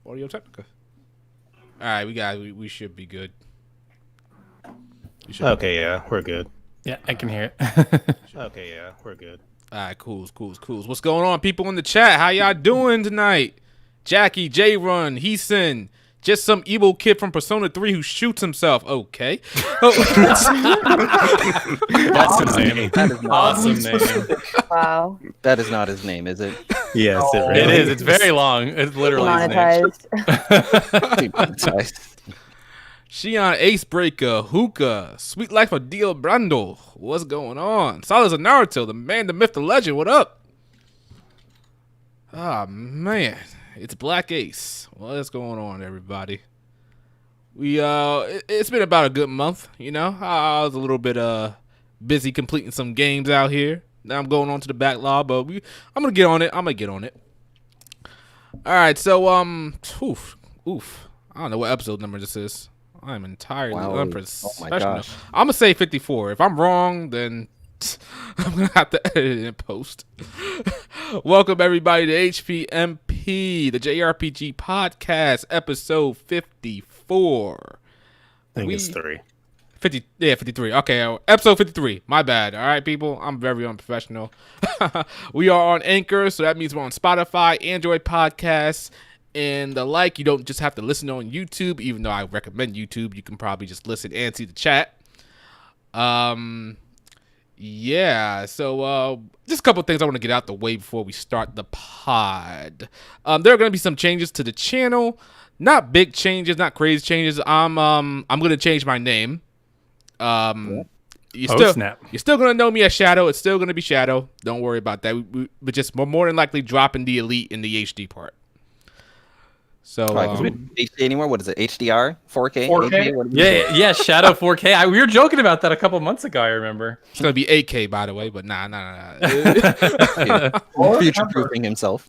Audio Technica. All right, we should be good. Okay, yeah, we're good. Yeah, I can hear it. Okay, yeah, we're good. All right, cool. What's going on, people in the chat? How y'all doing tonight? Jackie, J-Run, Heeson, just some evil kid from Persona 3 who shoots himself. Okay. That's his name. That is not Awesome name. Wow. That is not his name, is it? Yes, it really It is. It's very long. It's literally his name. Monetized. Demonetized. Shion Acebreaker, Hookah, Sweet Life of Dio Brando. What's going on? Salas of Naruto, the man, the myth, the legend. What up? Ah, man. It's Black Ace. What's going on, everybody? It's been about a good month, you know. I was a little bit busy completing some games out here. Now I'm going on to the backlog, but I'm gonna get on it. All right, so oof. I don't know what episode number this is. I'm entirely unprofessional. gosh. I'm gonna say 54. If I'm wrong, then I'm gonna have to edit it in post. Welcome everybody to HPMP, the JRPG podcast, episode 54. I think it's 3. 53. Okay, episode 53. My bad. All right, people. I'm very unprofessional. We are on Anchor, so that means we're on Spotify, Android Podcasts, and the like. You don't just have to listen on YouTube, even though I recommend YouTube. You can probably just listen and see the chat. Yeah, so just a couple of things I want to get out the way before we start the pod. There are going to be some changes to the channel. Not big changes, not crazy changes. I'm going to change my name. You're still going to know me as Shadow. It's still going to be Shadow. Don't worry about that. But just more than likely dropping the Elite in the HD part. So, Because we don't HD anymore. What is it? HDR? 4K? 4K? HD? What do we Yeah, Shadow 4K. We were joking about that a couple months ago, I remember. it's going to be 8K, by the way, but nah. do? Future-proofing himself.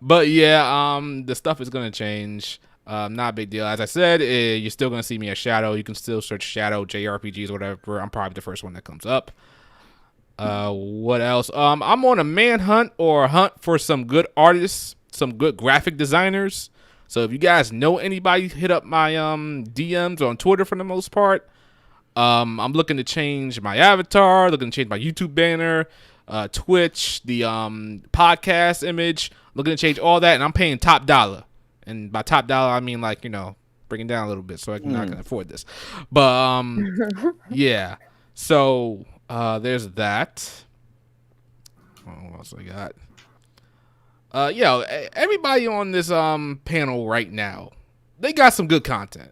But yeah, the stuff is going to change. Not a big deal. As I said, you're still going to see me as Shadow. You can still search Shadow, JRPGs, whatever. I'm probably the first one that comes up. What else? I'm on a manhunt or a hunt for some good artists, some good graphic designers. So if you guys know anybody, hit up my DMs on Twitter for the most part. I'm looking to change my avatar, looking to change my YouTube banner, Twitch, the podcast image. Looking to change all that, and I'm paying top dollar. And by top dollar, I mean, like, you know, bring it down a little bit so I'm not going to afford this. But, yeah. So, there's that. What else I got? Everybody on this panel right now, they got some good content.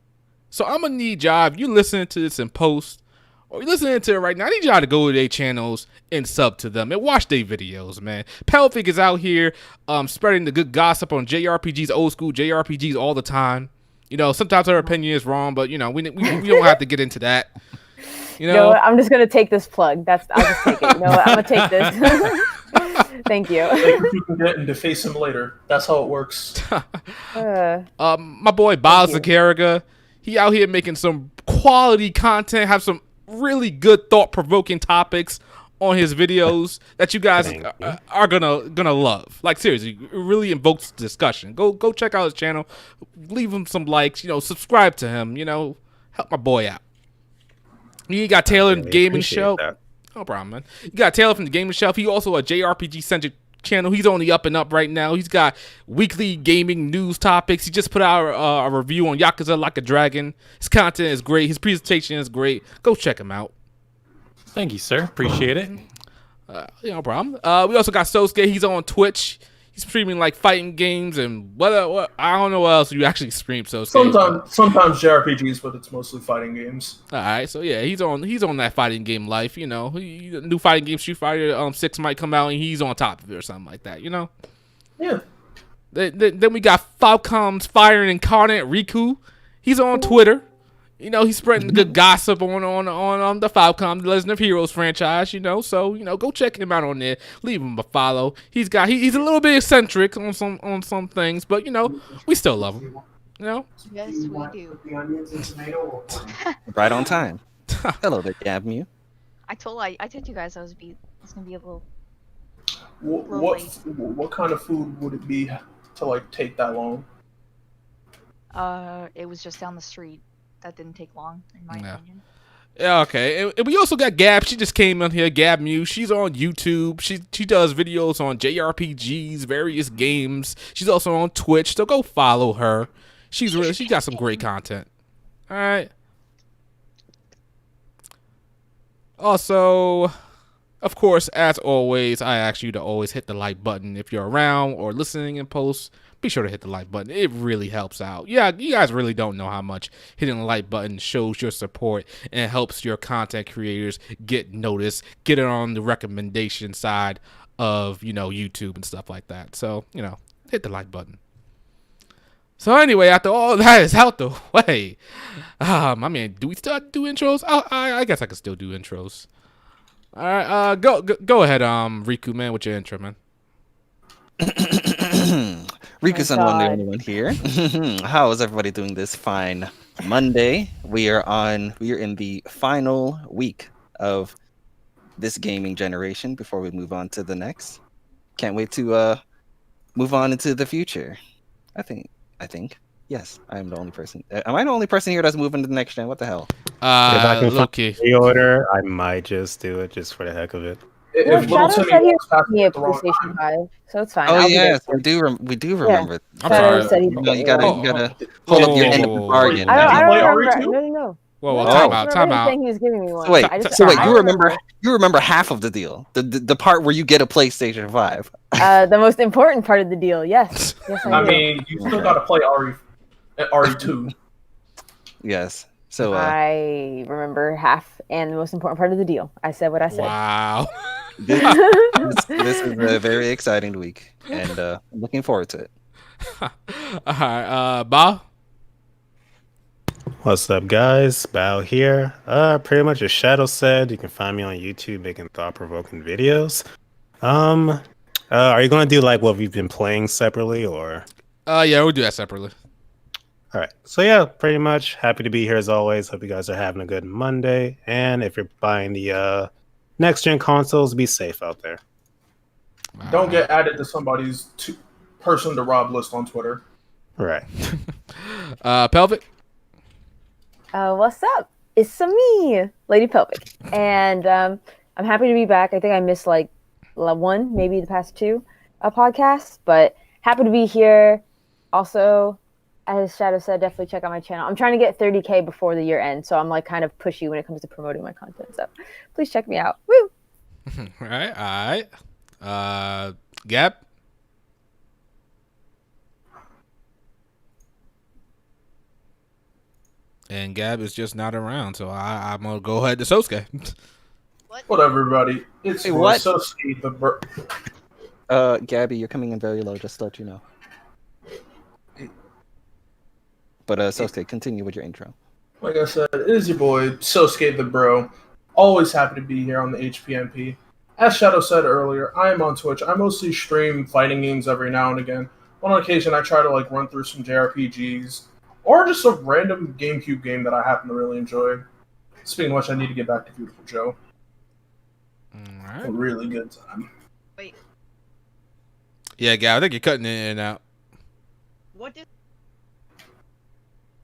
So I'm going to need y'all, if you listening to this in post, or you're listening to it right now, I need y'all to go to their channels and sub to them and watch their videos, man. Pelvic is out here spreading the good gossip on JRPGs, old school JRPGs all the time. You know, sometimes her opinion is wrong, but, you know, we don't have to get into that. You know, I'm just gonna take this plug. I'll just take it. I'm gonna take this. Thank you. You can get and deface him later. That's how it works. my boy Boz Zakariga, he out here making some quality content, have some really good thought-provoking topics on his videos that you guys are gonna love. Like, seriously, it really invokes discussion. Go check out his channel, leave him some likes, you know, subscribe to him, you know, help my boy out. You got Taylor in the Gaming Show. That. No problem, man. You got Taylor from the Gaming Shelf. He also a JRPG-centric channel. He's on the up and up right now. He's got weekly gaming news topics. He just put out a review on Yakuza Like a Dragon. His content is great. His presentation is great. Go check him out. Thank you, sir. Appreciate it. No problem. We also got Sosuke. He's on Twitch. He's streaming like fighting games and what I don't know what else you actually stream. Sosuke. Sometimes JRPGs, but it's mostly fighting games. All right, so yeah, he's on that fighting game life. You know, new fighting game, Street Fighter 6 might come out and he's on top of it or something like that. You know. Yeah. Then we got Falcom's Fire Incarnate Riku. He's on Twitter. You know, he's spreading good gossip on the Falcom, the Legend of Heroes franchise, you know. So, you know, go check him out on there. Leave him a follow. He's a little bit eccentric on some things, but, you know, we still love him. You know? Yes, we do. Right on time. Hello there, Gavmu. I told you guys it's gonna be a little. What kind of food would it be to like take that long? It was just down the street. That didn't take long, in my opinion. Yeah, okay. And we also got Gab. She just came on here. Gab Mew. She's on YouTube. She does videos on JRPGs, various games. She's also on Twitch. So go follow her. She got some great content. All right. Also, of course, as always, I ask you to always hit the like button if you're around or listening in posts. Be sure to hit the like button. It really helps out. Yeah, you guys really don't know how much hitting the like button shows your support and helps your content creators get noticed, get it on the recommendation side of, YouTube and stuff like that. So, hit the like button. So anyway, after all that is out the way, do we still do intros? I guess I can still do intros. All right, go ahead, Riku, man, with your intro, man. Riku-san, the only one here. How is everybody doing this fine Monday? We are in the final week of this gaming generation before we move on to the next. Can't wait to move on into the future. I think. Yes, I am the only person. Am I the only person here that's moving to the next gen? What the hell? If I can okay. pre-order, I might just do it just for the heck of it. Well, If Little Shadow Timmy said he walks was past me me a at the wrong PlayStation time, 5, so it's fine. Oh I'll be yes, there. we do remember. I'm Shadow sorry. said he You gotta hold up your end of the Oh. bargain. I Did you don't play remember. RE2? No. Whoa, No, time I out, just time remember him out. saying he was giving me one. So wait, I you remember half of the deal. The part where you get a PlayStation 5. The most important part of the deal. Yes, I I do. mean, you still gotta play RE2. Yes. So I remember half and the most important part of the deal. I said what I said. Wow. this is a very exciting week, and I'm looking forward to it. All right, Ba. What's up, guys? Bao here. Pretty much as Shadow said, you can find me on YouTube making thought-provoking videos. Are you gonna do like what we've been playing separately, or? Yeah, we'll do that separately. All right. So yeah, pretty much happy to be here as always. Hope you guys are having a good Monday. And if you're buying the next gen consoles, be safe out there. Don't get added to somebody's person to rob list on Twitter. Right. Pelvic. What's up? It's me, Lady Pelvic, and I'm happy to be back. I think I missed like one, maybe the past two podcasts, but happy to be here. Also, as Shadow said, definitely check out my channel. I'm trying to get 30K before the year ends, so I'm like kind of pushy when it comes to promoting my content. So please check me out. Woo! All right. Gab. And Gab is just not around, so I'm gonna go ahead to Sosuke. What up, everybody? It's Hey, what? Sosuke the Gabby, you're coming in very low, just to let you know. But Sosuke, continue with your intro. Like I said, it is your boy, Sosuke the Bro. Always happy to be here on the HPMP. As Shadow said earlier, I am on Twitch. I mostly stream fighting games every now and again. On occasion, I try to run through some JRPGs, or just a random GameCube game that I happen to really enjoy. Speaking of which, I need to get back to Beautiful Joe. All A right. really good time. Wait, Yeah, Gab, I think you're cutting in and out. what did?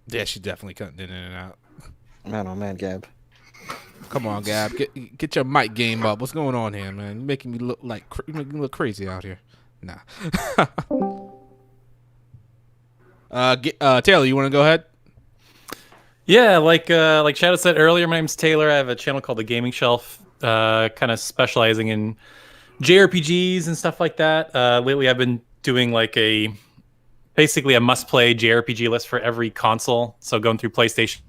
Yeah, she's definitely cutting in and out. Man, oh man, Gab. Come on, Gab, get your mic game up. What's going on here, man? You're making me look you making me look crazy out here. Nah. Taylor, you want to go ahead? Yeah, like Shadow said earlier, my name's Taylor. I have a channel called The Gaming Shelf, kind of specializing in JRPGs and stuff like that. Lately, I've been doing basically a must-play JRPG list for every console. So going through PlayStation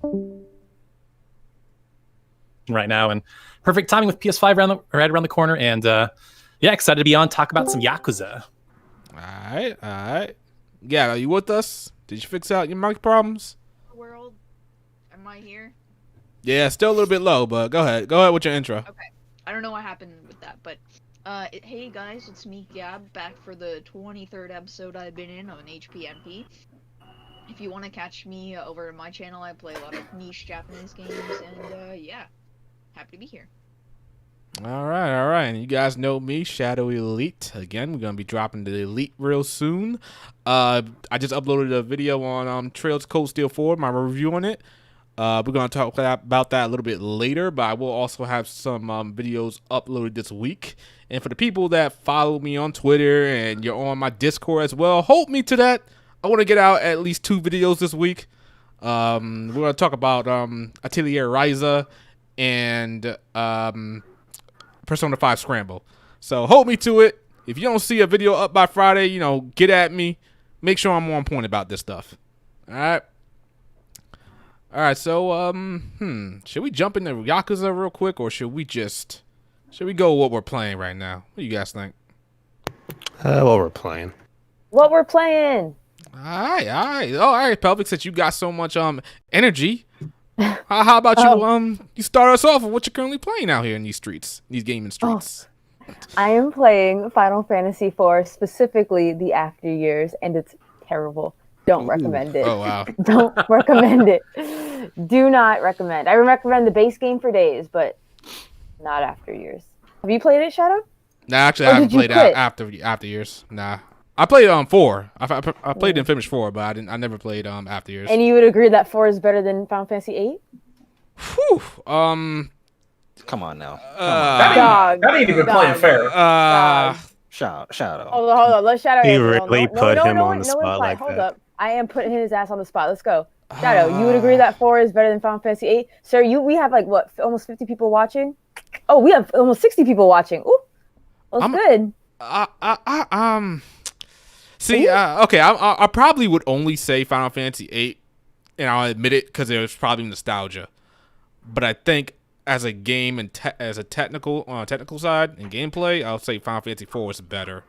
right now, and perfect timing with PS5 right around the corner. And yeah, excited to be on, talk about some Yakuza. All right. Yeah, are you with us? Did you fix out your mic problems? World, am I here? Yeah, still a little bit low, but go ahead. Go ahead with your intro. I don't know what happened with that, but hey guys, it's me, Gab, back for the 23rd episode I've been in on HPMP. If you want to catch me over at my channel, I play a lot of niche Japanese games, and yeah, happy to be here. All right. And you guys know me, Shadow Elite. Again, we're gonna be dropping the Elite real soon. I just uploaded a video on Trails to Cold Steel 4, my review on it. We're gonna talk about that a little bit later, but I will also have some videos uploaded this week. And for the people that follow me on Twitter and you're on my Discord as well, hold me to that. I want to get out at least 2 videos this week. We're gonna talk about Atelier Ryza and Persona 5 Scramble. So hold me to it. If you don't see a video up by Friday, get at me. Make sure I'm on point about this stuff. All right. So should we jump into Yakuza real quick, or should we go with what we're playing right now? What do you guys think? What we're playing. What we're playing. All right, Pelvic, since you got so much energy, how about you start us off with what you're currently playing out here in these gaming streets? I am playing Final Fantasy IV, specifically the After Years, and it's terrible. Don't recommend it. Oh, wow. Don't recommend it. Do not recommend. I recommend the base game for days, but not After Years. Have you played it, Shadow? Nah, actually, I haven't played After Years. Nah. I played 4. I played and finished 4, but I never played After Years. And you would agree that 4 is better than Final Fantasy 8? Whew. Come on now. That ain't even playing fair. Shadow. Hold on. Let Shadow You answer. really put him on the spot like Hold that. up. I am putting his ass on the spot. Let's go. Shadow, you would agree that 4 is better than Final Fantasy 8? Sir, we have almost 50 people watching? Oh, we have almost 60 people watching. Ooh. That's good. See, okay, I probably would only say Final Fantasy 8, and I'll admit it because there's probably nostalgia. But I think as a game and as a technical side and gameplay, I'll say Final Fantasy 4 is better.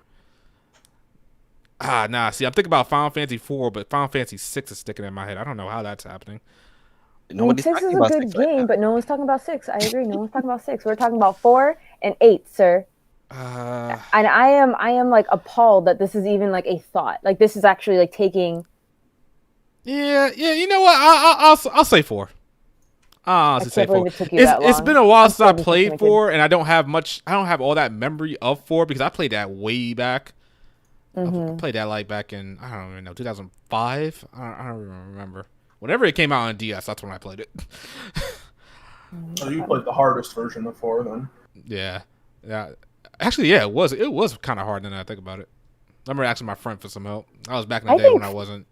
See, I'm thinking about Final Fantasy 4, but Final Fantasy 6 is sticking in my head. I don't know how that's happening. Nobody's 6 is talking a about good 6 right game, now. but no one's talking about 6. I agree. No one's talking about 6. We're talking about 4 and 8, sir. And I am like appalled that this is even like a thought. Like this is actually like taking. Yeah. You know what? I'll say 4. I'll say 4. It's been a while since I played 4, and I don't have all that memory of 4 because I played that way back. I played that like back in, I don't even know, 2005. I don't even remember. Whenever it came out on DS, that's when I played it. So you played the hardest version of 4 then? Yeah. Actually, yeah, it was kind of hard now that I think about it. I remember asking my friend for some help. I was back in the day when I wasn't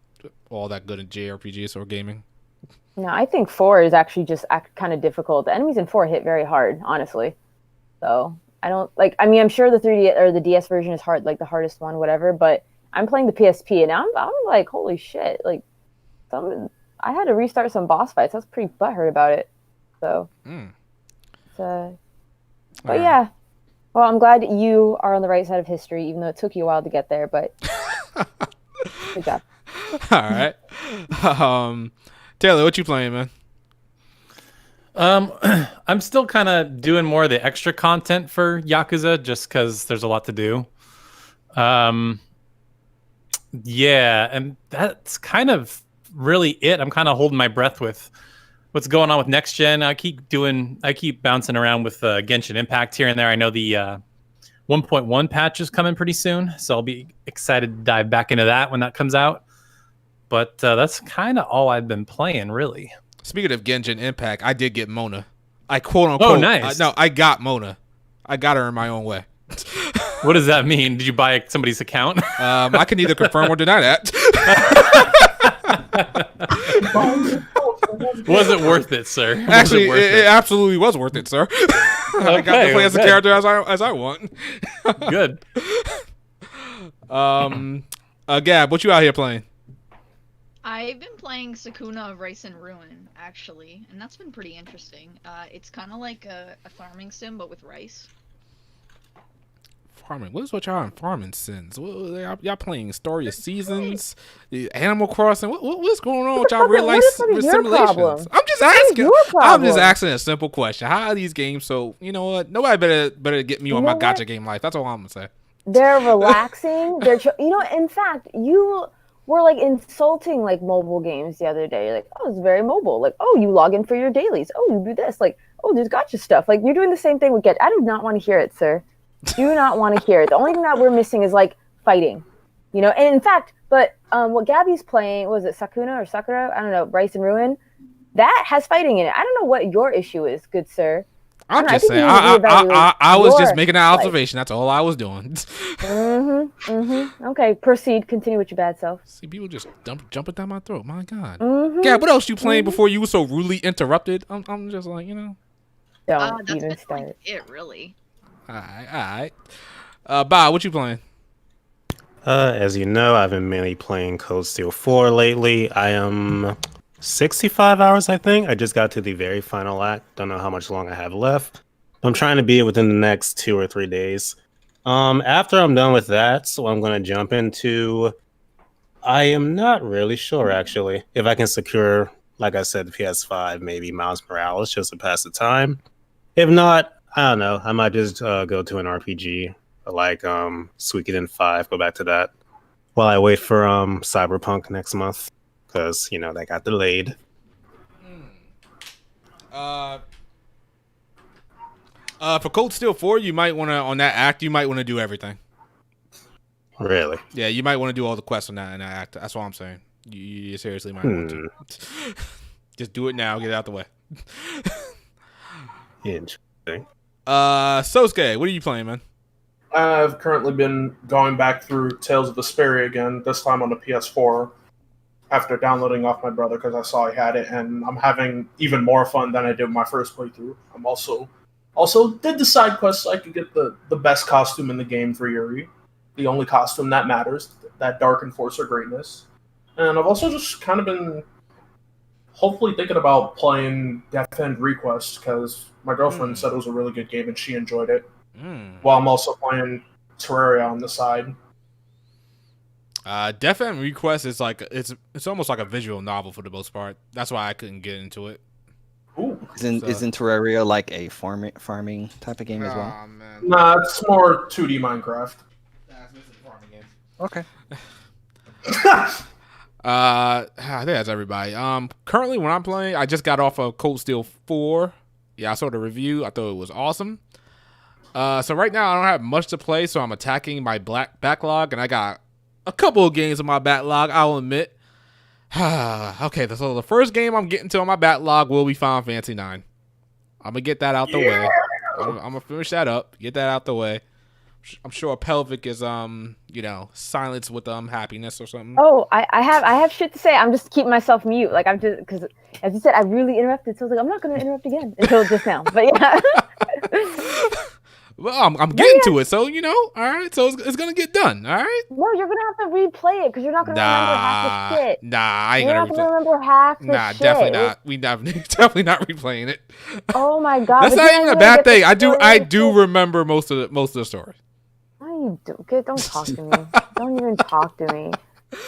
all that good at JRPGs or gaming. No, I think 4 is actually just kind of difficult. The enemies in 4 hit very hard, honestly. So I don't like. I mean, I'm sure the 3D or the DS version is hard, like the hardest one, whatever. But I'm playing the PSP, and I'm like, holy shit! Like, I had to restart some boss fights. I was pretty butthurt about it. So, but yeah. Well, I'm glad you are on the right side of history, even though it took you a while to get there. But good job. All right. Taylor, what you playing, man? I'm still kind of doing more of the extra content for Yakuza just because there's a lot to do. Yeah, and that's kind of really it. I'm kind of holding my breath with what's going on with next gen. I keep bouncing around with Genshin Impact here and there. I know the 1.1 patch is coming pretty soon, so I'll be excited to dive back into that when that comes out. But that's kind of all I've been playing, really. Speaking of Genshin Impact, I did get Mona. I quote unquote. Oh, nice. I got Mona. I got her in my own way. What does that mean? Did you buy somebody's account? I can neither confirm or deny that. Was it worth it, sir? Actually, it absolutely was worth it, sir. I got to play as the character as I want. Good. Gab, what you out here playing? I've been playing Sakuna of Rice and Ruin, actually, and that's been pretty interesting. It's kind of like a farming sim, but with rice. Farming? What is what y'all on farming sims? Y'all playing Story of Seasons, Animal Crossing? What's going on with y'all real life simulations? Problem? I'm just asking. I'm just asking a simple question. How are these games so? You know what? Nobody better get me on my gacha game life. That's all I'm gonna say. They're relaxing. In fact, you were like insulting like mobile games the other day. Like, oh, it's very mobile. Like, oh, you log in for your dailies. Oh, you do this. Like, oh, there's gotcha stuff. Like, you're doing the same thing with Get. I do not want to hear it, sir. Do not want to hear it. The only thing that we're missing is, like, fighting. You know, and in fact, but what Gabby's playing, was it Sakuna or Sakura? I don't know, Rice and Ruin? That has fighting in it. I don't know what your issue is, good sir. I'm just saying. I was just making an observation. That's all I was doing. Okay, proceed. Continue with your bad self. See, people just jumping down my throat. My God. Yeah, what else you playing before you were so rudely interrupted? I'm just like, you know. Don't that's even start. like it really. All right. Bob, what you playing? As you know, I've been mainly playing Cold Steel 4 lately. I am 65 hours, I think. I just got to the very final act. Don't know how much long I have left. I'm trying to beat it within the next 2 or 3 days. After I'm done with that, so I'm going to jump into... I am not really sure, actually. If I can secure, like I said, the PS5, maybe Miles Morales, just to pass the time. If not, I don't know. I might just go to an RPG, like Suikoden 5, go back to that, while I wait for Cyberpunk next month. Because, you know, they got delayed. For Cold Steel 4, you might want to, on that act, you might want to do everything. Really? Yeah, you might want to do all the quests on that act. That's what I'm saying. You seriously might want to. Just do it now. Get it out the way. Interesting. Sosuke, what are you playing, man? I've currently been going back through Tales of Vesperia again, this time on the PS4. After downloading off my brother because I saw he had it, and I'm having even more fun than I did my first playthrough. I'm also did the side quests so I could get the best costume in the game for Yuri, the only costume that matters, that Dark Enforcer greatness. And I've also just kind of been hopefully thinking about playing Death End Request because my girlfriend said it was a really good game and she enjoyed it. While I'm also playing Terraria on the side. Death End Request is like it's almost like a visual novel for the most part. That's why I couldn't get into it. Ooh. Isn't Terraria like a farming type of game as well? Man. Nah, it's more 2D Minecraft. It's a farming game. Okay. I think that's everybody. Currently when I'm playing, I just got off of Cold Steel 4. Yeah, I saw the review. I thought it was awesome. So right now I don't have much to play, so I'm attacking my backlog, and I got a couple of games in my backlog, I'll admit. Okay, so the first game I'm getting to on my backlog will be Final Fantasy 9. I'm gonna get that out the way. I'm gonna finish that up, get that out the way. I'm sure Pelvic is silenced with happiness or something. Oh, I have shit to say. I'm just keeping myself mute. Like, I'm just, because as you said, I really interrupted. So I was like, I'm not gonna interrupt again until just now. But yeah. Well, I'm getting to it, so all right. So it's gonna get done, all right. No, you're gonna have to replay it because you're not gonna remember half the shit. Nah, I ain't you're gonna not gonna remember half the shit. Nah, definitely not. We definitely not replaying it. Oh my god, that's not even a bad thing. I do remember most of the story. No, you don't talk to me. Don't even talk to me.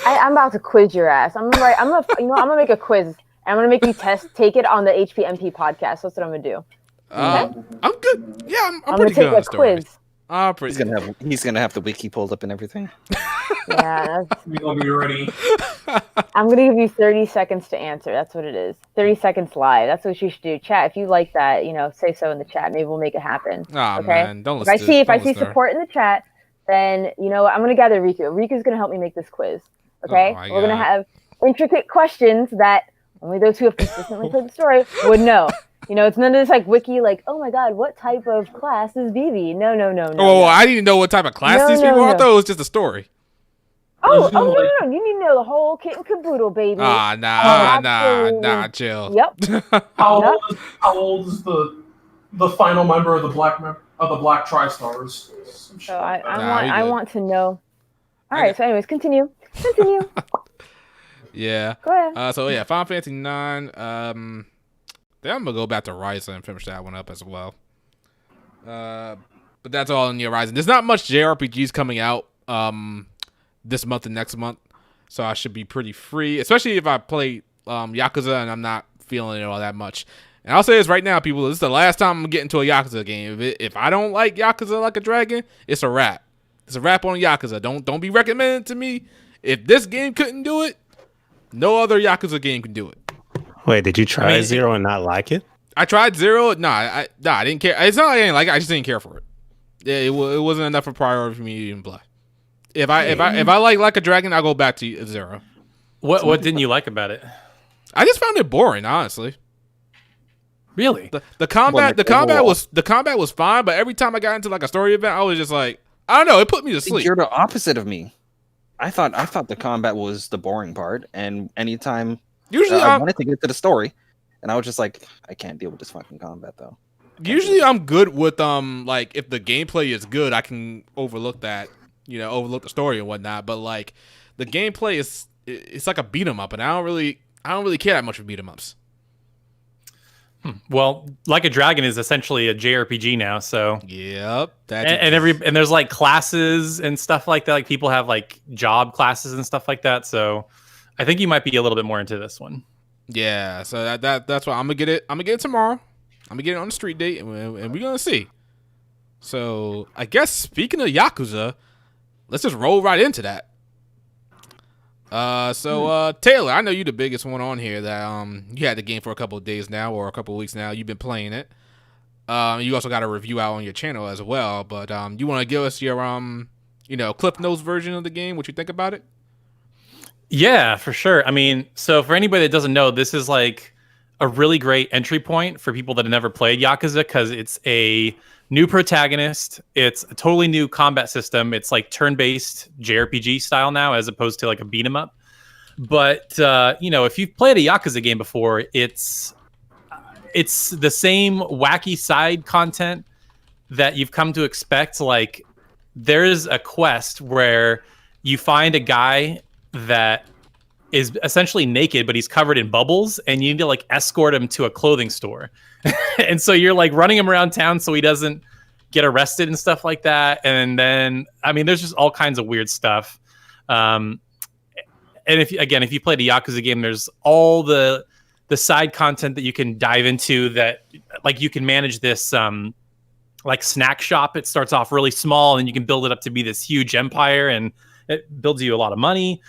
I'm about to quiz your ass. I'm gonna make a quiz. And I'm gonna make you take it on the HPMP podcast. That's what I'm gonna do. Okay? I'm good. Yeah, I'm gonna pretty good take a quiz. He's gonna have the wiki pulled up and everything. Yeah, We're gonna be ready. I'm gonna give you 30 seconds to answer. That's what it is. 30 seconds live. That's what you should do. Chat, if you like that, say so in the chat. Maybe we'll make it happen. Oh okay? Man, don't listen. If I see support in the chat, then I'm gonna gather Riku. Riku's gonna help me make this quiz. Okay? We're gonna have intricate questions that only those who have consistently played the story would know. It's none of this like wiki, like, oh my god, what type of class is BB? No. Oh, I didn't know what type of class these people are. I thought it was just a story. Oh, no. You need to know the whole kit and caboodle, baby. Nah, chill. Yep. How old is the final member of the Black Tri-Stars? So I want to know. All right, so anyways, continue. Yeah. Go ahead. So yeah, Final Fantasy 9. Then I'm gonna go back to Ryzen and finish that one up as well. But that's all in the horizon. There's not much JRPGs coming out this month and next month, so I should be pretty free. Especially if I play Yakuza and I'm not feeling it all that much. And I'll say this right now, people. This is the last time I'm getting to a Yakuza game. If I don't like Yakuza Like a Dragon, it's a wrap. It's a wrap on Yakuza. Don't be recommended to me. If this game couldn't do it, no other Yakuza game can do it. Wait, did you try Zero and not like it? I tried Zero. I didn't care. It's not like I didn't like it. I just didn't care for it. It wasn't enough of a priority for me to even play. If I like a Dragon, I'll go back to Zero. What didn't you like about it? I just found it boring, honestly. Really? The combat was fine, but every time I got into like a story event, I was just like, I don't know, it put me to sleep. You're the opposite of me. I thought the combat was the boring part, and anytime Usually I wanted to get to the story, and I was just like, I can't deal with this fucking combat though. Usually I'm good with like if the gameplay is good, I can overlook that, overlook the story and whatnot. But like the gameplay it's like a beat 'em up, and I don't really care that much for beat 'em ups. Well, Like a Dragon is essentially a JRPG now, so yep. And there's like classes and stuff like that. Like people have like job classes and stuff like that. So I think you might be a little bit more into this one. Yeah. So that's why I'm gonna get it. I'm gonna get it tomorrow. I'm gonna get it on the street date, and we're gonna see. So I guess speaking of Yakuza, let's just roll right into that. Taylor, I know you're the biggest one on here that you had the game for a couple of days now or a couple of weeks now. You've been playing it. You also got a review out on your channel as well. But you want to give us your Cliff Notes version of the game? What you think about it? Yeah, for sure. I mean, so for anybody that doesn't know, this is like a really great entry point for people that have never played Yakuza because it's a new protagonist. It's a totally new combat system. It's like turn-based JRPG style now, as opposed to like a beat 'em up. But if you've played a Yakuza game before, it's the same wacky side content that you've come to expect. Like there's a quest where you find a guy that is essentially naked, but he's covered in bubbles, and you need to like escort him to a clothing store. And so you're like running him around town so he doesn't get arrested and stuff like that. And then, I mean, there's just all kinds of weird stuff. And if you played a Yakuza game, there's all the side content that you can dive into that, like you can manage this like snack shop. It starts off really small and you can build it up to be this huge empire, and it builds you a lot of money.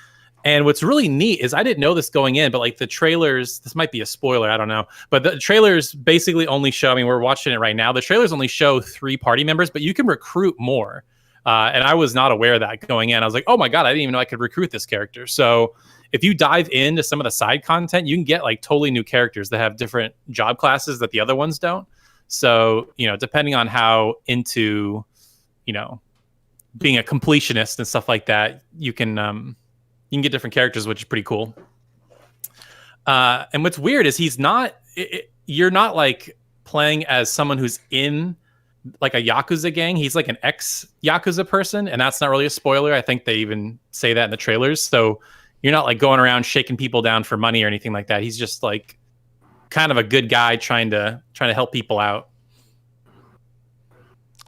And what's really neat is I didn't know this going in, but like the trailers, this might be a spoiler, I don't know. But the trailers basically only show, I mean, we're watching it right now. The trailers only show 3 party members, but you can recruit more. And I was not aware of that going in. I was like, oh my God, I didn't even know I could recruit this character. So if you dive into some of the side content, you can get like totally new characters that have different job classes that the other ones don't. So, depending on how into, being a completionist and stuff like that, you can get different characters, which is pretty cool. And what's weird is you're not like playing as someone who's in like a Yakuza gang. He's like an ex-Yakuza person, and that's not really a spoiler. I think they even say that in the trailers. So you're not like going around shaking people down for money or anything like that. He's just like kind of a good guy trying to help people out.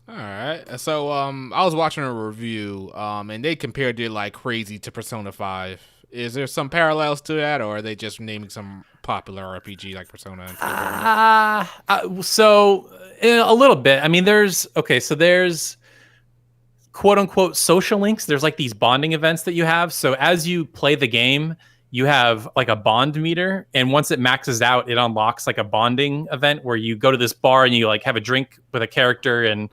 All right. So I was watching a review and they compared it like crazy to Persona 5. Is there some parallels to that, or are they just naming some popular RPG like Persona and so a little bit. I mean, there's quote unquote social links. There's like these bonding events that you have. So as you play the game, you have like a bond meter, and once it maxes out, it unlocks like a bonding event where you go to this bar and you like have a drink with a character, and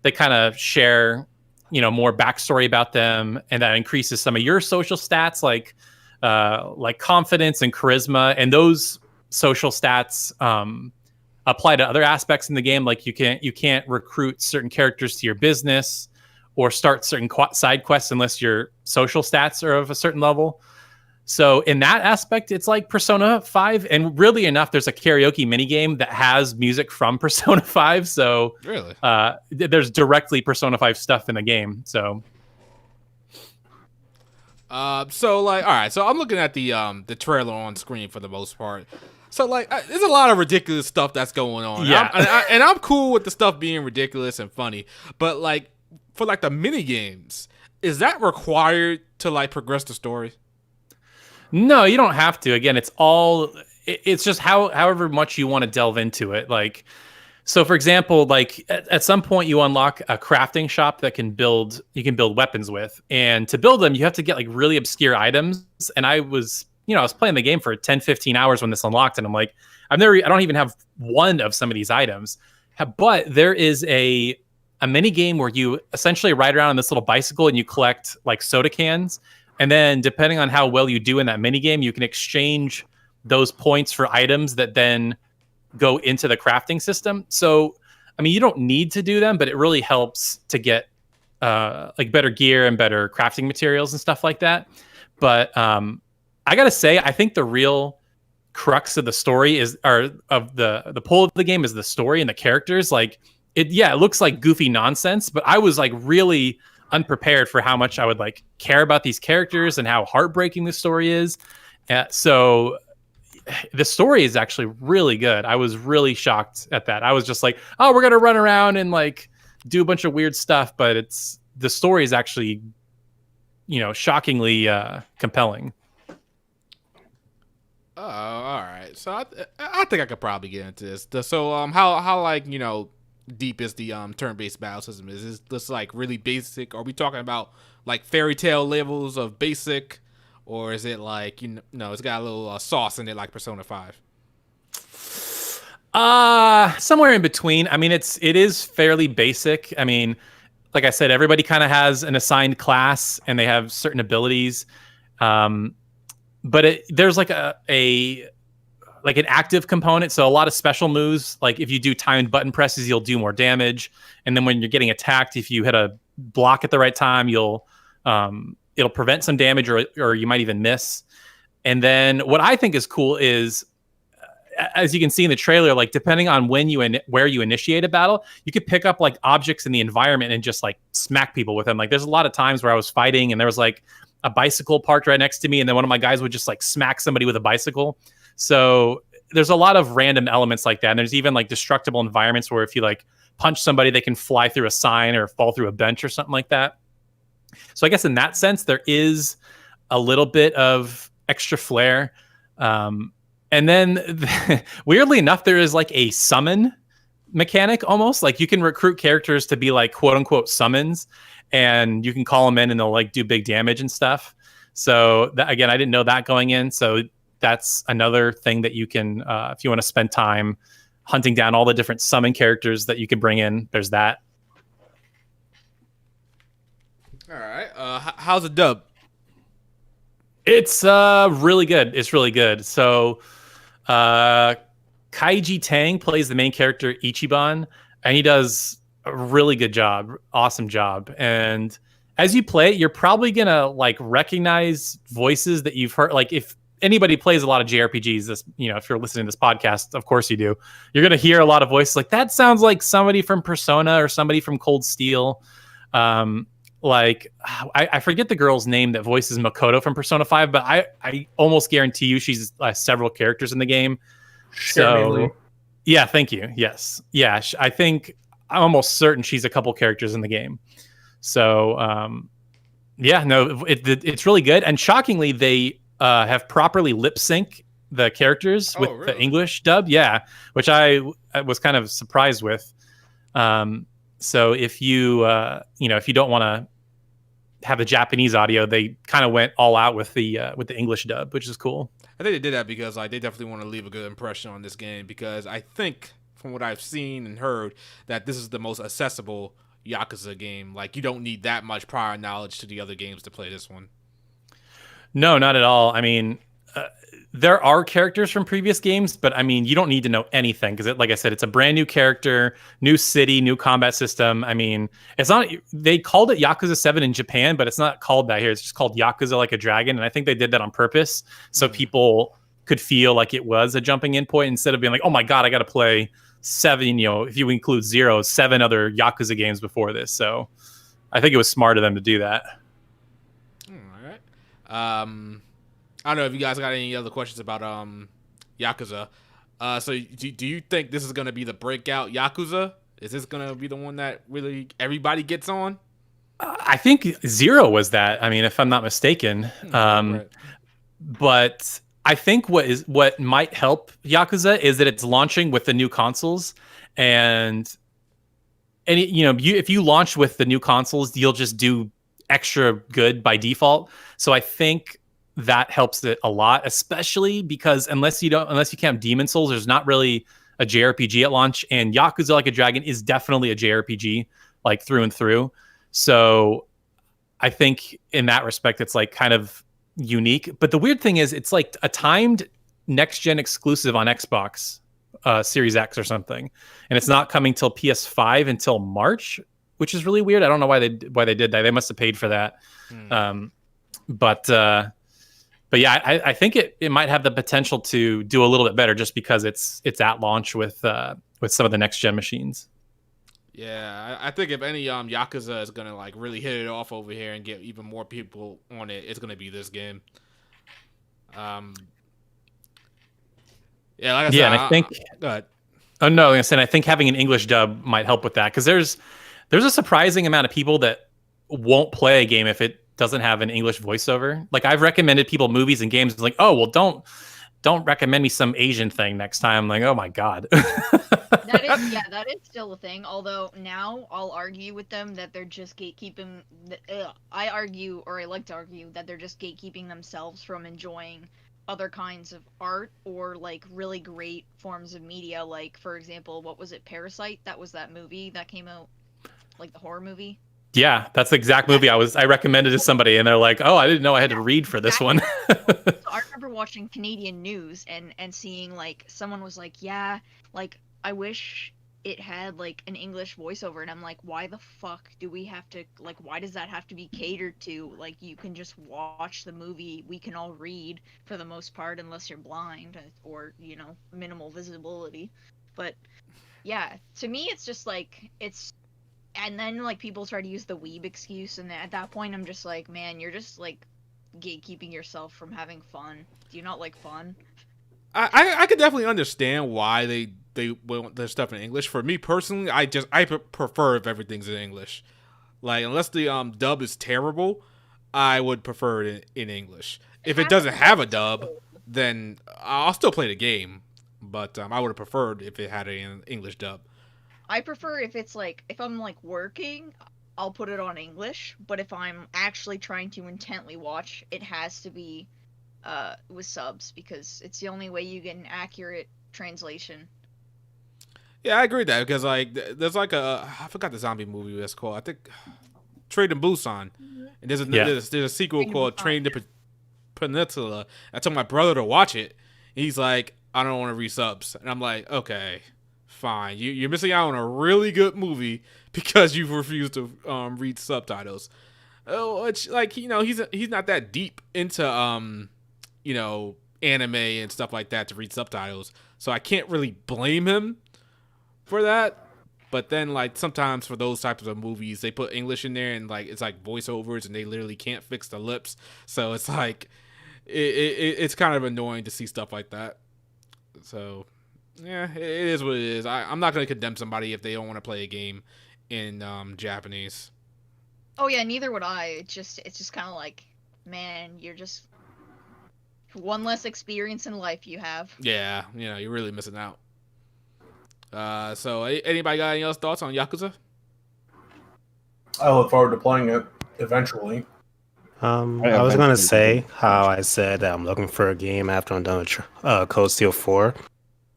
they kind of share, more backstory about them, and that increases some of your social stats, like confidence and charisma. And those social stats apply to other aspects in the game, like you can't recruit certain characters to your business or start certain side quests unless your social stats are of a certain level. So in that aspect, it's like Persona 5. And really enough, there's a karaoke minigame that has music from Persona 5. So really, there's directly Persona 5 stuff in the game. So all right. So I'm looking at the trailer on screen for the most part. So there's a lot of ridiculous stuff that's going on. Yeah. I'm cool with the stuff being ridiculous and funny. But like for like the mini games, is that required to like progress the story? No, you don't have to. Again, it's just however much you want to delve into it. Like, so for example, like at some point you unlock a crafting shop that you can build weapons with. And to build them, you have to get like really obscure items. And I was, I was playing the game for 10, 15 hours when this unlocked, and I'm like, I don't even have one of some of these items. But there is a mini game where you essentially ride around on this little bicycle and you collect like soda cans. And then depending on how well you do in that mini game, you can exchange those points for items that then go into the crafting system. So, I mean, you don't need to do them, but it really helps to get like better gear and better crafting materials and stuff like that. But I gotta say, I think the real crux of the story of the pull of the game is the story and the characters. Like it looks like goofy nonsense, but I was like really unprepared for how much I would like care about these characters and how heartbreaking the story is. So the story is actually really good. I was really shocked at that. I was just like, oh, we're gonna run around and like do a bunch of weird stuff, but the story is actually, shockingly compelling. Oh, all right. So I think I could probably get into this. So how like deep is the turn-based battle system? Is this like really basic? Are we talking about like fairy tale levels of basic, or is it like it's got a little sauce in it like Persona 5? Somewhere in between. I mean, it is fairly basic. I mean, like I said, everybody kind of has an assigned class and they have certain abilities. But there's like an active component. So a lot of special moves, like if you do timed button presses, you'll do more damage. And then when you're getting attacked, if you hit a block at the right time, it'll prevent some damage or you might even miss. And then what I think is cool is, as you can see in the trailer, like depending on where you initiate a battle, you could pick up like objects in the environment and just like smack people with them. Like there's a lot of times where I was fighting and there was like a bicycle parked right next to me, and then one of my guys would just like smack somebody with a bicycle. So there's a lot of random elements like that. And there's even like destructible environments where if you like punch somebody, they can fly through a sign or fall through a bench or something like that. So I guess in that sense, there is a little bit of extra flair. And then weirdly enough, there is like a summon mechanic almost. Like you can recruit characters to be like quote unquote summons, and you can call them in and they'll like do big damage and stuff. So again, I didn't know that going in. So that's another thing that you can, if you want to spend time hunting down all the different summon characters that you can bring in, there's that. All right. How's the dub? It's really good. It's really good. So Kaiji Tang plays the main character Ichiban, and he does a really good job. Awesome job. And as you play it, you're probably going to like recognize voices that you've heard. Like if anybody plays a lot of JRPGs, if you're listening to this podcast, of course you do. You're going to hear a lot of voices like that sounds like somebody from Persona or somebody from Cold Steel. Like I forget the girl's name that voices Makoto from Persona 5, but I almost guarantee you she's several characters in the game. So yeah, thank you. Yes. Yeah. I'm almost certain she's a couple characters in the game. So yeah, no, it's really good. And shockingly, they have properly lip sync the characters with the English dub. Yeah. Which I was kind of surprised with. So if you don't want to have the Japanese audio, they kind of went all out with the English dub, which is cool. I think they did that because like they definitely want to leave a good impression on this game, because I think from what I've seen and heard that this is the most accessible Yakuza game. Like you don't need that much prior knowledge to the other games to play this one. No, not at all. I mean, there are characters from previous games, but I mean, you don't need to know anything because, like I said, it's a brand new character, new city, new combat system. I mean, it's not. They called it Yakuza 7 in Japan, but it's not called that here. It's just called Yakuza Like a Dragon, and I think they did that on purpose so people could feel like it was a jumping in point instead of being like, "Oh my god, I got to play 7." If you include 7 other Yakuza games before this. So, I think it was smart of them to do that. All right. I don't know if you guys got any other questions about Yakuza. So do you think this is going to be the breakout Yakuza? Is this going to be the one that really everybody gets on? I think 0 was that. I mean, if I'm not mistaken. Right. But I think what might help Yakuza is that it's launching with the new consoles, and if you launch with the new consoles, you'll just do extra good by default. So I think that helps it a lot, especially because unless you count Demon Souls, there's not really a JRPG at launch, and Yakuza Like a Dragon is definitely a JRPG, like through and through. So I think in that respect, it's like kind of unique. But the weird thing is, it's like a timed next gen exclusive on Xbox Series X or something, and it's not coming till PS5 until March, which is really weird. I don't know why they did that. They must have paid for that. But yeah, I think it might have the potential to do a little bit better just because it's at launch with some of the next gen machines. Yeah, I think if any Yakuza is gonna like really hit it off over here and get even more people on it, it's gonna be this game. Yeah, like I said, and I think. Go ahead. Oh no, I think having an English dub might help with that, because there's a surprising amount of people that won't play a game if it doesn't have an English voiceover. Like, I've recommended people movies and games, like, oh well, don't recommend me some Asian thing next time. I'm like, oh my god. That is still a thing. Although now I'll argue with them that they're just gatekeeping. I like to argue that they're just gatekeeping themselves from enjoying other kinds of art or like really great forms of media. Like, for example, what was it, Parasite? That was that movie that came out, like the horror movie. Yeah, that's the exact movie I recommended to somebody, and they're like, "Oh, I didn't know I had to read for this one." So I remember watching Canadian news and seeing like someone was like, "Yeah, like I wish it had like an English voiceover," and I'm like, "Why the fuck do we have to like? Why does that have to be catered to? Like, you can just watch the movie. We can all read for the most part, unless you're blind or minimal visibility." But yeah, to me, it's just like it's. And then, like, people try to use the weeb excuse, and at that point, I'm just like, man, you're just, like, gatekeeping yourself from having fun. Do you not like fun? I could definitely understand why they want their stuff in English. For me personally, I prefer if everything's in English. Like, unless the dub is terrible, I would prefer it in English. If it doesn't have a dub, then I'll still play the game. But I would have preferred if it had an English dub. I prefer if it's like, if I'm like working, I'll put it on English, but if I'm actually trying to intently watch, it has to be with subs, because it's the only way you get an accurate translation. Yeah, I agree with that, because like there's like I forgot the zombie movie that's called, I think Train to Busan, and there's a sequel called Train to Peninsula. I told my brother to watch it. He's like, I don't want to read subs, and I'm like, okay. Fine, you're missing out on a really good movie because you refused to read subtitles. Oh, it's like he's not that deep into anime and stuff like that to read subtitles, so I can't really blame him for that. But then, like, sometimes for those types of movies, they put English in there, and like it's like voiceovers, and they literally can't fix the lips, so it's like it's kind of annoying to see stuff like that. So. Yeah, it is what it is. I'm not going to condemn somebody if they don't want to play a game in Japanese. Oh yeah, neither would I. It's just kind of like, man, you're just one less experience in life you have. Yeah, you're really missing out. So anybody got any other thoughts on Yakuza? I look forward to playing it eventually. I was going to say how I said that I'm looking for a game after I'm done with Cold Steel 4.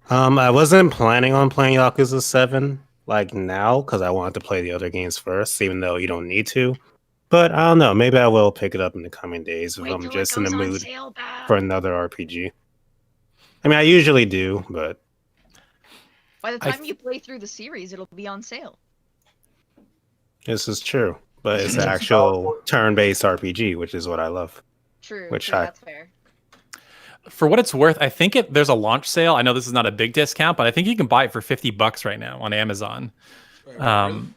I wasn't planning on playing Yakuza 7 like now because I wanted to play the other games first, even though you don't need to. But I don't know, maybe I will pick it up in the coming days if I'm just in the mood for another RPG. I mean, I usually do, but by the time you play through the series, it'll be on sale. This is true, but it's an actual turn-based RPG, which is what I love. True, that's fair. For what it's worth, I think there's a launch sale. I know this is not a big discount, but I think you can buy it for $50 right now on Amazon. Hold on.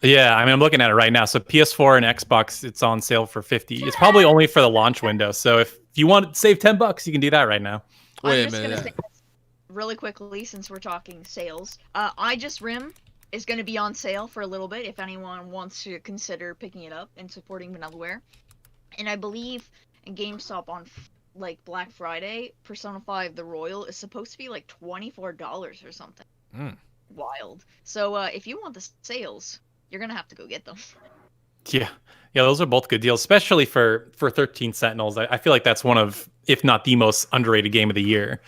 Yeah, I mean, I'm looking at it right now. So PS4 and Xbox, it's on sale for $50. It's probably only for the launch window. So if you want to save $10, you can do that right now. Wait I'm a minute. Gonna say this really quickly, since we're talking sales. I Just Rim is going to be on sale for a little bit if anyone wants to consider picking it up and supporting Vanillaware. And I believe in GameStop on like Black Friday, Persona 5 The Royal is supposed to be like $24 or something. Wild. So if you want the sales, you're gonna have to go get them. Yeah, those are both good deals, especially for 13 Sentinels. I feel like that's one of, if not the most underrated game of the year.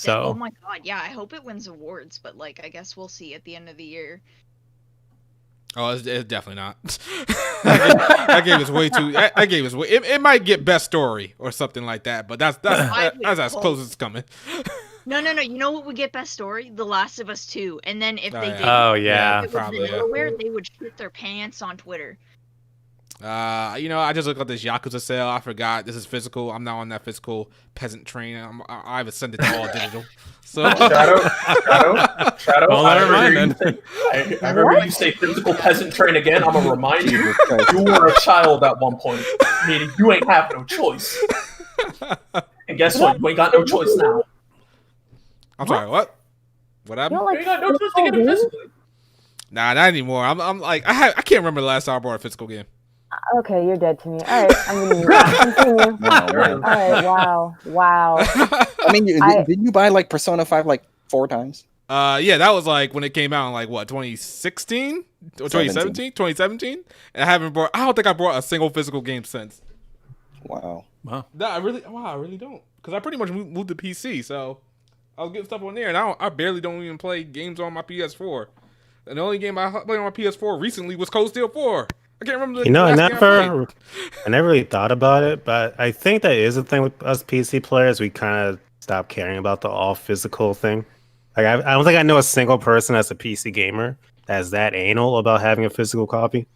Oh my god, yeah, I hope it wins awards, but like I guess we'll see at the end of the year. Oh, it's definitely not. that game is way too. That game is way. It might get best story or something like that, but that's as close as it's coming. No. You know what would get best story? The Last of Us 2. And then if they did, probably nowhere, they would shit their pants on Twitter. I just looked at this Yakuza sale. I forgot this is physical. I'm not on that physical peasant train. I've ascended to all digital. So Shadow. Well, I remember you say physical peasant train again. I'm gonna remind you, you were a child at one point, meaning you ain't have no choice. And guess what? You ain't got no choice now. I'm sorry. What? What happened? You ain't got no choice to get it physically. Nah, not anymore. I'm like I can't remember the last time I bought a physical game. Okay, you're dead to me. All right, I'm gonna continue. All right, wow. I mean, did you buy like Persona 5 like 4 times? Yeah, that was like when it came out in like what 2016 or 2017. And I don't think I bought a single physical game since. Wow. No, I really don't, because I pretty much moved to PC, so I was getting stuff on there, and I barely don't even play games on my PS4. And the only game I played on my PS4 recently was Cold Steel 4. I can't remember. I never really thought about it, but I think that is a thing with us PC players. We kind of stopped caring about the all physical thing. Like I don't think I know a single person that's a PC gamer that's that anal about having a physical copy.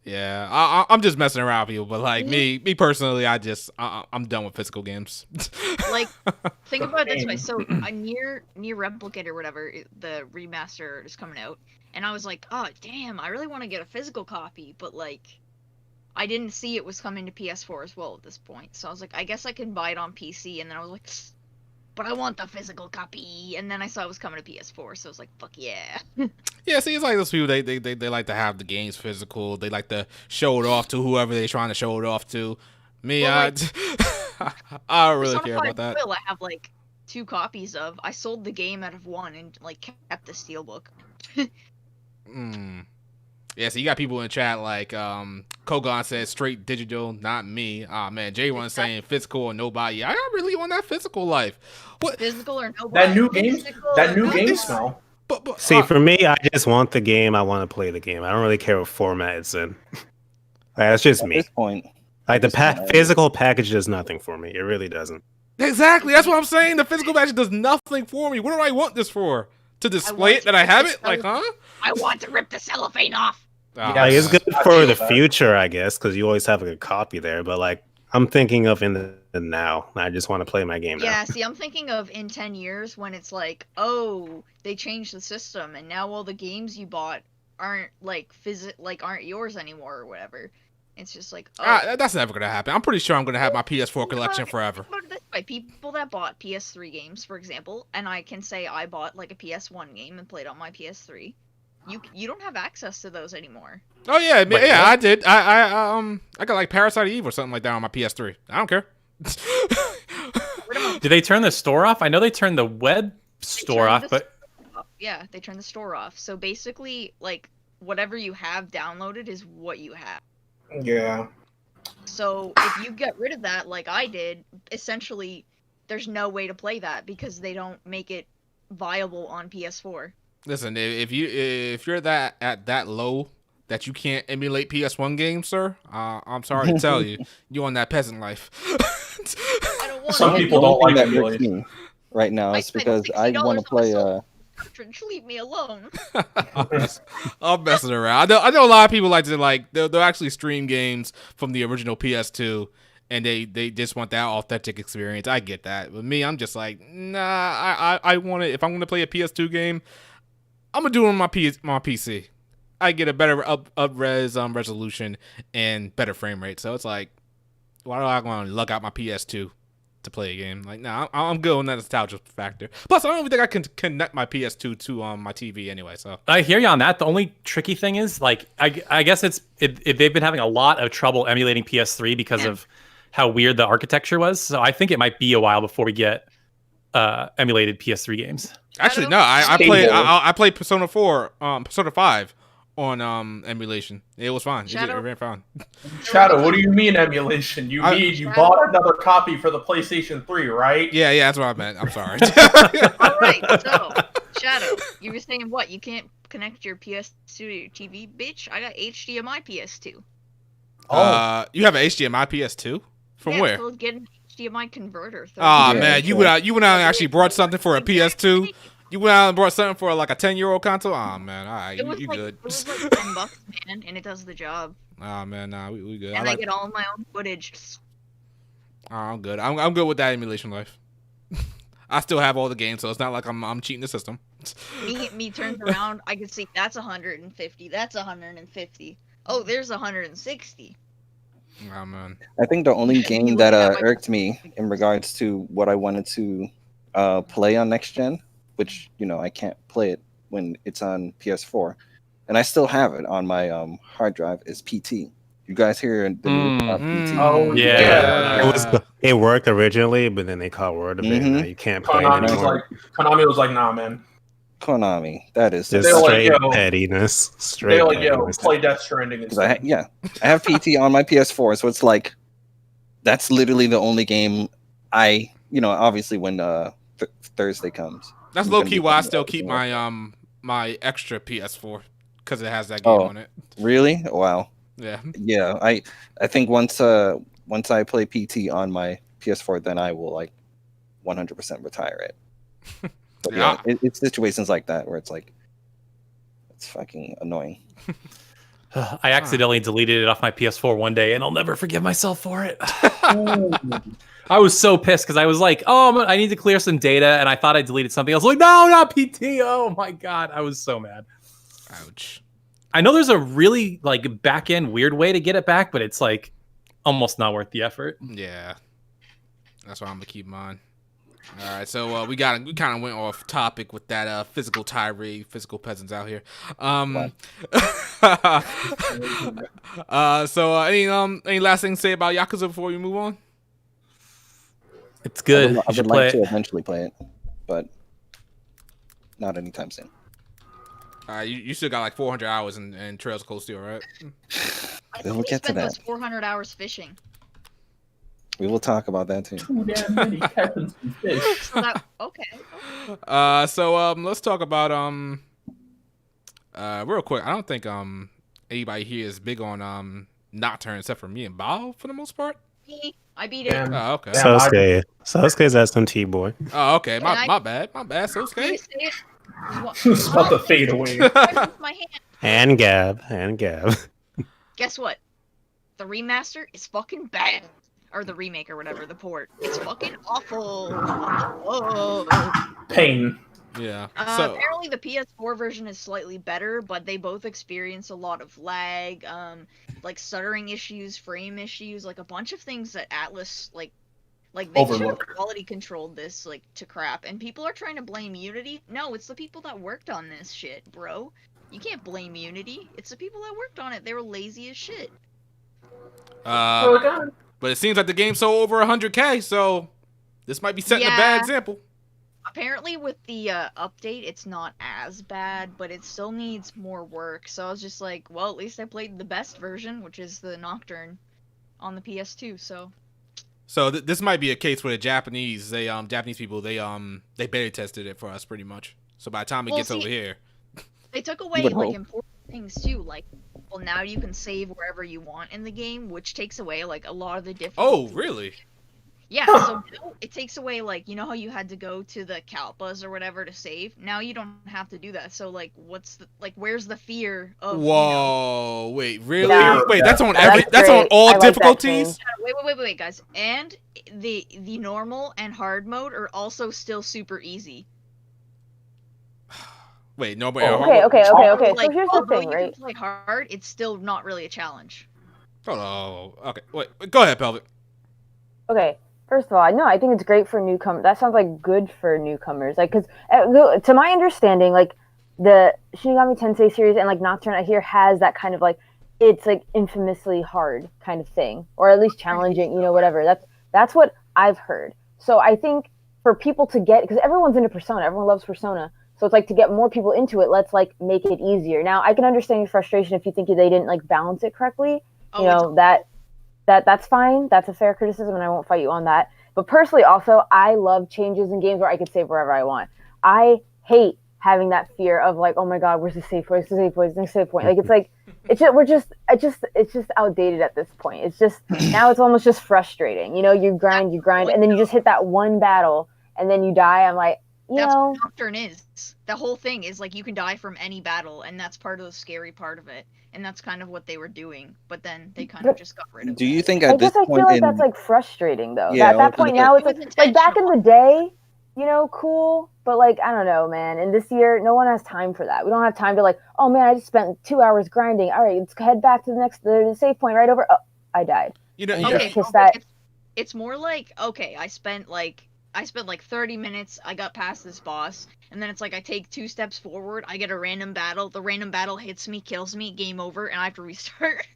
Yeah, I'm just messing around with people, but like me personally, I'm done with physical games. Like, think about it this way. So a near Replicate or whatever, the remaster is coming out, and I was like, oh damn, I really want to get a physical copy, but like, I didn't see it was coming to PS4 as well at this point. So I was like, I guess I can buy it on PC, and then I was like, but I want the physical copy, and then I saw it was coming to PS4, so I was like, fuck yeah. Yeah, see, it's like those people, they like to have the games physical. They like to show it off to whoever they're trying to show it off to. Me, I don't really care about that. I have like 2 copies of. I sold the game out of 1 and like kept the steelbook. Yeah, so you got people in chat like Kogan says straight digital, not me. Ah man, J1 saying physical or nobody. I am really on that physical life. What? Physical or nobody? That new game smell. But See, for me, I just want the game. I want to play the game. I don't really care what format it's in. That's just me. At this point, like the physical package does nothing for me. It really doesn't. Exactly, that's what I'm saying. The physical package does nothing for me. What do I want this for? To display it that I have it? Like, huh? I want to rip the cellophane off. Like, it's good for the future, I guess, because you always have a good copy there. But like, I'm thinking of in the now. I just want to play my game now. Yeah, see, I'm thinking of in 10 years when it's like, oh, they changed the system, and now all the games you bought aren't like aren't yours anymore or whatever. It's just like, oh. That's never gonna happen. I'm pretty sure I'm gonna have my PS4 collection forever. This way, people that bought PS3 games, for example, and I can say I bought like a PS1 game and played on my PS3. You don't have access to those anymore. Oh yeah, I did. I got like Parasite Eve or something like that on my PS3. I don't care. Did they turn the store off? I know they turned the web store off, but yeah, they turned the store off. So basically, like whatever you have downloaded is what you have. Yeah. So if you get rid of that, like I did, essentially, there's no way to play that because they don't make it viable on PS4. Listen, if you're at that low that you can't emulate PS1 games, sir, I'm sorry to tell you, you're on that peasant life. Some people don't like emulating right now. It's because I want to play. Leave me alone. I'm messing around. I know a lot of people like to they'll actually stream games from the original PS2. And they just want that authentic experience. I get that. But me, I'm just like, nah, I want it. If I'm going to play a PS2 game, I'm going to do it on my PC. I get a better up-res resolution and better frame rate. So it's like, why do I want to lug out my PS2 to play a game? Like, nah, I'm good on that nostalgia factor. Plus, I don't even think I can connect my PS2 to my TV anyway. So I hear you on that. The only tricky thing is, like, I guess they've been having a lot of trouble emulating PS3 because of how weird the architecture was. So I think it might be a while before we get emulated PS3 games. Actually, no. I played Persona 5 on emulation. It was fine. It Shadow? ran fine. Shadow, what do you mean emulation? You mean you Shadow? bought another copy for the PlayStation 3, right? Yeah, that's what I meant. I'm sorry. All right, so Shadow, you were saying what? You can't connect your PS2 to your TV, bitch? I got HDMI PS2. You have an HDMI PS2? From yeah, where? So get an HDMI converter. Ah, Yeah, man, you went out and actually brought something for a PS2. You went out and brought something for like a 10-year-old console. Oh man, all right, you good? It was like $10, man, and it does the job. Oh man, nah, we good. And I get all my own footage. Oh, I'm good. I'm good with that emulation life. I still have all the games, so it's not like I'm cheating the system. Me turns around, I can see that's 150. That's 150. Oh, there's 160. Oh man. I think the only game that irked me in regards to what I wanted to play on next gen, which I can't play it when it's on PS4, and I still have it on my hard drive, is PT. You guys hear the news about PT? Oh Yeah. It worked originally, but then they caught word of it. And now you can't play it anymore. Konami was like, nah, man. Konami, that is Just straight pettiness. They're like, yo, play Death Stranding. I have PT on my PS4, so it's like that's literally the only game I, obviously when Thursday comes. That's low key why I still keep my my extra PS4 because it has that game on it. Really? Wow. Yeah. Yeah, I think once I play PT on my PS4, then I will 100% retire it. But yeah, it's situations like that where it's like it's fucking annoying. I accidentally deleted it off my PS4 one day, and I'll never forgive myself for it. I was so pissed because I was like, "Oh, I need to clear some data," and I thought I deleted something. I was like, "No, not PT!" Oh my god, I was so mad. Ouch. I know there's a really back end weird way to get it back, but it's almost not worth the effort. Yeah, that's why I'm gonna keep mine. All right, so we kind of went off topic with that physical tirade, physical peasants out here. So any last thing to say about Yakuza before we move on? It's good. I would like to eventually play it, but not anytime soon. You still got 400 hours in Trails of Cold Steel, right? We'll get to that. Those 400 hours fishing. We will talk about that too. Too damn many catching some fish. Okay. So let's talk about real quick. I don't think anybody here is big on Nocturne except for me and Bao for the most part. I beat it. Oh, okay. Sosuke's SMT boy. Oh, okay. My bad. Sosuke. It's about to fade away. My hand. And Gab. Guess what? The remaster is fucking bad. Or the remake or whatever, the port. It's fucking awful. Whoa. Pain. Yeah. Apparently the PS4 version is slightly better, but they both experience a lot of lag, stuttering issues, frame issues, a bunch of things that Atlas they should have quality controlled this to crap. And people are trying to blame Unity. No, it's the people that worked on this shit, bro. You can't blame Unity. It's the people that worked on it. They were lazy as shit. But it seems like the game's sold over 100K, so this might be setting a bad example. Apparently with the update, it's not as bad, but it still needs more work. So I was just like, well, at least I played the best version, which is the Nocturne on the PS2, so... So this might be a case where the Japanese people, they beta tested it for us pretty much. So by the time it gets over here... They took away, important things, too, well, now you can save wherever you want in the game, which takes away, a lot of the difficulty. Oh, really? Yeah, so now it takes away, you know how you had to go to the Kalpas or whatever to save? Now you don't have to do that, so, where's the fear of, Whoa, wait, really? Yeah. Wait, that's on That's on all I difficulties? Wait, guys. And the normal and hard mode are also still super easy. Wait, no, but Okay. So here's the although thing, you right? can play hard, it's still not really a challenge. Oh, okay. Wait, go ahead, Pelvic. Okay. First of all, no, I think it's great for newcomers. That sounds good for newcomers. Because to my understanding, the Shin Megami Tensei series and Nocturne, I hear has that kind of it's infamously hard kind of thing, or at least challenging. Whatever. That's what I've heard. So I think for people to get, because everyone's into Persona, everyone loves Persona. So it's like to get more people into it, let's like make it easier. Now I can understand your frustration if you think they didn't like balance it correctly. Oh, You know, that's fine. That's a fair criticism, and I won't fight you on that. But personally, also, I love changes in games where I could save wherever I want. I hate having that fear of like, oh my god, where's the save point? Where's the save point? Where's the save point? Like it's like it's just outdated at this point. It's just now it's almost just frustrating. You know, you grind, and then you just hit that one battle, and then you die. I'm like, That's what Nocturne is. The whole thing is like you can die from any battle, and that's part of the scary part of it. And that's kind of what they were doing, but then they kind of just got rid of it. Do you think I at this guess I point feel like that's like frustrating though. Yeah, At that point now it's like back in the day, you know, cool. But like I don't know, man. And this year, no one has time for that. We don't have time to like, oh man, I just spent 2 hours grinding. All right, let's head back to the save point right over. Oh, I died. You know, Okay, It's just that. it's more like, okay, I spent like 30 minutes, I got past this boss, and then it's like I take 2 steps forward, I get a random battle, the random battle hits me, kills me, game over, and I have to restart.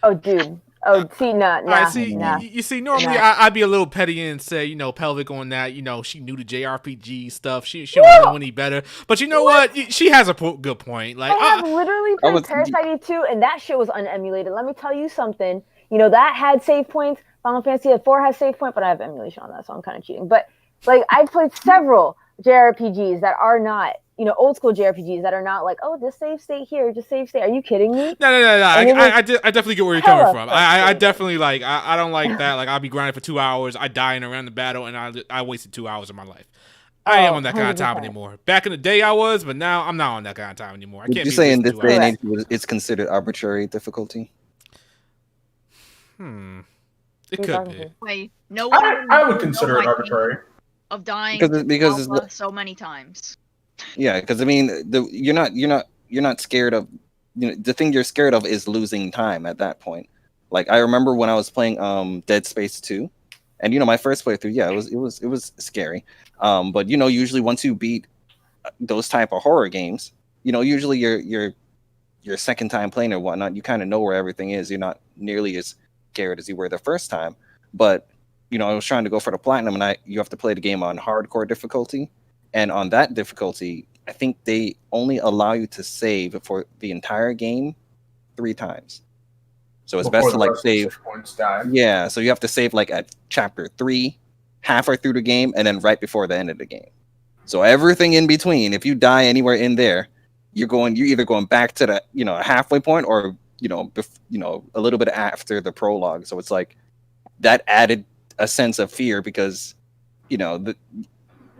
Oh, dude. Oh, see, nah. All right, see, you see, normally I'd be a little petty and say, you know, Pelvic on that, you know, she knew the JRPG stuff, she don't know any better. But you know what? She has a good point. Like I have literally played Parasite 2, and that shit was unemulated. Let me tell you something. You know, that had save points. Final Fantasy 4 has save point, but I have emulation on that, so I'm kind of cheating. But like, I've played several JRPGs that are not, you know, old school JRPGs that are not like, oh, just save state here, just save state. Are you kidding me? No. I definitely get where you're coming from. I definitely like. I don't like that. Like, I'll be grinding for 2 hours. I die in a random battle, and I wasted 2 hours of my life. I am on that kind of time 100%. anymore. Back in the day, I was, but now I'm not on that kind of time anymore. I Would can't. you be say in wasting this 2 day and hours. age it's considered arbitrary difficulty? It could be. Wait, no one I would consider it arbitrary. of dying Because to Alpha so many times. Yeah, because I mean, you're not scared of, you know, the thing you're scared of is losing time at that point. Like I remember when I was playing Dead Space 2, and you know my first playthrough, yeah, it was scary. But you know, usually once you beat those type of horror games, you know, usually your second time playing or whatnot, you kind of know where everything is. You're not nearly as scared as you were the first time. But you know, I was trying to go for the platinum, and you have to play the game on hardcore difficulty. And on that difficulty, I think they only allow you to save for the entire game 3 times. So it's best to like save. Yeah, so you have to save like at chapter 3, halfway through the game, and then right before the end of the game. So everything in between, if you die anywhere in there, you're either going back to the, you know, halfway point, or you know, a little bit after the prologue. So it's like that added a sense of fear because, you know,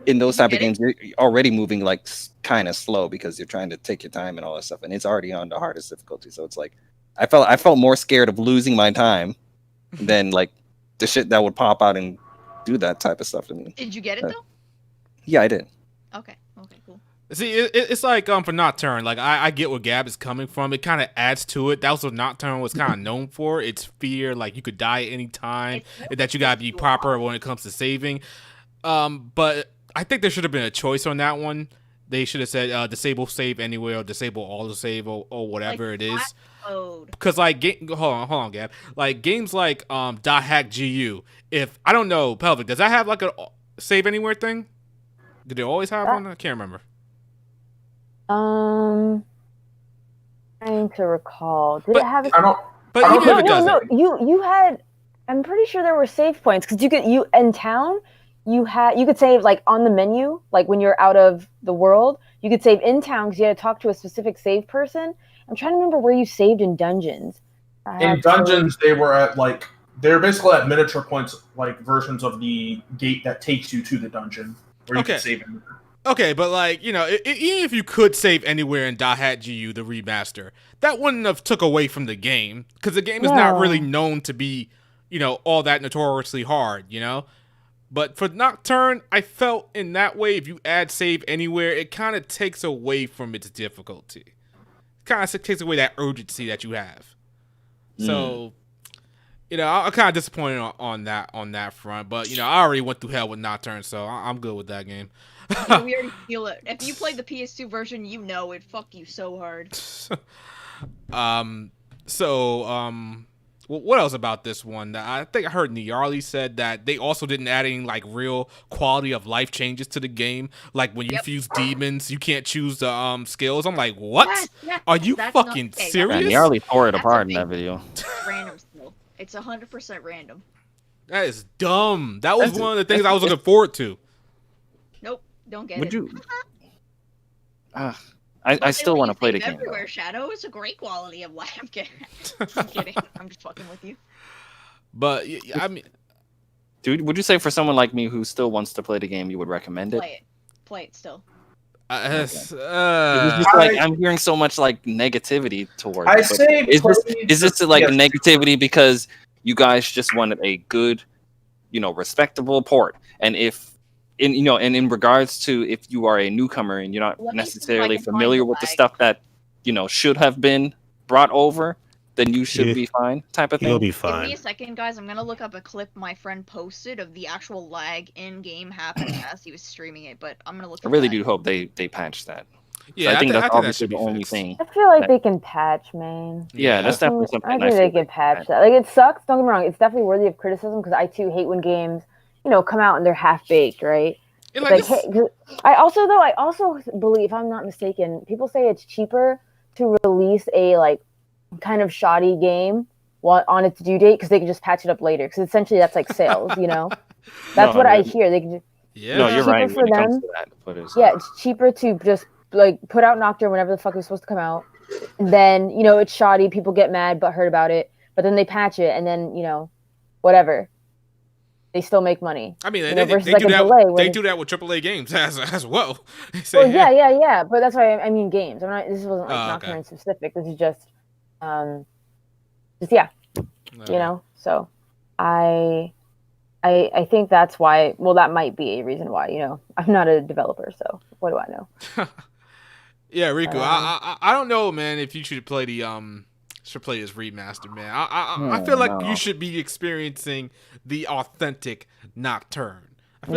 in those type of games, you're already moving like kind of slow because you're trying to take your time and all that stuff, and it's already on the hardest difficulty. So it's like I felt more scared of losing my time than like the shit that would pop out and do that type of stuff to me. Did you get it though? Yeah, I did. Okay, cool. See, it's like for Nocturne, like I get where Gab is coming from. It kind of adds to it. That was what Nocturne was kind of known for. It's fear, like you could die at any time, that you gotta be proper when it comes to saving. But I think there should have been a choice on that one. They should have said disable save anywhere or disable auto save or whatever like it is. Mode. Because like hold on, Gab. Like games like .hack GU. If I don't know, Pelvic, does that have like a save anywhere thing? Did it always have one? I can't remember. Trying to recall. Did it have? But even if it doesn't, you had. I'm pretty sure there were save points because you in town. You could save like on the menu, like when you're out of the world. You could save in town because you had to talk to a specific save person. I'm trying to remember where you saved in dungeons. In dungeons, they were basically at miniature points, like versions of the gate that takes you to the dungeon where you can save in. Okay, but like, you know, even if you could save anywhere in .hack GU, the remaster, that wouldn't have took away from the game because the game is not really known to be, you know, all that notoriously hard, you know. But for Nocturne, I felt in that way, if you add save anywhere, it kind of takes away from its difficulty. Kind of takes away that urgency that you have. So, you know, I'm kind of disappointed on that front. But, you know, I already went through hell with Nocturne, so I'm good with that game. Yeah, we already feel it. If you play the PS2 version, you know it fucked you so hard. Well, what else about this one? I think I heard Niarly said that they also didn't add any like real quality of life changes to the game. Like when you fuse demons, you can't choose the skills. I'm like, what? Are you fucking serious? Yeah, Nearly tore it apart in that video. Random still. It's 100% random. That is dumb. That was one of the things I was looking forward to. Nope, don't get Would it. you? I still want to play the game. Everywhere, Shadow is a great quality of life. I'm kidding. I'm kidding. I'm just fucking with you. But I mean, dude, would you say for someone like me who still wants to play the game, you would recommend it? Play it still. It's just like I'm hearing so much like negativity towards it. say, is this like negativity because you guys just wanted a good, respectable port? And in regards to if you are a newcomer and you're not necessarily familiar with the stuff that should have been brought over, then you should be fine, type of thing. You'll be fine. Give me a second, guys. I'm gonna look up a clip my friend posted of the actual lag in game happening as he was streaming it, but I'm gonna look. I really do hope they patch that. Yeah, I think that's obviously the only thing. I feel like they can patch, man. Yeah, that's definitely something. I think they can patch that. Like, it sucks. Don't get me wrong. It's definitely worthy of criticism because I too hate when games, come out and they're half baked, right? I also believe, if I'm not mistaken, people say it's cheaper to release a like kind of shoddy game on its due date because they can just patch it up later. Because essentially that's like sales, That's what I hear. They can just, no, you're right. For them, it's cheaper to just like put out Nocturne whenever the fuck it's supposed to come out. And then it's shoddy. People get mad but hurt about it. But then they patch it, and then whatever. They still make money. I mean, they do do that with AAA games as well. Yeah. But that's why I mean games. This wasn't like Nocturne specific. This is just, So, I think that's why. Well, that might be a reason why. I'm not a developer, so what do I know? Yeah, Riku. I don't know, man. If you should play the this remaster, man. I feel like you should be experiencing the authentic Nocturne. I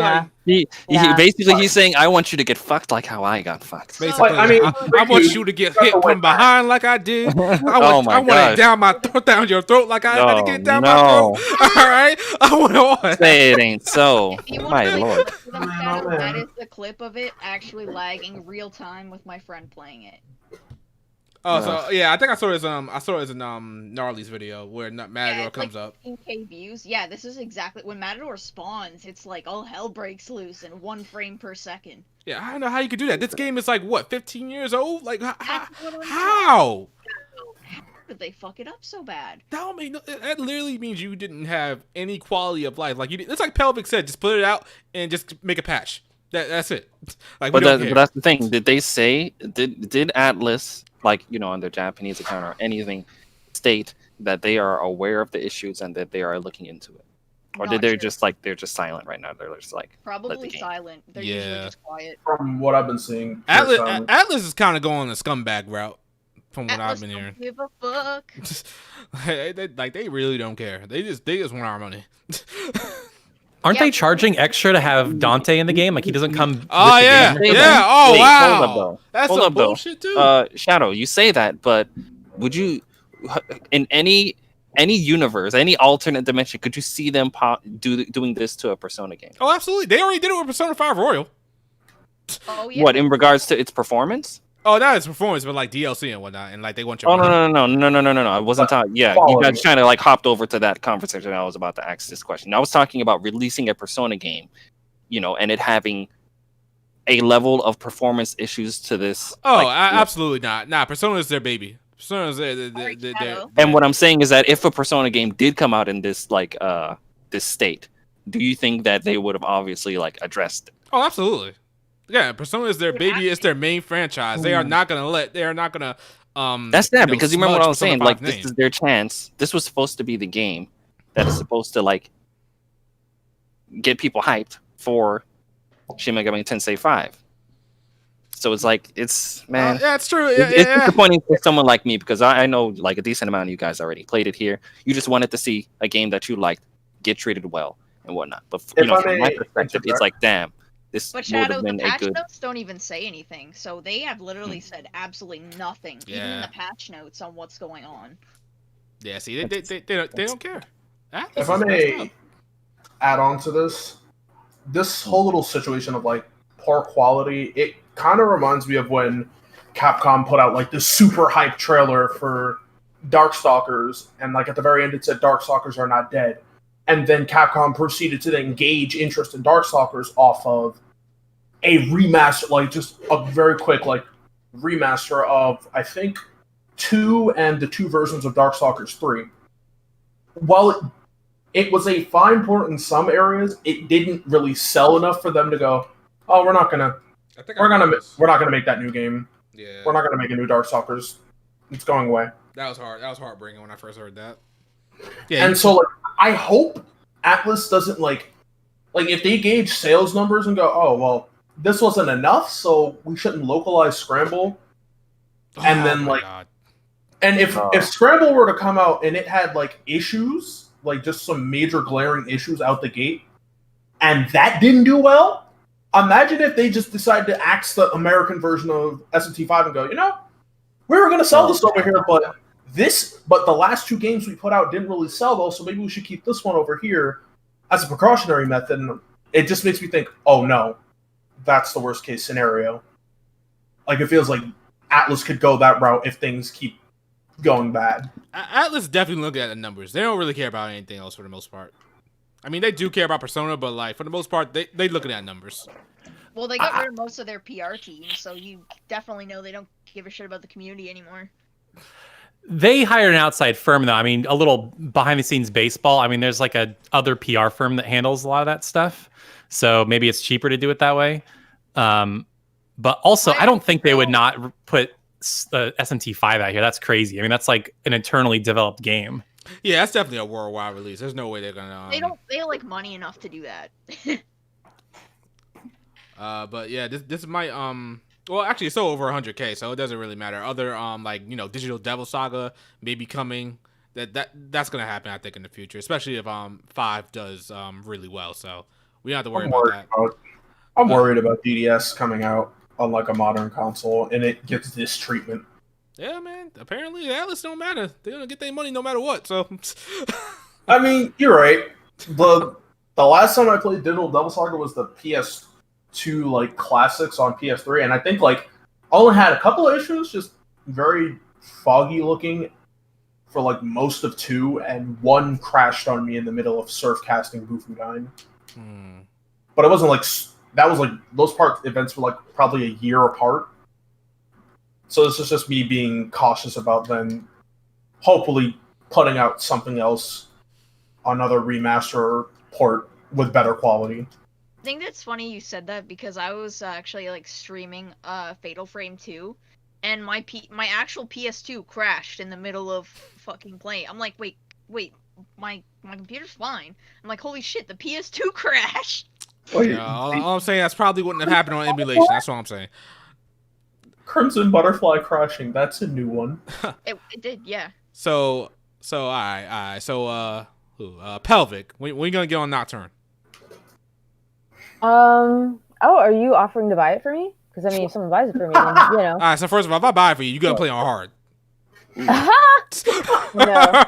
feel like he's saying, I want you to get fucked like how I got fucked. Basically, I want you to get hit from behind like I did. I want it down your throat like I had to get down my throat. All right, I want all that. Say it ain't so. My lord. That is the clip of it actually lagging real time with my friend playing it. Oh, so yeah, I think I saw this. I saw this in Gnarly's video where Matador comes up. 15K views. Yeah, this is exactly when Matador spawns. It's like all hell breaks loose in 1 frame per second. Yeah, I don't know how you could do that. This game is like what, 15 years old? Like how? How did they fuck it up so bad? That literally means you didn't have any quality of life. Like it's like Pelvic said, just put it out and just make a patch. That's it. Like, but that's the thing. Did they say did Atlas, like on their Japanese account or anything, state that they are aware of the issues and that they are looking into it, or did they just they're just silent right now? They're just like probably silent. They're usually just quiet. From what I've been seeing, Atlas is kind of going the scumbag route. From what I've been hearing, give a fuck. they really don't care. They just want our money. Aren't they charging extra to have Dante in the game? Like he doesn't come. Oh yeah, the game. Yeah. Oh Wait, wow. Hold up, though. That's hold some up, bullshit though. too. Shadow, you say that, but would you, in any universe, any alternate dimension, could you see them doing this to a Persona game? Oh, absolutely. They already did it with Persona 5 Royal. Oh yeah. What in regards to its performance? Oh, not its performance, but like DLC and whatnot, and like they want your. Oh no! I wasn't talking. Yeah, you guys kind of like hopped over to that conversation. I was about to ask this question. I was talking about releasing a Persona game, and it having a level of performance issues to this. Oh, absolutely not. Nah, Persona is their baby. Persona's their. And what I'm saying is that if a Persona game did come out in this this state, do you think that they would have obviously addressed it? Oh, absolutely. Yeah, Persona is their baby. It's their main franchise. They are not gonna That's that because you remember what I was saying. Like this is their chance. This was supposed to be the game that is supposed to get people hyped for Shin Megami Tensei 5. So it's man. Yeah, it's true. It's disappointing for someone like me because I know a decent amount of you guys already played it here. You just wanted to see a game that you liked get treated well and whatnot. But from my perspective, it's like damn. But Shadow, the patch notes don't even say anything, so they have literally said absolutely nothing, even in the patch notes on what's going on. Yeah, see, they don't care. If I may add on to this whole little situation of like poor quality, it kind of reminds me of when Capcom put out like this super hype trailer for Darkstalkers, and like at the very end it said Darkstalkers are not dead, and then Capcom proceeded to then gauge interest in Darkstalkers off of a remaster, like just a very quick like remaster of I think 2 and the 2 versions of Darkstalkers 3. While it was a fine port in some areas, it didn't really sell enough for them to go, oh, we're not gonna make that new game. Yeah, We're not gonna make a new Darkstalkers. It's going away. that was hard. That was heartbreaking when I first heard that. Yeah, And so like, I hope Atlas doesn't like if they gauge sales numbers and go, oh well, this wasn't enough, so we shouldn't localize Scramble. And then like, God. and if Scramble were to come out and it had like issues, like just some major glaring issues out the gate, and that didn't do well, imagine if they just decided to axe the American version of SMT5 and go, we were going to sell this over here, but the last 2 games we put out didn't really sell though, so maybe we should keep this one over here as a precautionary method. And it just makes me think, oh no, that's the worst case scenario. Like it feels like Atlas could go that route if things keep going bad. Atlas definitely look at the numbers. They don't really care about anything else for the most part. I mean, they do care about Persona, but like for the most part, they looking at numbers. Well, they got rid of most of their PR team, so you definitely know they don't give a shit about the community anymore. They hired an outside firm, though. I mean, a little behind-the-scenes baseball. I mean, there's like a other PR firm that handles a lot of that stuff, so maybe it's cheaper to do it that way. But also, I don't think they would not put SMT5 out here. That's crazy. I mean, that's like an internally developed game. Yeah, that's definitely a worldwide release. There's no way they're gonna. They don't like money enough to do that. But yeah, this might well actually it's still over 100K, so it doesn't really matter. Other like Digital Devil Saga may be coming. That's gonna happen I think in the future, especially if 5 does really well. So we don't have to worry about that. I'm worried about DDS coming out on like a modern console and it gets this treatment. Yeah, man. Apparently Atlas don't matter. They're gonna get their money no matter what. So I mean, you're right. The last time I played Digital Devil Saga was the PS2 like classics on PS3, and I think like I only had a couple of issues, just very foggy looking for like most of 2, and 1 crashed on me in the middle of surf casting Bufudyne. But it wasn't like that was like those events were like probably a year apart. So this is just me being cautious about them hopefully putting out something else, another remaster or port with better quality. I think that's funny you said that because I was actually like streaming Fatal Frame 2, and my actual PS2 crashed in the middle of fucking play. I'm like, wait, my computer's fine. I'm like, holy shit, the PS2 crashed. all I'm saying that's probably wouldn't have happened on emulation. That's all I'm saying. Crimson Butterfly crashing, that's a new one. It did, yeah. So all right. So Pelvic, when you gonna get on Nocturne? Oh, are you offering to buy it for me? Because I mean, if someone buys it for me, then, All right. So first of all, if I buy it for you, you gonna play on hard. No.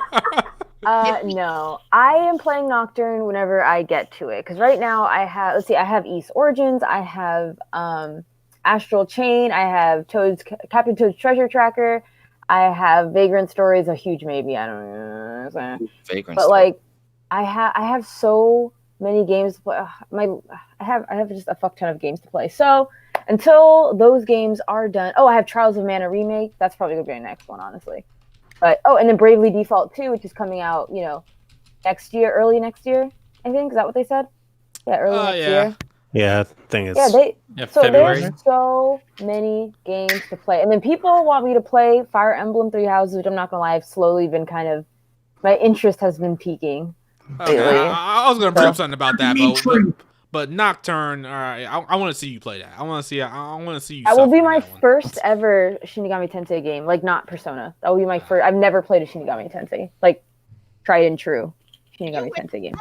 No. I am playing Nocturne whenever I get to it. Because right now I have East Origins, I have Astral Chain, I have Captain Toad's Treasure Tracker, I have Vagrant Stories, a huge maybe. I don't know. Vagrant but Story. like, I have so many games to play. I have just a fuck ton of games to play. So until those games are done, I have Trials of Mana remake. That's probably gonna be my next one, honestly. But and then Bravely Default 2, which is coming out, next year, early next year. I think is that what they said? Yeah, early next year. Yeah, I think it's so February. there's so many games to play, and then people want me to play Fire Emblem Three Houses, which I'm not gonna lie, I've slowly been my interest has been peaking. Okay, I was gonna bring up something about that, but Nocturne. All right, I want to see you play that. I want to see you. That will be my first ever Shinigami Tensei game, like not Persona. That will be my first. I've never played a Shinigami Tensei, like tried and true Shinigami Tensei game.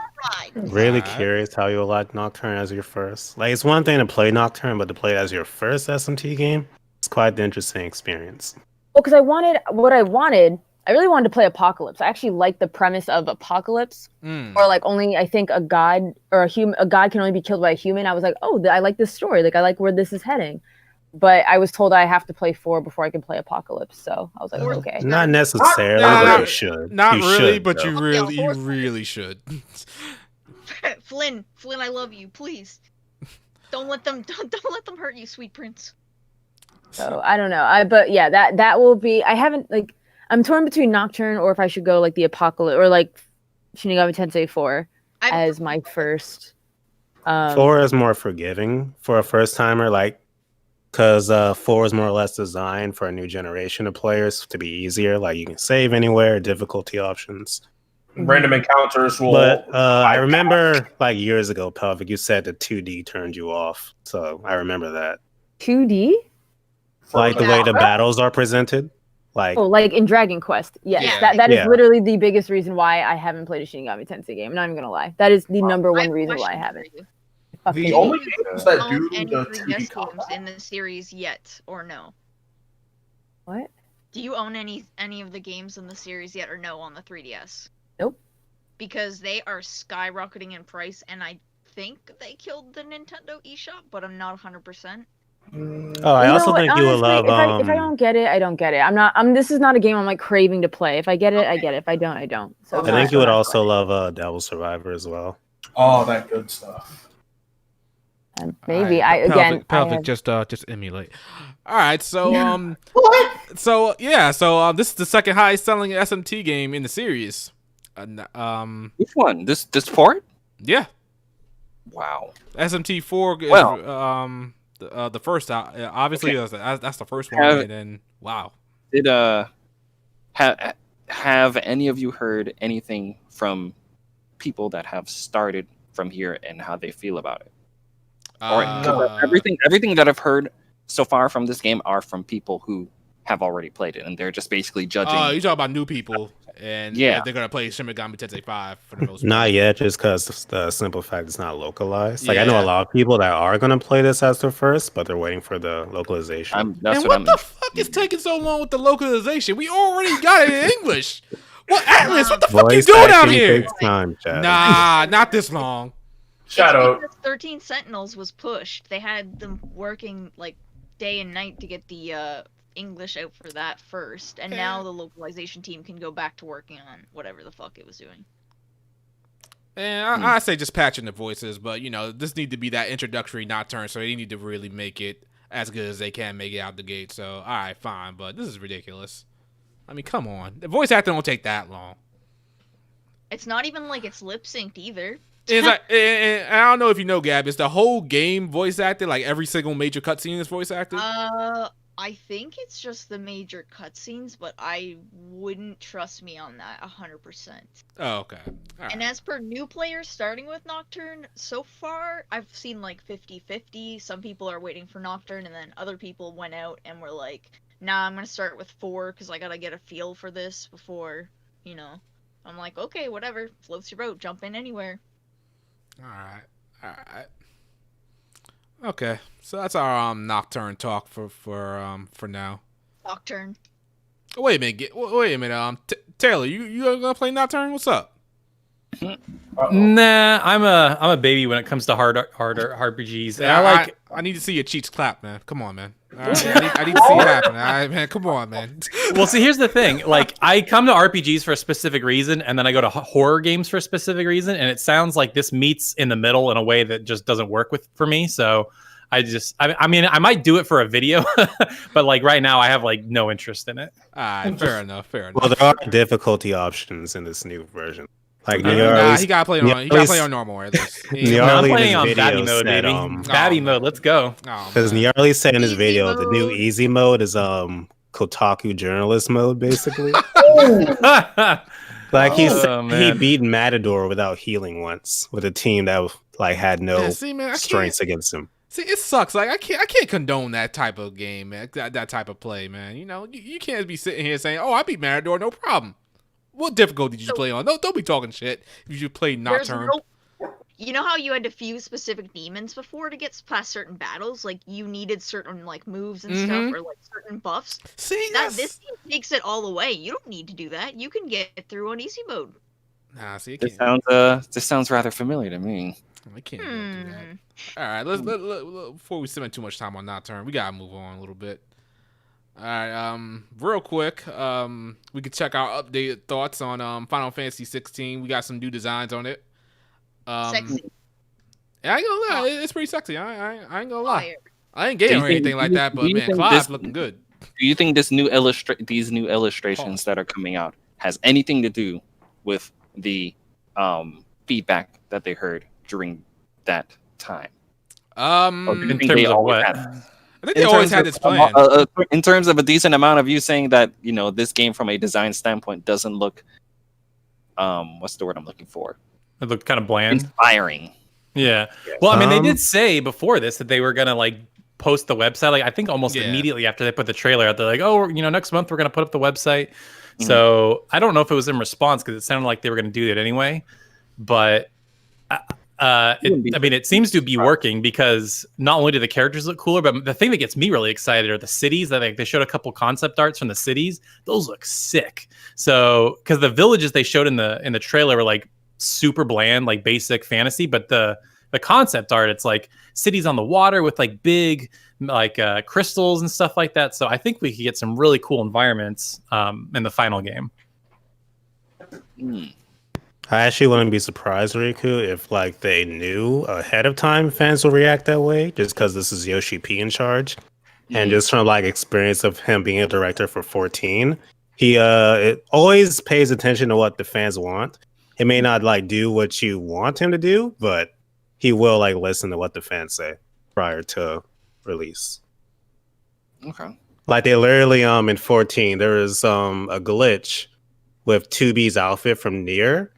really curious how you like Nocturne as your first. Like, it's one thing to play Nocturne, but to play it as your first SMT game, it's quite the interesting experience. Well, because I wanted I really wanted to play Apocalypse. I actually like the premise of Apocalypse, or like only I think a god or a god can only be killed by a human. I was like, oh, I like this story. Like I like where this is heading. But I was told I have to play 4 before I can play Apocalypse. So I was like, okay. Not necessarily, but you should. Not you really, should, but though. you really should. Flynn, I love you. Please, don't let them hurt you, sweet prince. So I don't know. But yeah, that will be. I haven't like. I'm torn between Nocturne or if I should go like the Apocalypse or like Shin Megami Tensei 4 as my first. 4 is more forgiving for a first timer, like. Because 4 is more or less designed for a new generation of players to be easier. Like you can save anywhere, difficulty options. Random encounters will. But I remember like years ago, Pelvic, you said the 2D turned you off. So I remember that. 2D? Like the way the battles are presented. Like like in Dragon Quest. Yes. Yeah. That is literally the biggest reason why I haven't played a Shin Megami Tensei game. I'm not even going to lie. That is the number one reason why I haven't. The only games that do any the 3DS 2D games combat. in the series yet, or no? What? Do you own any of the games in the series yet, or no, on the 3DS? Nope. Because they are skyrocketing in price, and I think they killed the Nintendo eShop, but I'm not 100%. Oh, I also think you will Honestly, love. If I don't get it, I don't get it. This is not a game I'm like craving to play. If I get it, I get it. If I don't, I don't. So I think you would also love Devil Survivor as well. Oh, that good stuff. Maybe Pelvic, just emulate. All right, so this is the second highest selling SMT game in the series. Which one? This port? Yeah, Wow. SMT4 is the first out. Obviously, that's the first one, and then wow. Did have any of you heard anything from people that have started from here and how they feel about it? Or everything that I've heard so far from this game are from people who have already played it, and they're just basically judging. You talk about new people, and they're gonna play Shin Megami Tensei 5 for the most part. Not yet, just because the simple fact it's not localized. Like I know a lot of people that are gonna play this as their first, but they're waiting for the localization. What the fuck is taking so long with the localization? We already got it in English. What Atlas? What the fuck you doing out here? Takes time, Chad. Nah, not this long. Shadow. 13 Sentinels was pushed. They had them working like day and night to get the English out for that first, and now the localization team can go back to working on whatever the fuck it was doing. And I say just patching the voices, but this need to be that introductory Nocturne, so they need to really make it as good as they can make it out the gate. So all right, fine, but this is ridiculous. I mean, come on, the voice acting don't take that long. It's not even like it's lip synced either. It's like, and I don't know if you know, Gab, is the whole game voice acted? Like every single major cutscene is voice acted? I think it's just the major cutscenes, but I wouldn't trust me on that 100%. Oh, okay. All and right. as per new players starting with Nocturne, so far I've seen like 50-50. Some people are waiting for Nocturne, and then other people went out and were like, nah, I'm going to start with 4 because I got to get a feel for this before, I'm like, okay, whatever, floats your boat, jump in anywhere. All right. Okay, so that's our Nocturne talk for now. Nocturne. Wait a minute. Taylor, you gonna play Nocturne? What's up? Nah, I'm a baby when it comes to harder RPGs. And I need to see your cheeks clap, man. Come on, man. All right, I need to see it happen. All right, man. Come on, man. Well, see, here's the thing. Like, I come to RPGs for a specific rean, and then I go to horror games for a specific reason, and it sounds like this meets in the middle in a way that just doesn't work for me. So I mean, I might do it for a video, but like right now, I have like no interest in it. All right, fair enough. Well, there are difficulty options in this new version. Like he gotta play on normal at least. I'm playing on Babby mode, baby. Babby mode, let's go. Because Gnarly said in his video, the new easy mode is Kotaku journalist mode, basically. Like he beat Matador without healing once with a team that like had no strengths against him. See, it sucks. Like I can't condone that type of game, man. That type of play, man. You can't be sitting here saying, "Oh, I beat Matador, no problem." What difficulty did you play on? Don't be talking shit if you play Nocturne. you know how you had to fuse specific demons before to get past certain battles? Like you needed certain like moves and stuff or like certain buffs. See, This game takes it all away. You don't need to do that. You can get through on easy mode. Nah, see, This sounds rather familiar to me. I can't do that. All right, let's before we spend too much time on Nocturne, we gotta move on a little bit. All right, real quick, we can check our updated thoughts on Final Fantasy 16. We got some new designs on it. Sexy. I ain't gonna lie, it's pretty sexy. I ain't gonna lie. Fire. I ain't gay or anything like that, but man, Clive's looking good. Do you think these new illustrations that are coming out has anything to do with the feedback that they heard during that time? In terms of what? I think they always had this plan. In terms of a decent amount of you saying that, you know, this game from a design standpoint doesn't look, what's the word I'm looking for? It looked kind of bland. Inspiring. Yeah. Well, I mean, they did say before this that they were gonna like post the website. Like I think almost immediately after they put the trailer out, they're like, "Oh, you know, next month we're gonna put up the website." So I don't know if it was in response because it sounded like they were gonna do that anyway. But it seems to be working because not only do the characters look cooler, but the thing that gets me really excited are the cities. That they showed a couple concept arts from the cities. Those look sick. So because the villages they showed in the trailer were like super bland, like basic fantasy, but the concept art, it's like cities on the water with like big like crystals and stuff like that. So I think we could get some really cool environments in the final game. I actually wouldn't be surprised, Riku, if like they knew ahead of time fans will react that way, just because this is Yoshi P in charge, and just from like experience of him being a director for 14, he it always pays attention to what the fans want. He may not like do what you want him to do, but he will like listen to what the fans say prior to release. Okay. Like they literally in 14 there was a glitch with 2B's outfit from Nier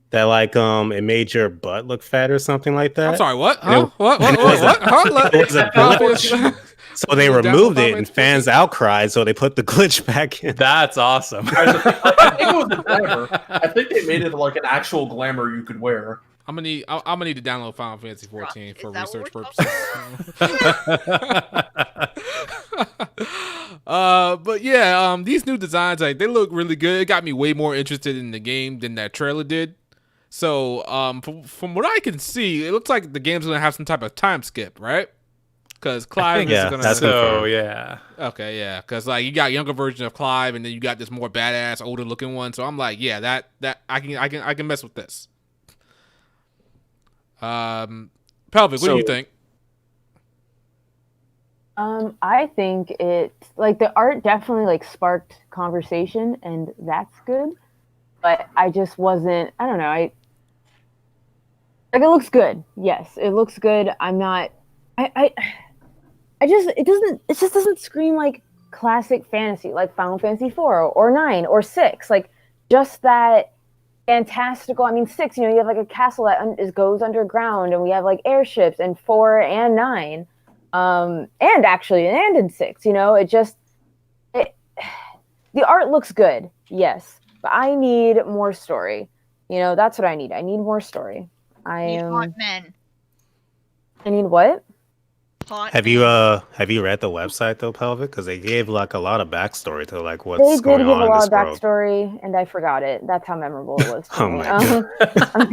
that like it made your butt look fat or something like that. I'm sorry, what? Huh? What? It was a glitch. So they removed it and fans outcried, so they put the glitch back in. That's awesome. I think it was a glamour. I think they made it like an actual glamour you could wear. I'm gonna need to download Final Fantasy 14 for research purposes. But yeah, these new designs, like they look really good. It got me way more interested in the game than that trailer did. So, from what I can see, it looks like the game's gonna have some type of time skip, right? Because Clive is gonna. Okay, yeah. Because like you got younger version of Clive, and then you got this more badass, older looking one. So I'm like, yeah, that I can mess with this. Pelvic, what do you think? I think it like the art definitely like sparked conversation, and that's good. But I just wasn't. I don't know. Like it looks good. Yes, it looks good. I'm not. It just doesn't scream like classic fantasy, like Final Fantasy 4 or 9 or 6. Like just that fantastical. I mean, 6. You know, you have like a castle that goes underground, and we have like airships in 4 and 9. And in 6, you know, the art looks good, yes, but I need more story. You know, that's what I need. I need more story. Need hot men. I need what? Have you read the website though, Pelvic? Because they gave like a lot of backstory to like what's going on. They did give a lot of world. backstory, and I forgot it. That's how memorable it was. Oh my god!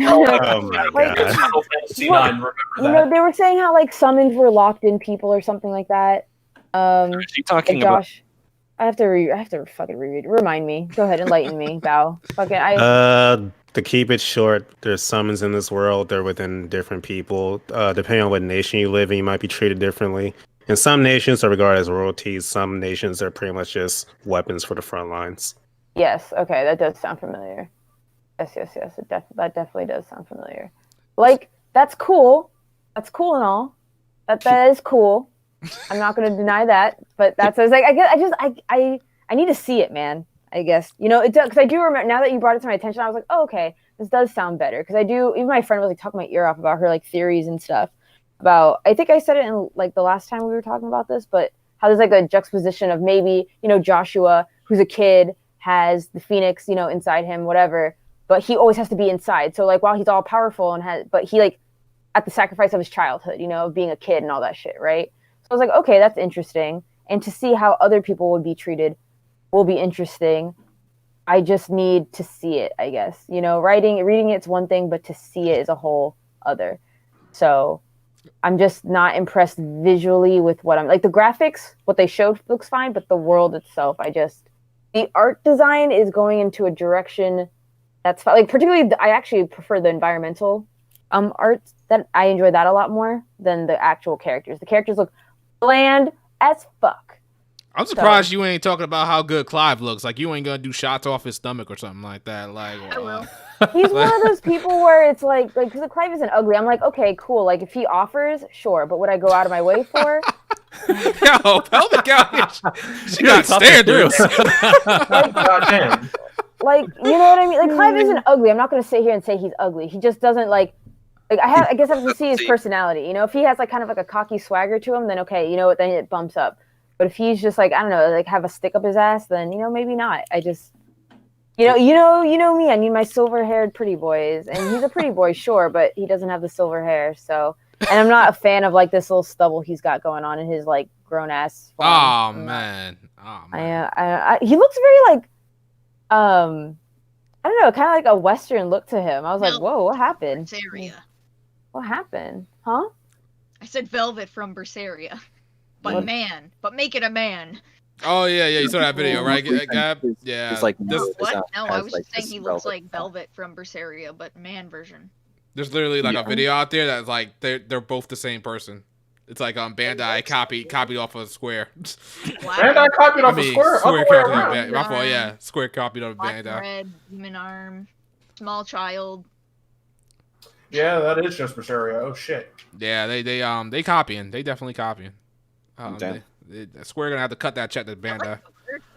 Oh my god! You know, they were saying how like summons were locked in people or something like that. What are you talking Josh, I have to fucking reread. Remind me. Go ahead, enlighten me, Bao. To keep it short, there's summons in this world. They're within different people. Depending on what nation you live in, you might be treated differently. In some nations, are regarded as royalties. Some nations are pretty much just weapons for the front lines. Yes. Okay, that does sound familiar. Yes. That definitely does sound familiar. Like that's cool. That's cool and all. That is cool. I'm not going to deny that. But that's I was like. I need to see it, man. I guess, you know, it does, because I do remember, now that you brought it to my attention, I was like, oh, okay, this does sound better, because I do, even my friend was like talking my ear off about her like theories and stuff about, I think I said it in like the last time we were talking about this, but how there's like a juxtaposition of maybe, you know, Joshua, who's a kid, has the Phoenix, you know, inside him, whatever, but he always has to be inside. So like while he's all powerful but he like at the sacrifice of his childhood, of being a kid and all that shit, right? So I was like, okay, that's interesting. And to see how other people would be treated will be interesting. I just need to see it, I guess. Reading it's one thing, but to see it is a whole other. So I'm just not impressed visually with what I'm like. The graphics, what they showed looks fine, but the world itself, the art design is going into a direction that's fine. Like, particularly, I actually prefer the environmental art. That I enjoy that a lot more than the actual characters. The characters look bland as fuck. I'm surprised you ain't talking about how good Clive looks. Like, you ain't gonna do shots off his stomach or something like that. Like, I will. He's one of those people where it's like because Clive isn't ugly. I'm like, okay, cool. Like, if he offers, sure. But would I go out of my way for? Yo, Pelvic out. She got standards. Goddamn. Like, you know what I mean? Like, Clive isn't ugly. I'm not gonna sit here and say he's ugly. He just doesn't I guess I have to see his personality. If he has kind of a cocky swagger to him, then okay, then it bumps up. But if he's just I don't know, have a stick up his ass, then maybe not. I just you know me, I need my silver-haired pretty boys. And he's a pretty boy, sure, but he doesn't have the silver hair, so and I'm not a fan of this little stubble he's got going on in his grown ass form. Oh man. He looks very I don't know, kind of like a Western look to him. I was like, whoa, what happened? Berseria. What happened? Huh? I said Velvet from Berseria. But What? man. But make it a man. Oh, yeah, you saw that video, right, Gab? Yeah. It's like What? No, I was just saying he looks like Velvet from Berseria, but man version. There's literally a video out there that's they're both the same person. It's like Bandai copied off of Square. Bandai copied off of Square? Square Other way copied around. My fault, yeah. Square copied off Black Bandai. Red, Human Arm, Small Child. Yeah, that is just Berseria. Oh shit. Yeah, they copying. They definitely copying. Damn. Square gonna have to cut that check to Bandai.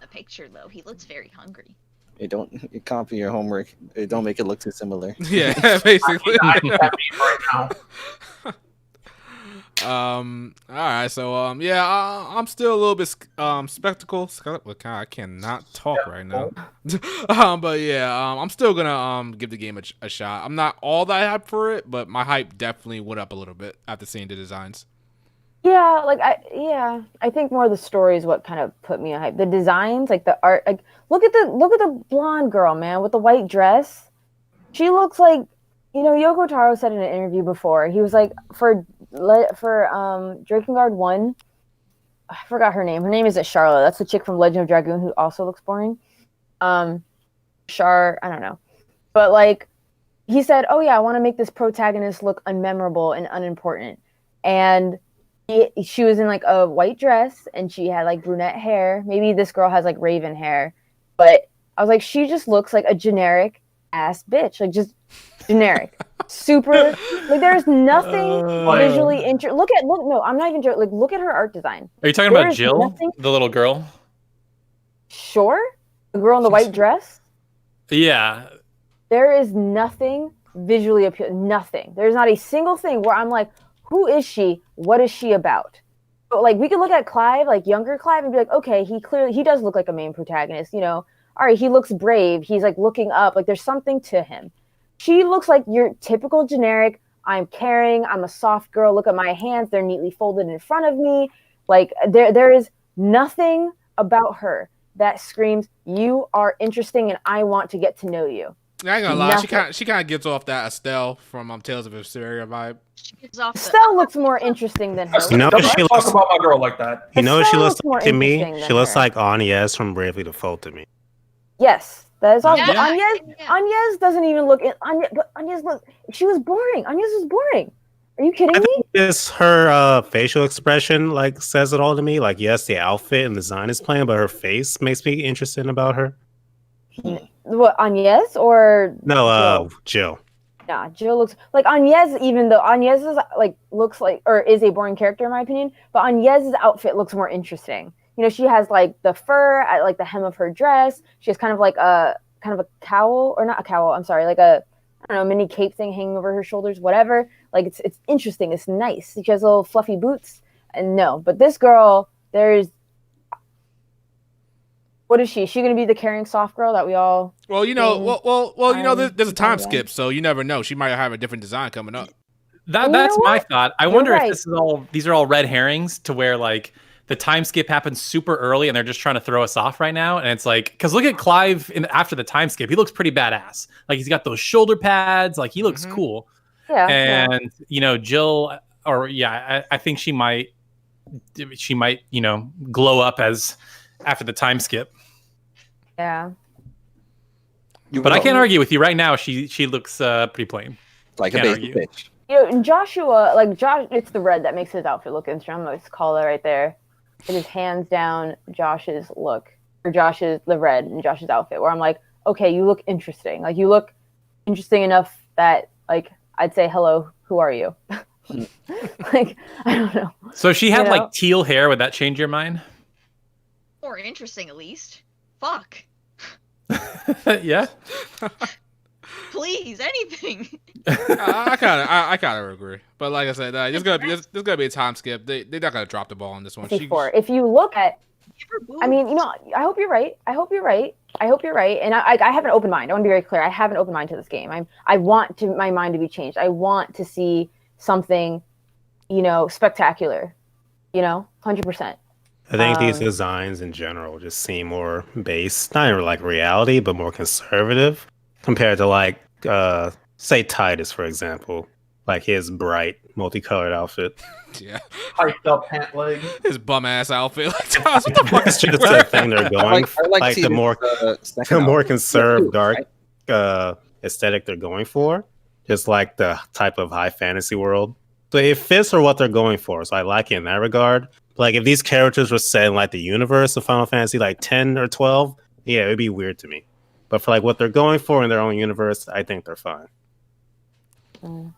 The picture though, he looks very hungry. You copy your homework. It don't make it look too similar. Yeah, basically. I need that meme right now. All right, so yeah, I'm still a little bit skeptical. I cannot talk right now. But yeah, I'm still gonna give the game a shot. I'm not all that hyped for it, but my hype definitely went up a little bit after seeing the designs. Yeah, I think more the story is what kind of put me on hype. The designs, the art, look at the blonde girl, man, with the white dress. She looks like, Yoko Taro said in an interview before. He was like, for Drakengard 1, I forgot her name. Her name isn't Charlotte. That's the chick from Legend of Dragoon who also looks boring. I don't know, but he said, oh yeah, I want to make this protagonist look unmemorable and unimportant, and she was in a white dress and she had brunette hair. Maybe this girl has raven hair, but I was like, she just looks like a generic ass bitch, just generic, super. There's nothing visually interesting. No, I'm not even joking. Look at her art design. Are you talking about Jill, the little girl? Sure, the girl in the white dress. Yeah. There is nothing visually appealing. Nothing. There's not a single thing where I'm like, who is she? What is she about? But we could look at Clive, younger Clive, and be like, okay, he does look like a main protagonist, All right, he looks brave. He's looking up. There's something to him. She looks like your typical generic. I'm caring. I'm a soft girl. Look at my hands. They're neatly folded in front of me. There is nothing about her that screams, you are interesting and I want to get to know you. I ain't gonna lie, she kind of gets off that Estelle from Tales of Vesperia vibe. She gives off Estelle looks more interesting than her. She talk about my girl like that. She looks more to me. interesting She than looks her. like Agnes from Bravely Default to me. Yes, that is awesome. Yeah. Agnes doesn't even look. Agnes look. She was boring. Agnes was boring. Are you kidding I me? think it's her facial expression says it all to me. Yes, the outfit and design is playing, but her face makes me interested about her. What, Agnes or Jill? Nah, Jill looks like Agnes. Even though Agnes is looks like or is a boring character in my opinion, but Agnes's outfit looks more interesting. She has the fur at the hem of her dress. She has kind of a cowl, or not a cowl. I'm sorry, a I don't know, mini cape thing hanging over her shoulders. Whatever. It's interesting. It's nice. She has little fluffy boots. And no, but this girl, there's. What is she? Is she going to be the caring soft girl that we all? Well, there's a time skip, so you never know. She might have a different design coming up. That's know my what? thought. I You're wonder right. if these are all red herrings to where like the time skip happens super early and they're just trying to throw us off right now. And it's like, because look at Clive after the time skip, he looks pretty badass. Like he's got those shoulder pads, like he looks cool. Yeah. And Jill, I think she might glow up as after the time skip. Yeah. But I can't argue with you right now. She looks pretty plain. Like Can't a argue. basic bitch. Joshua, like Josh, it's the red that makes his outfit look interesting. I'm gonna call it right there. It is hands down Josh's look, or the red in Josh's outfit. Where I'm like, okay, you look interesting. Like you look interesting enough that like I'd say hello. Who are you? Like I don't know. So if she had like teal hair, would that change your mind? More interesting, at least. Fuck. Yeah. Please, anything. I kind of agree, but like I said, there's gonna be a time skip. They're not gonna drop the ball on this one. If you look at, I mean, I hope you're right. I hope you're right. And I have an open mind. I want to be very clear. I have an open mind to this game. I want my mind to be changed. I want to see something, spectacular. 100%. I think these designs in general just seem more based, not in like reality, but more conservative compared to like, say Titus, for example, like his bright, multicolored outfit. Yeah, Hyped up pant leg. His bum ass outfit. Like, Josh, what the fuck It's is just the thing they're going for. I Like the more conserved, dark aesthetic they're going for, just like the type of high fantasy world. So it fits for what they're going for. So I like it in that regard. Like if these characters were set in like the universe of Final Fantasy, like 10 or 12, yeah, it'd be weird to me. But for like what they're going for in their own universe, I think they're fine. I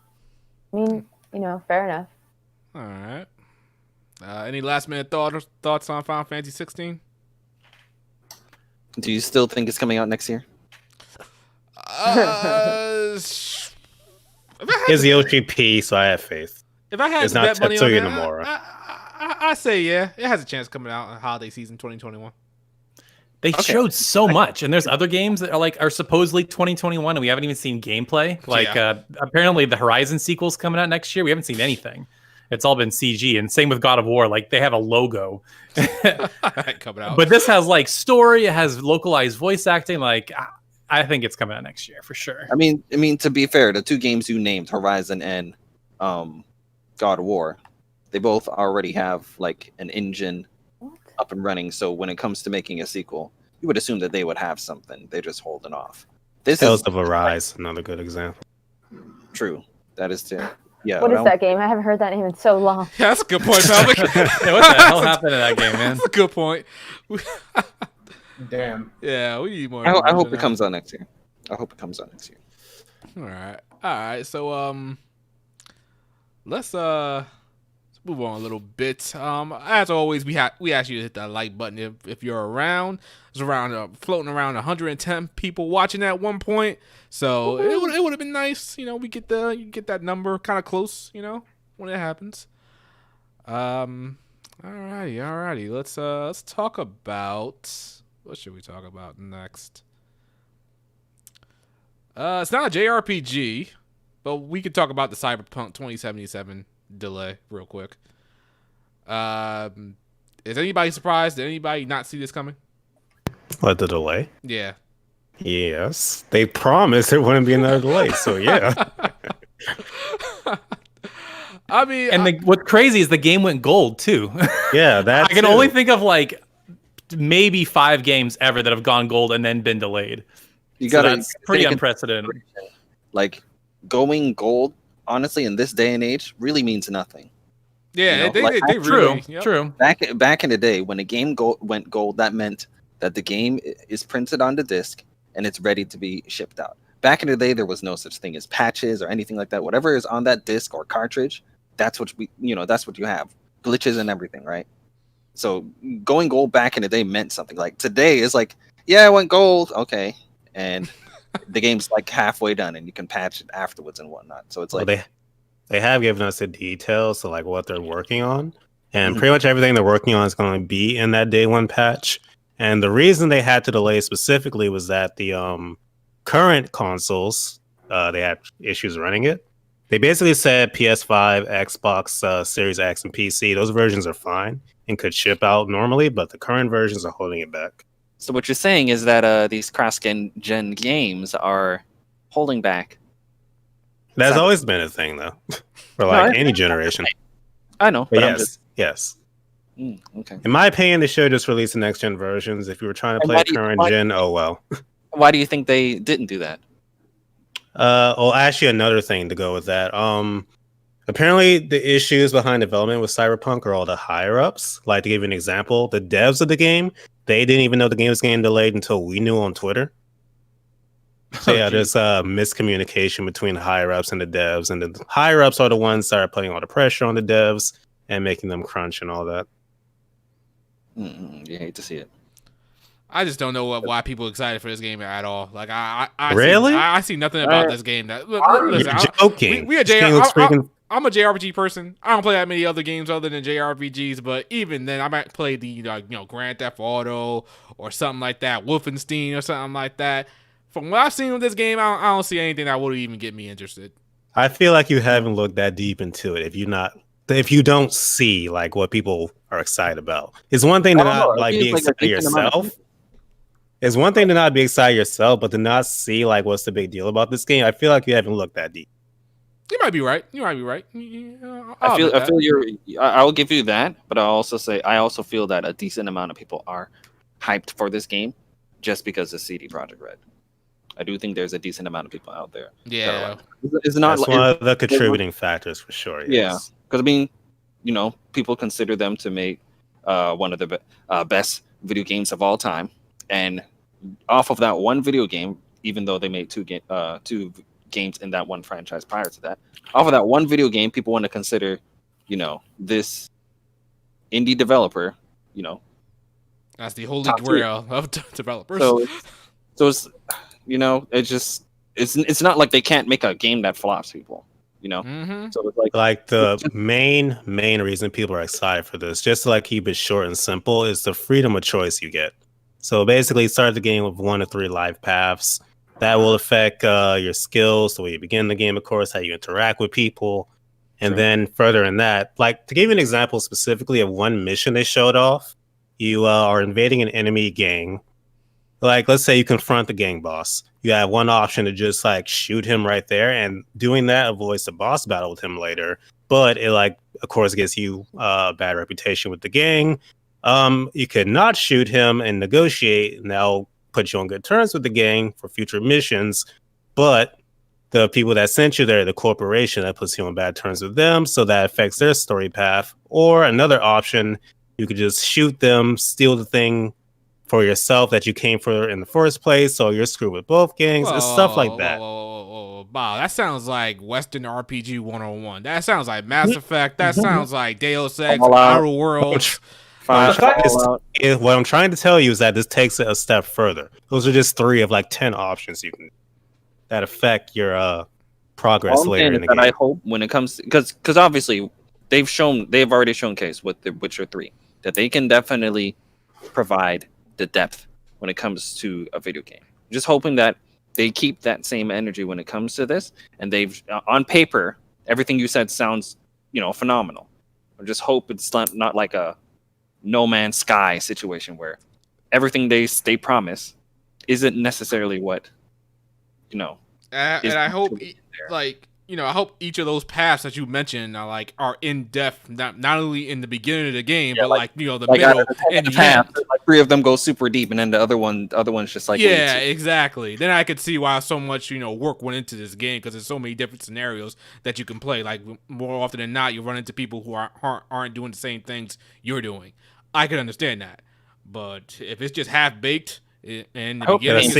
mean, fair enough. All right. Any last minute thoughts on Final Fantasy 16? Do you still think it's coming out next year? It's Yoshi P, so I have faith. If I had It's to not bet money on Tetsuya that, Nomura. I say yeah, it has a chance coming out in holiday season 2021. They showed so much, and there's other games that are supposedly 2021, and we haven't even seen gameplay. Like apparently the Horizon sequel's coming out next year. We haven't seen anything. It's all been CG, and same with God of War. Like they have a logo coming out, but this has like story. It has localized voice acting. Like I think it's coming out next year for sure. I mean, to be fair, the two games you named, Horizon and God of War, they both already have like an engine up and running. So when it comes to making a sequel, you would assume that they would have something. They're just holding off. This Tales is of Arise, another good example. true. That is true. Yeah. What is that game? I haven't heard that name in so long. Yeah, that's a good point, Pelvic. Yeah, what the hell happened to that game, man? That's a good point. Damn. Yeah, we need more. I hope it comes out next year. All right. So let's move on a little bit. As always, we ask you to hit that like button if you're around. It's around floating around 110 people watching at one point. So it would have been nice, we get that number kind of close, when it happens. Alrighty. Let's talk about, what should we talk about next? It's not a JRPG, but we could talk about the Cyberpunk 2077 delay real quick. Is anybody surprised? Did anybody not see this coming? What, the delay? Yeah. Yes. They promised there wouldn't be another delay, so yeah. I mean, and what's crazy is the game went gold too. Yeah, I can only think of like maybe 5 games ever that have gone gold and then been delayed. That's pretty unprecedented. Like going gold, honestly, in this day and age, really means nothing. Yeah, they really. True. Back in the day, when a game went gold, that meant that the game is printed on the disc and it's ready to be shipped out. Back in the day, there was no such thing as patches or anything like that. Whatever is on that disc or cartridge, that's what that's what you have. Glitches and everything, right? So going gold back in the day meant something. Like today is like, yeah, I went gold, okay, and the game's like halfway done, and you can patch it afterwards and whatnot. So it's like they have given us the details, so like what they're working on, and pretty much everything they're working on is going to be in that day one patch. And the reason they had to delay specifically was that the current consoles they had issues running it, They basically said PS5, Xbox Series X, and PC. Those versions are fine and could ship out normally, but the current versions are holding it back. So what you're saying is that these cross-gen games are holding back. That's always been a thing, though, for like any generation. I know, but yes. Okay. In my opinion, they should just release the next gen versions. If you were trying to play current gen, oh well. Why do you think they didn't do that? Actually, another thing to go with that. Apparently, the issues behind development with Cyberpunk are all the higher ups. Like to give you an example, the devs of the game, they didn't even know the game was getting delayed until we knew on Twitter. So yeah, there's miscommunication between the higher ups and the devs, and the higher ups are the ones that are putting all the pressure on the devs and making them crunch and all that. You hate to see it. I just don't know why people are excited for this game at all. Like I really? I see nothing about this game that. Listen, you're joking. I'm a JRPG person. I don't play that many other games other than JRPGs, but even then, I might play the Grand Theft Auto or something like that, Wolfenstein or something like that. From what I've seen with this game, I don't see anything that would even get me interested. I feel like you haven't looked that deep into it. If you don't see like what people are excited about, it's one thing to not like be excited yourself. It's one thing to not be excited yourself, but to not see like what's the big deal about this game. I feel like you haven't looked that deep. You might be right. I feel I'll give you that, but I'll also say I also feel that a decent amount of people are hyped for this game just because of CD Projekt Red. I do think there's a decent amount of people out there. Yeah, it's not one of the contributing factors for sure. Yes. Yeah, because I mean, people consider them to make one of the best video games of all time, and off of that one video game, even though they made two games in that one franchise prior to that, off of that one video game, people want to consider, this indie developer, that's the holy grail of developers. So it's, it's not like they can't make a game that flops people, Mm-hmm. So it's like the main reason people are excited for this, just to like keep it short and simple, is the freedom of choice you get. So basically, start the game with 1 to 3 life paths. That will affect your skills, the way you begin the game, of course, how you interact with people. And then further in that, like to give you an example specifically of one mission they showed off, you are invading an enemy gang. Like, let's say you confront the gang boss. You have one option to just like shoot him right there, and doing that avoids the boss battle with him later. But it of course, gets you a bad reputation with the gang. You could not shoot him and negotiate, and that'll put you on good terms with the gang for future missions. But the people that sent you there, the corporation, that puts you on bad terms with them, so that affects their story path. Or another option, you could just shoot them, steal the thing for yourself that you came for in the first place, so you're screwed with both gangs and stuff like that. Wow, that sounds like Western RPG 101. That sounds like Mass Effect. That sounds like Deus Ex, Outer Worlds. What I'm trying to tell you is that this takes it a step further. Those are just 3 of like 10 options you can that affect your progress later in the game. I hope when it comes because obviously they've already showcased with The Witcher 3 that they can definitely provide the depth when it comes to a video game. Just hoping that they keep that same energy when it comes to this, and they've on paper everything you said sounds phenomenal. I just hope it's not like a No Man's Sky situation where everything they promise isn't necessarily what and I hope I hope each of those paths that you mentioned are in depth, not only in the beginning of the game, but the middle and the end. Like 3 of them go super deep, and then the other one's just like exactly. Then I could see why so much work went into this game, because there's so many different scenarios that you can play. Like more often than not, you run into people who aren't doing the same things you're doing. I can understand that, but if it's just half baked. In the beginning,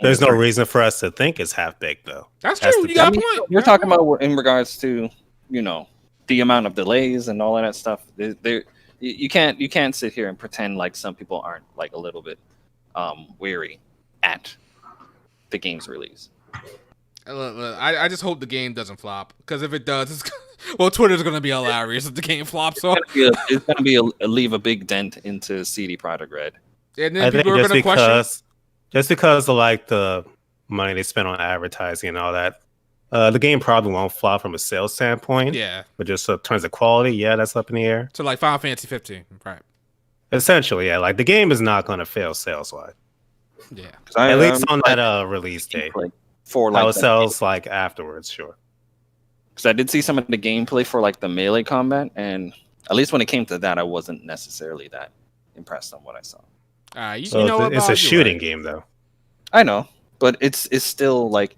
there's no reason for us to think it's half baked, though. That's true. You got a point. You're talking about in regards to the amount of delays and all of that stuff. You can't sit here and pretend like some people aren't like a little bit weary at the game's release. I just hope the game doesn't flop, because if it does, Twitter's gonna be hilarious if the game flops. It's gonna leave a big dent into CD Projekt Red. And then people are going to question. Just because of like the money they spent on advertising and all that, The game probably won't flop from a sales standpoint. Yeah. But just in terms of quality, yeah, that's up in the air. So like Final Fantasy 15, right? Essentially, yeah. Like the game is not going to fail sales-wise. Yeah. At least on that release date. For How like it sells like afterwards, sure. Because I did see some of the gameplay for like the melee combat, and at least when it came to that, I wasn't necessarily that impressed on what I saw. You know what? It's a shooting game, though. I know, but it's still like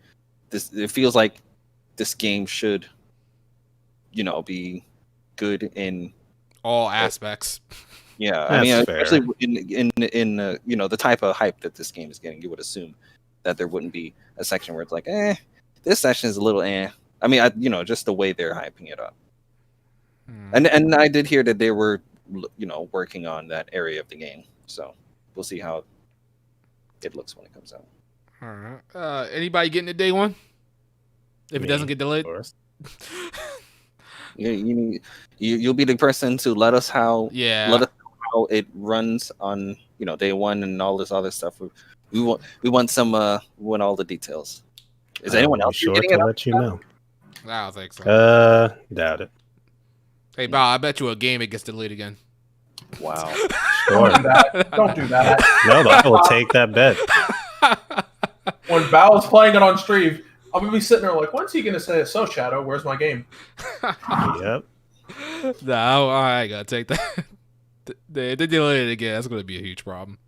this. It feels like this game should, be good in all aspects. Yeah, That's I mean, fair. especially in the type of hype that this game is getting, you would assume that there wouldn't be a section where it's like, this section is a little I mean, just the way they're hyping it up. And I did hear that they were, working on that area of the game. So we'll see how it looks when it comes out. All right. Anybody getting it day one? If it doesn't get delayed? You'll be the person to let us how it runs on day one and all this other stuff. We want all the details. Is anyone else sure getting to it let you know? I don't think so. Doubt it. Hey, Bob, I bet you a game it gets delayed again. Wow. Sure. Don't do that. No, but I will take that bet. When Bao's playing it on stream, I'm gonna be sitting there like, when's he gonna say, "So Shadow, where's my game?" Yep. No, I ain't gonna take that. They delay it again. That's gonna be a huge problem.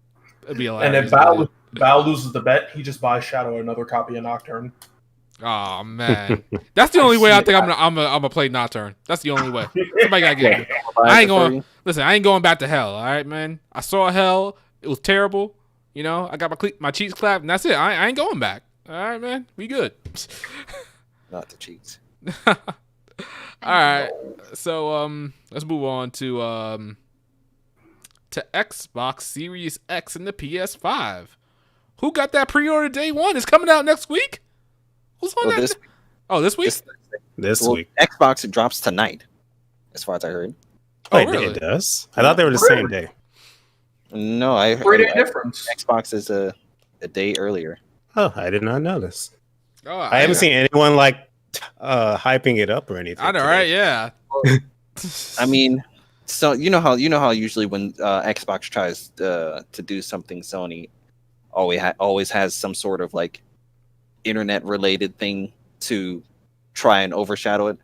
It'd be a lot. And if Bao loses the bet, he just buys Shadow another copy of Nocturne. Oh man, that's the only way I think I'm gonna play Nocturne. That's the only way. Somebody gotta get it. I ain't going. Listen, I ain't going back to hell. All right, man. I saw hell. It was terrible. I got my cheeks clapped, and that's it. I ain't going back. All right, man. We good. Not the cheeks. All right. So let's move on to Xbox Series X and the PS5. Who got that pre-order day one? It's coming out next week. Who's on that? This week? This week. Xbox drops tonight, as far as I heard. Wait, really? It does? I thought they were the same day. No, I heard 3 day difference. Xbox is a day earlier. Oh, I did not know this. Oh, I haven't seen anyone hyping it up or anything. I know, right? Yeah. I mean, so you know how usually when Xbox tries to do something, Sony always has some sort of like internet related thing to try and overshadow it.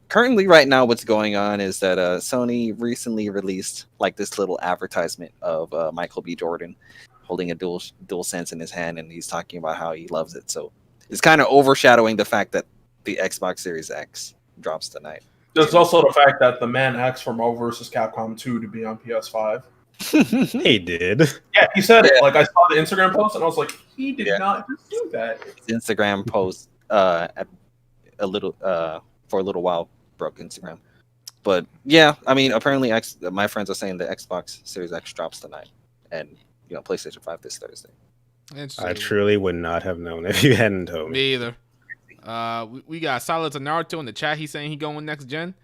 Currently, right now, what's going on is that Sony recently released like this little advertisement of Michael B. Jordan holding a DualSense in his hand, and he's talking about how he loves it. So it's kind of overshadowing the fact that the Xbox Series X drops tonight. There's also the fact that the Man X from Marvel vs. Capcom 2 to be on PS5. He did. Yeah, he said it. Like I saw the Instagram post, and I was like, he did not just do that. His Instagram post for a little while broke Instagram, but yeah, I mean, apparently, my friends are saying the Xbox Series X drops tonight, and PlayStation 5 this Thursday. I truly would not have known if you hadn't told me. Me either. We got Silence of Naruto in the chat. He's saying he going next gen.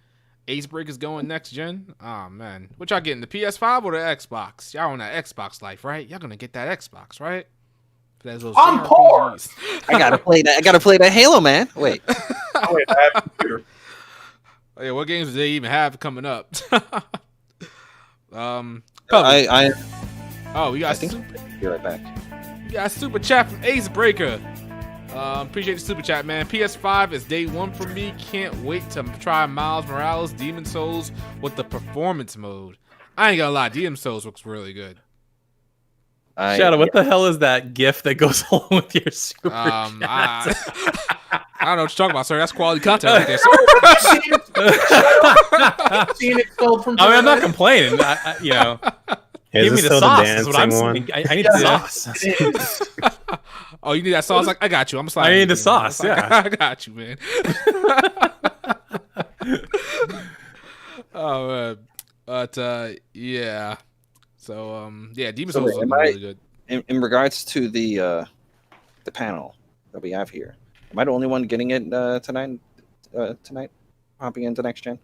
Acebreaker's going next gen. Oh man, what y'all getting? The PS5 or the Xbox? Y'all on that Xbox life, right? Y'all gonna get that Xbox, right? I'm poor. I gotta play that. I gotta play that Halo, man. Wait. Wait, I have a computer. Oh, yeah, what games do they even have coming up? We got be right back. We got a super chat from Acebreaker. Appreciate the super chat, man. PS5 is day one for me. Can't wait to try Miles Morales Demon Souls with the performance mode. I ain't gonna lie, Demon Souls looks really good. Shadow, what the hell is that GIF that goes along with your super chat? I don't know what you're talking about, sir. That's quality content right there, sir. I'm not complaining. Give me the sauce. Is what I'm saying. I need the sauce. Oh, you need that sauce? I got you. I'm sorry. I need the sauce. Yeah, I got you, man. Oh man, but yeah. So Demon Souls is really good. In regards to the panel that we have here, am I the only one getting it tonight? Hopping into next gen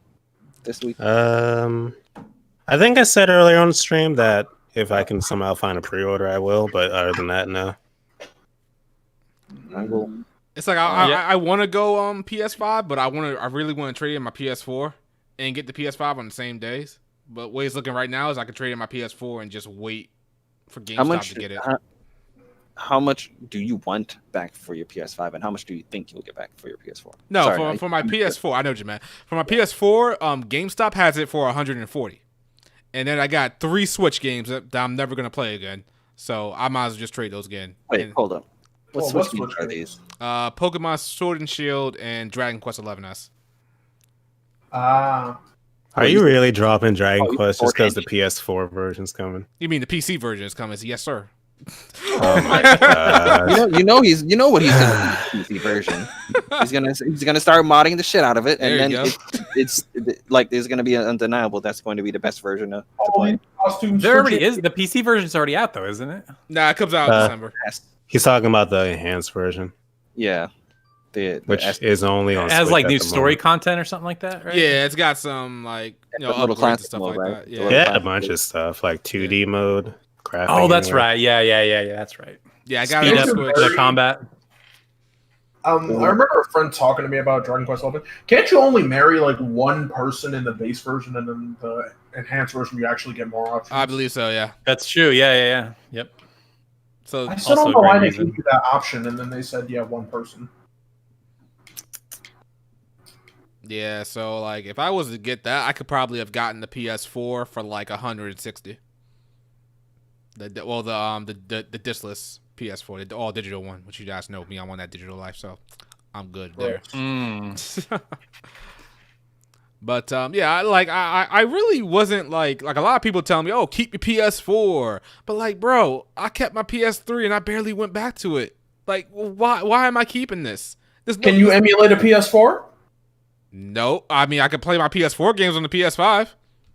this week. I think I said earlier on the stream that if I can somehow find a pre-order, I will. But other than that, no. I will. It's like I want to go PS5, but I really want to trade in my PS4 and get the PS5 on the same days. But way it's looking right now is I could trade in my PS4 and just wait for GameStop to get it. How much do you want back for your PS5, and how much do you think you'll get back for your PS4? No, Sorry, for my PS4, I know what you meant. For my PS4, GameStop has it for 140, and then I got 3 Switch games that I'm never gonna play again. So I might as well just trade those again. Wait, hold up. What Switch games are these? Pokemon Sword and Shield and Dragon Quest XI-S. Ah. Are you really dropping Dragon Quest just because the PS4 version's coming? You mean the PC version is coming? Yes, sir. Oh my god! You know what he's gonna do with the PC version. He's gonna start modding the shit out of it, and then it's like there's gonna be an undeniable. That's going to be the best version to play. There already is. The PC version's already out though, isn't it? Nah, it comes out in December. He's talking about the enhanced version. Yeah, which is only on. It has Switch like at new the story moment. content or something like that, right? Yeah, it's got some like little upgrades classic and stuff mode, like right? that. Yeah. Yeah, a bunch of stuff like 2D mode. Crafting Oh, that's right. Yeah, that's right. Yeah, I got Speed it. up the combat. I remember a friend talking to me about Dragon Quest XI. Can't you only marry like one person in the base version, and then the enhanced version you actually get more options? I believe so. Yeah. That's true. Yeah. Yep. So I still don't know why they gave you that option, and then they said, "Yeah, one person." Yeah, so like if I was to get that, I could probably have gotten the PS4 for like 160. The discless PS4, the all digital one, which you guys know me, I'm on that digital life, so I'm good there. But yeah, I really wasn't like a lot of people tell me, oh, keep your PS4, but like, bro, I kept my PS3 and I barely went back to it. Like, why am I keeping this? Can you emulate a PS4? No, I mean I could play my PS4 games on the PS5.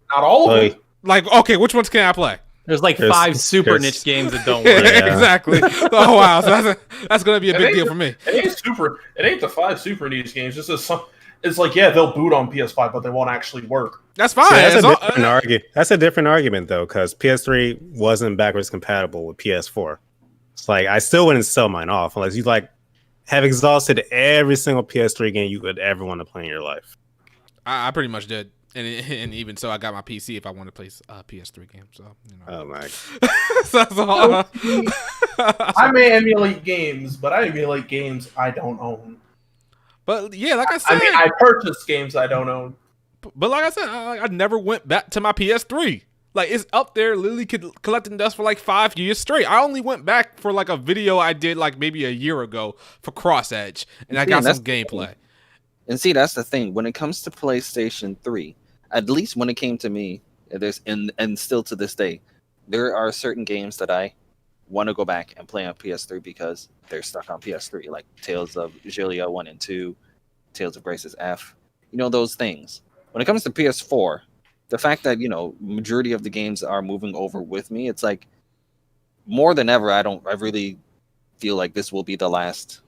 Not all of them. Like, okay, which ones can I play? There's 5 super niche games that don't work. Yeah. Exactly. Oh wow, so that's gonna be a big deal for me. It ain't the 5 super niche games. It's like, yeah, they'll boot on PS5, but they won't actually work. That's fine. See, that's a different argument though, because PS3 wasn't backwards compatible with PS4. It's like I still wouldn't sell mine off unless you have exhausted every single PS3 game you could ever want to play in your life. I pretty much did. And even so, I got my PC if I want to play PS3 games. So, Oh my! I may emulate games, but I emulate games I don't own. But yeah, like I said, I purchase games I don't own. But like I said, I never went back to my PS3. Like it's up there, literally collecting dust for like 5 years straight. I only went back for like a video I did like maybe a year ago for Cross Edge, and I got some gameplay. And see, that's the thing. When it comes to PlayStation 3, at least when it came to me, and still to this day, there are certain games that I want to go back and play on PS3 because they're stuck on PS3, like Tales of Xillia 1 and 2, Tales of Graces F, those things. When it comes to PS4, the fact that, majority of the games are moving over with me, it's like more than ever, I really feel like this will be the last,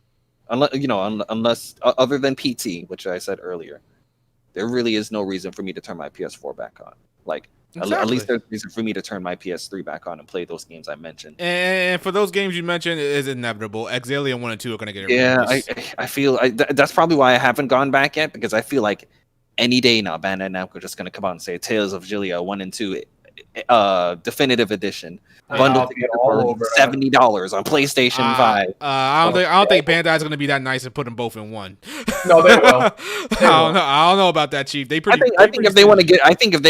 unless other than PT, which I said earlier, there really is no reason for me to turn my PS4 back on. Like, exactly. At least there's a reason for me to turn my PS3 back on and play those games I mentioned. And for those games you mentioned, it is inevitable. Xillia 1 and 2 are going to get it. Yeah, I feel that's probably why I haven't gone back yet, because I feel like any day now, Bandai Namco just going to come out and say Tales of Xillia 1 and 2 definitive edition bundled together for $70 on PlayStation 5. I don't think Bandai's going to be that nice and put them both in one. No, they will. I don't know about that, Chief. I think if they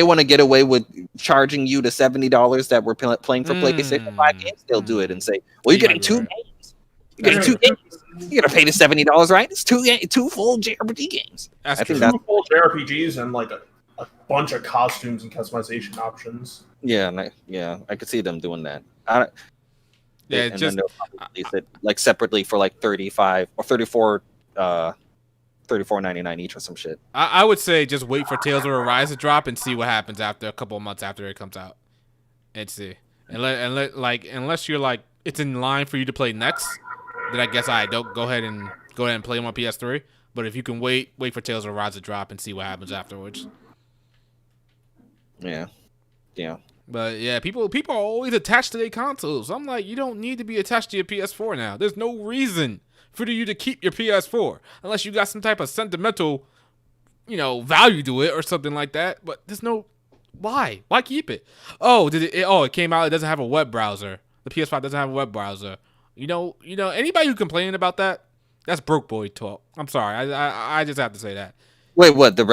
want to get away with charging you the $70 that we're playing for PlayStation 5 games, they'll do it and say, "Well, you're getting 2 games. You're getting 2 games. You're gonna pay the $70, right? It's two full JRPG games." I think that's 2 full JRPGs and like a bunch of costumes and customization options. Yeah, I could see them doing that. Yeah, and then they'll probably release it like separately for like $35 or $34.99 each or some shit. I would say just wait for Tales of Arise to drop and see what happens after a couple of months after it comes out, and see. Unless you're like it's in line for you to play next, then I guess don't go ahead and play them on PS3. But if you can wait for Tales of Arise to drop and see what happens afterwards. Yeah. But yeah, people are always attached to their consoles. I'm like, you don't need to be attached to your PS4 now. There's no reason for you to keep your PS4 unless you got some type of sentimental, value to it or something like that. But there's no why keep it? Oh, it came out. It doesn't have a web browser. The PS5 doesn't have a web browser. Anybody who complaining about that, that's broke boy talk. I'm sorry. I just have to say that. Wait, what? The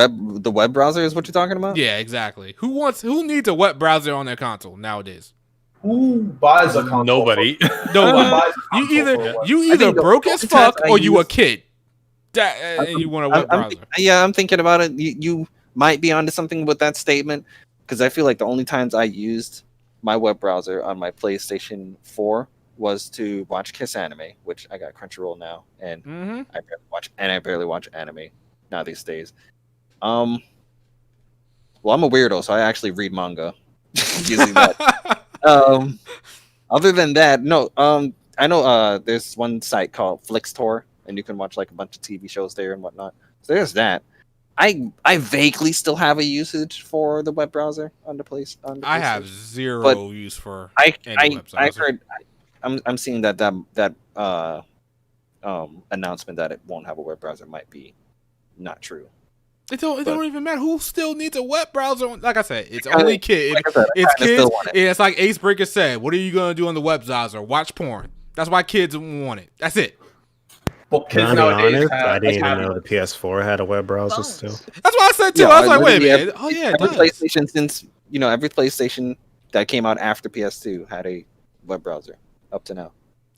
web browser is what you're talking about? Yeah, exactly. Who needs a web browser on their console nowadays? Who buys a console? Nobody. Nobody. You either broke as fuck or you a kid. And you want a web browser. I'm thinking about it. You might be onto something with that statement, because I feel like the only times I used my web browser on my PlayStation 4 was to watch Kiss Anime, which I got Crunchyroll now, and I barely watch anime now these days. Well, I'm a weirdo, so I actually read manga using that. Other than that, no. I know there's one site called Flixtor, and you can watch like a bunch of TV shows there and whatnot. So there's that. I vaguely still have a usage for the web browser on the place. I have zero use for any web browser. I heard. I'm seeing that announcement that it won't have a web browser might be not true. It don't even matter. Who still needs a web browser? Like I said, it's only kids. It's kids. It's like Ace Breaker said. What are you gonna do on the web browser? Watch porn. That's why kids want it. That's it. Well, kids nowadays I didn't even know the PS4 had a web browser still. That's what I said too. I was like, wait a minute. Oh yeah, every PlayStation since every PlayStation that came out after PS2 had a web browser up to now.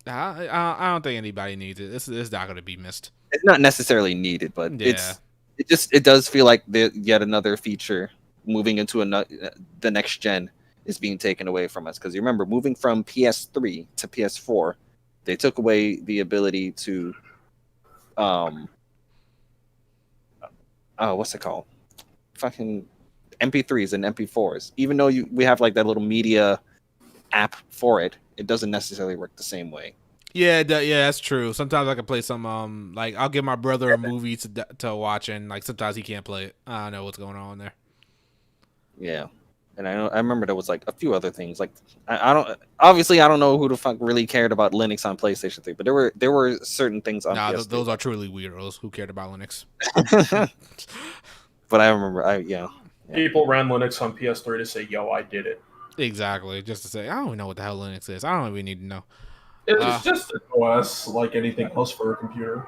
I don't think anybody needs it. This is not going to be missed. It's not necessarily needed, but it does feel like yet another feature moving into the next gen is being taken away from us. Because you remember, moving from PS3 to PS4, they took away the ability to what's it called? Fucking MP3s and MP4s. Even though we have like that little media app for it, it doesn't necessarily work the same way. Yeah, that's true. Sometimes I can play some like I'll give my brother a movie to watch, and like sometimes he can't play it. I don't know what's going on there. Yeah, and I remember there was like a few other things. Like I don't know who the fuck really cared about Linux on PlayStation 3, but there were certain things on PS3. Those are truly weirdos who cared about Linux. But I remember, people ran Linux on PS3 to say, "Yo, I did it." Exactly, just to say, I don't even know what the hell Linux is. I don't even need to know. It's just an OS like anything else for a computer.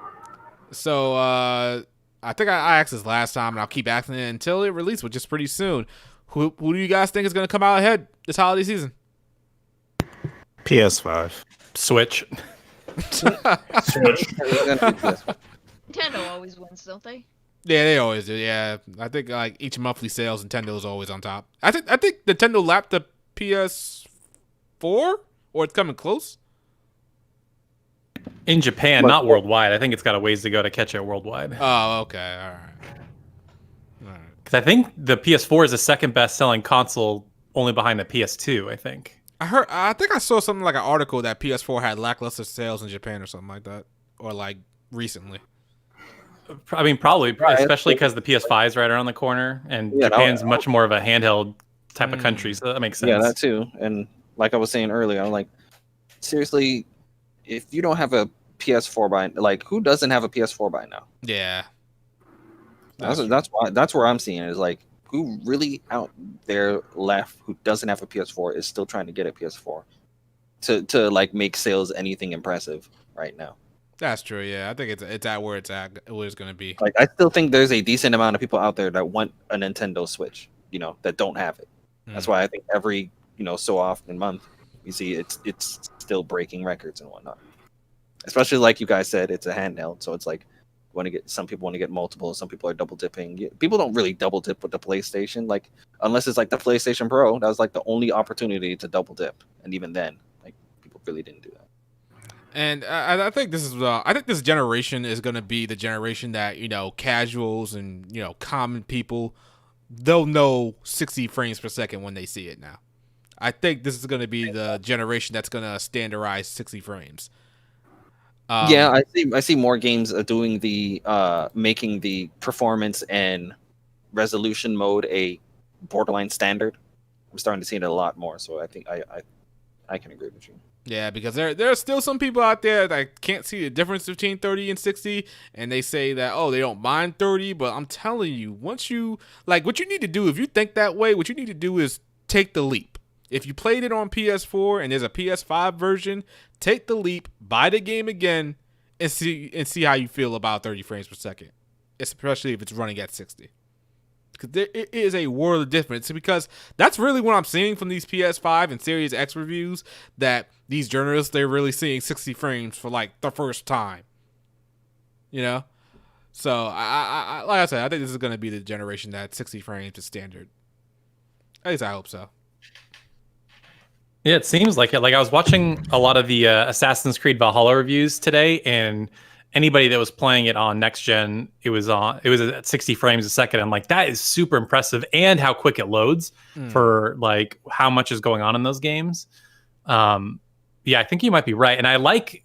So I think I asked this last time, and I'll keep asking it until it releases, which is pretty soon. Who do you guys think is going to come out ahead this holiday season? PS5. Switch. Nintendo always wins, don't they? Yeah, they always do. Yeah, I think like each monthly sales, Nintendo is always on top. I think Nintendo lapped the PS4, or it's coming close. In Japan, not worldwide. I think it's got a ways to go to catch it worldwide. Oh, okay, all right. Because I think the PS4 is the second best-selling console, only behind the PS2. I think. I think I saw something like an article that PS4 had lackluster sales in Japan or something like that, or like recently. I mean, probably, especially because the PS5 is right around the corner, and Japan's much more of a handheld type of country, so that makes sense. Yeah, that too. And like I was saying earlier, I'm like, seriously, if you don't have a PS4 by, like, who doesn't have a PS4 by now? Yeah, that's where I'm seeing it, is like, who really out there left who doesn't have a PS4 is still trying to get a PS4 to like make sales anything impressive right now. That's true. Yeah, I think it's at where it's going to be. Like, I still think there's a decent amount of people out there that want a Nintendo Switch, that don't have it. That's why I think every so often month you see it's still breaking records and whatnot. Especially like you guys said, it's a handheld, so it's like some people want to get multiple, some people are double dipping. People don't really double dip with the PlayStation, like unless it's like the PlayStation Pro. That was like the only opportunity to double dip, and even then, like people really didn't do that. And I think this generation is going to be the generation that casuals and common people, they'll know 60 frames per second when they see it now. I think this is going to be the generation that's going to standardize 60 frames. Yeah, I see more games doing the making the performance and resolution mode a borderline standard I'm starting to see it a lot more. So I think I can agree with you. Yeah, because there are still some people out there that can't see the difference between 30 and 60, and they say that, oh, they don't mind 30, but I'm telling you, once you, like, what you need to do, if you think that way, what you need to do is take the leap. If you played it on PS4 and there's a PS5 version, take the leap, buy the game again, and see how you feel about 30 frames per second, especially if it's running at 60. Because it is a world of difference, because that's really what I'm seeing from these PS5 and Series X reviews, that these journalists, they're really seeing 60 frames for like the first time, you know? So I like I said, I think this is going to be the generation that 60 frames is standard. At least I hope so. Yeah, it seems like it. Like I was watching a lot of the Assassin's Creed Valhalla reviews today, and anybody that was playing it on next gen, it was at 60 frames a second. I'm like, that is super impressive, and how quick it loads for like how much is going on in those games. Yeah, I think you might be right, and I like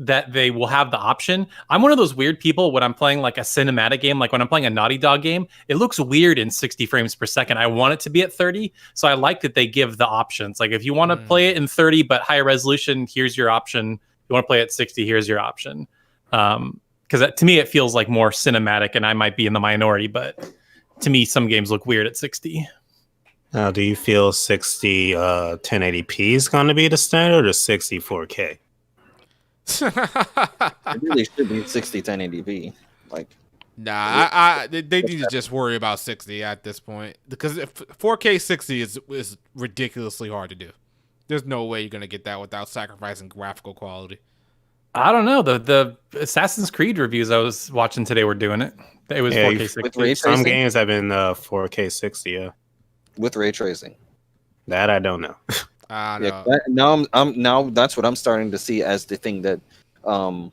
that they will have the option. I'm one of those weird people when I'm playing like a cinematic game, like when I'm playing a Naughty Dog game, it looks weird in 60 frames per second. I want it to be at 30. So I like that they give the options. Like if you want to play it in 30, but higher resolution, here's your option. If you want to play it at 60, here's your option. Because to me, it feels like more cinematic, and I might be in the minority, but to me, some games look weird at 60. Now, do you feel 60 1080p is going to be the standard, or 60 4K? It really should be 60 1080p. Like, nah, they need to just worry about 60 at this point, because 4K 60 is ridiculously hard to do. There's no way you're gonna get that without sacrificing graphical quality. I don't know. The Assassin's Creed reviews I was watching today were doing it. It was 4K 60. with ray Some tracing? games have been 4K 60. Yeah, With ray tracing. that I don't know. I know. Yeah, now that's what I'm starting to see as the thing that, when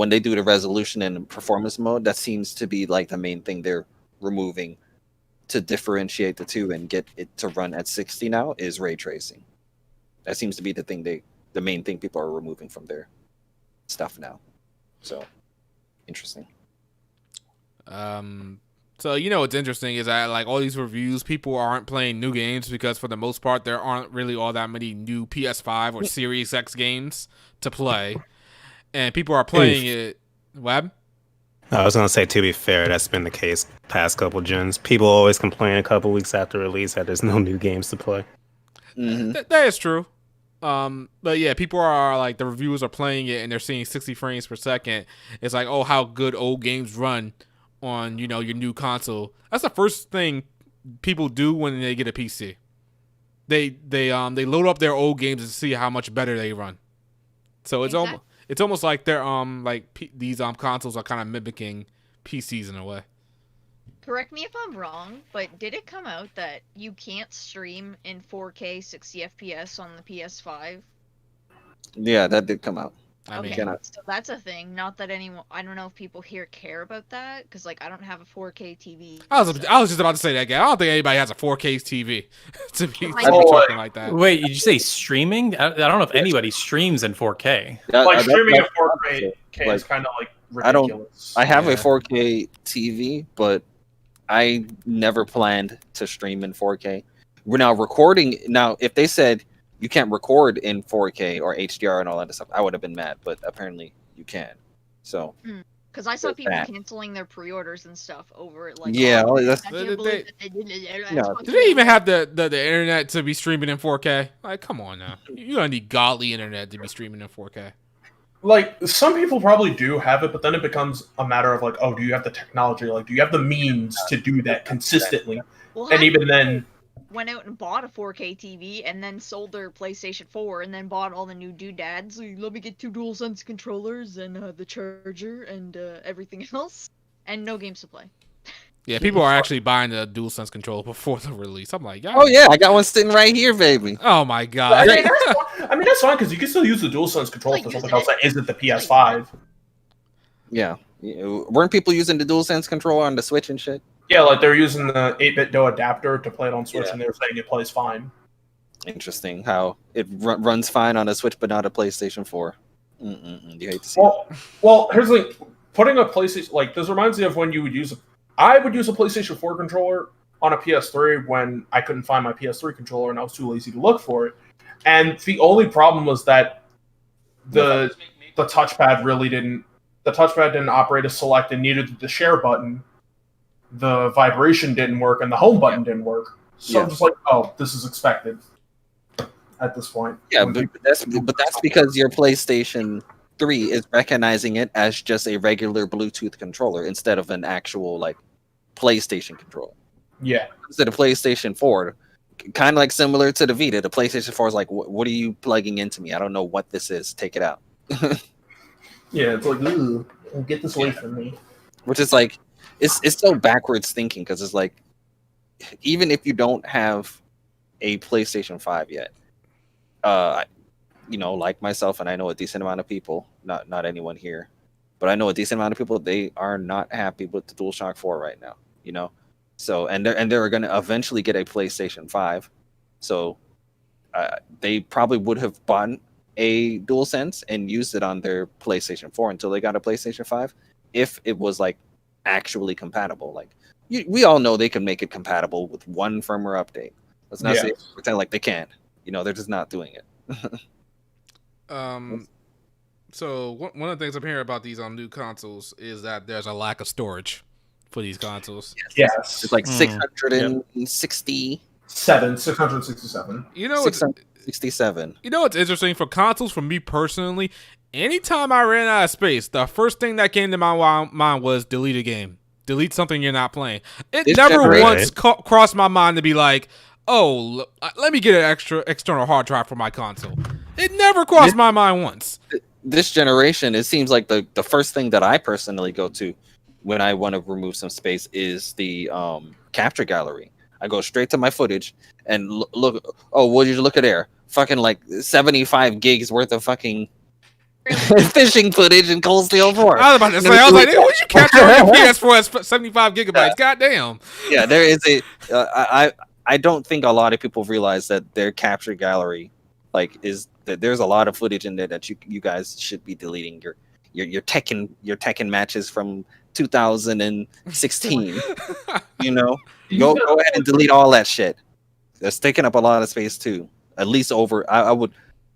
they do the resolution and performance mode, that seems to be like the main thing they're removing to differentiate the two and get it to run at 60 now is ray tracing. That seems to be the main thing people are removing from their stuff now. So interesting. So what's interesting is that like all these reviews, people aren't playing new games because for the most part there aren't really all that many new PS5 or Series X games to play, and people are playing it. Web. I was gonna say, to be fair, that's been the case past couple gens. People always complain a couple weeks after release that there's no new games to play. Mm-hmm. That is true. But yeah, people are like, the reviewers are playing it and they're seeing 60 frames per second. It's like, oh, how good old games run on your new console. That's the first thing people do when they get a PC. They load up their old games to see how much better they run. So it's almost like they're these consoles are kind of mimicking PCs in a way. Correct me if I'm wrong, but did it come out that you can't stream in 4K 60 FPS on the PS5? Yeah, that did come out. I mean, So that's a thing. Not that anyone. I don't know if people here care about that, because like I don't have a 4K TV. I was just about to say that again. I don't think anybody has a 4K TV to be know. talking like that. Wait, did you say streaming? I don't know if anybody streams in 4K. Like streaming at 4K is kind of like ridiculous. I have a 4K TV, but I never planned to stream in 4K. We're now recording. Now, if they said you can't record in 4K or HDR and all that stuff, I would have been mad. But apparently, you can. So, because I saw people canceling their pre-orders and stuff over it. Like, yeah, that's. Did they even have the internet to be streaming in 4K? Like, come on now, you're gonna need godly internet to be streaming in 4K. Like, some people probably do have it, but then it becomes a matter of like, oh, do you have the technology? Like, do you have the means to do that consistently? Well, and even then, went out and bought a 4K TV and then sold their PlayStation 4 and then bought all the new doodads. Let me get 2 DualSense controllers and the charger and everything else, and no games to play. Yeah, people are actually buying the DualSense controller before the release. I'm like, oh yeah, I got one sitting right here, baby. Oh my god. I mean that's fine because you can still use the DualSense controller for something else that isn't the PS5. Yeah, weren't people using the DualSense controller on the Switch and shit? Yeah, like they're using the 8-bit DO adapter to play it on Switch, and they were saying it plays fine. Interesting how it runs fine on a Switch, but not a PlayStation 4. You hate to see well, here's the thing. Putting a PlayStation, like, this reminds me of when you would use I would use a PlayStation 4 controller on a PS3 when I couldn't find my PS3 controller and I was too lazy to look for it. And the only problem was that the touchpad didn't operate as select, and neither did the share button. The vibration didn't work, and the home button didn't work. So I'm just like, oh, this is expected at this point. Yeah, but that's because your PlayStation 3 is recognizing it as just a regular Bluetooth controller instead of an actual like PlayStation controller. Yeah. So the PlayStation 4, kind of like similar to the Vita, the PlayStation 4 is like, what are you plugging into me? I don't know what this is. Take it out. Yeah, it's like, ooh, get this away from me. Which is like, it's so backwards thinking, because it's like, even if you don't have a PlayStation 5 yet, like myself, and I know a decent amount of people, not anyone here, but I know a decent amount of people, they are not happy with the DualShock 4 right now, So they're going to eventually get a PlayStation 5, so they probably would have bought a DualSense and used it on their PlayStation 4 until they got a PlayStation 5, if it was like actually compatible. Like we all know they can make it compatible with one firmware update. Let's not pretend like they can't. They're just not doing it. So one of the things I'm hearing about these new consoles is that there's a lack of storage for these consoles. Yes. It's like 667. 667. 667. What's interesting for consoles, for me personally, anytime I ran out of space, the first thing that came to my mind was delete a game. Delete something you're not playing. It never once crossed my mind to be like, oh, let me get an extra external hard drive for my console. It never crossed my mind once. This generation, it seems like the first thing that I personally go to when I want to remove some space is the capture gallery. I go straight to my footage and look. Oh, what did you look at there? Fucking like 75 gigs worth of fucking fishing footage in Cold Steel 4. I was about to say, I was like, what did you capture on your PS4 as 75 gigabytes? Goddamn. Yeah, there is I don't think a lot of people realize that their capture gallery, is that there's a lot of footage in there that you guys should be deleting. Your Tekken matches from 2016. Go ahead and delete all that shit. It's taking up a lot of space too. At least over,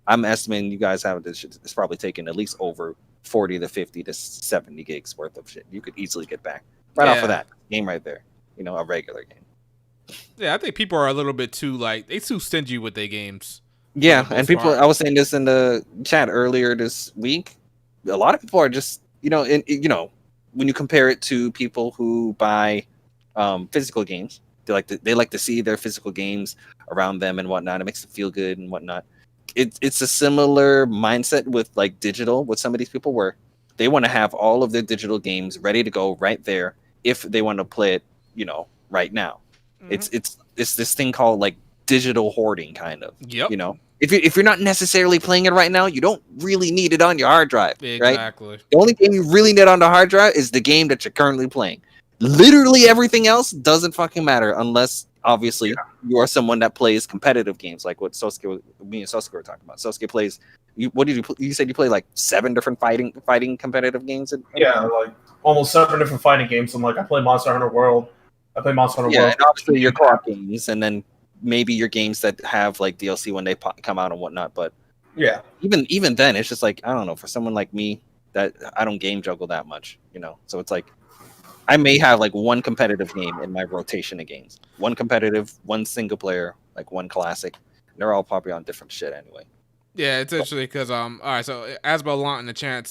I'm estimating you guys have this shit. It's probably taking at least over 40 to 50 to 70 gigs worth of shit. You could easily get back off of that game right there. A regular game. Yeah, I think people are a little bit too they too stingy with their games. Yeah, and people. I was saying this in the chat earlier this week. A lot of people are just when you compare it to people who buy physical games, they like to see their physical games around them and whatnot. It makes them feel good and whatnot. It's a similar mindset with digital with some of these people, where they want to have all of their digital games ready to go right there if they want to play it, right now. Mm-hmm. It's this thing called digital hoarding, kind of. Yep. If you're not necessarily playing it right now, you don't really need it on your hard drive. Exactly. Right? The only game you really need on the hard drive is the game that you're currently playing. Literally everything else doesn't fucking matter unless obviously you are someone that plays competitive games, like what me and Sosuke were talking about. Sosuke plays. You said you play 7 different fighting competitive games? Almost 7 different fighting games. I play Monster Hunter World. I play Monster Hunter World. Yeah, and obviously your co-op games, and then maybe your games that have DLC when they come out and whatnot. But yeah, even then, it's just I don't know, for someone like me that I don't game juggle that much, So it's I may have one competitive game in my rotation of games. One competitive, one single player, one classic. They're all probably on different shit anyway. Yeah, it's interesting because all right. So Asbel Lant in the chat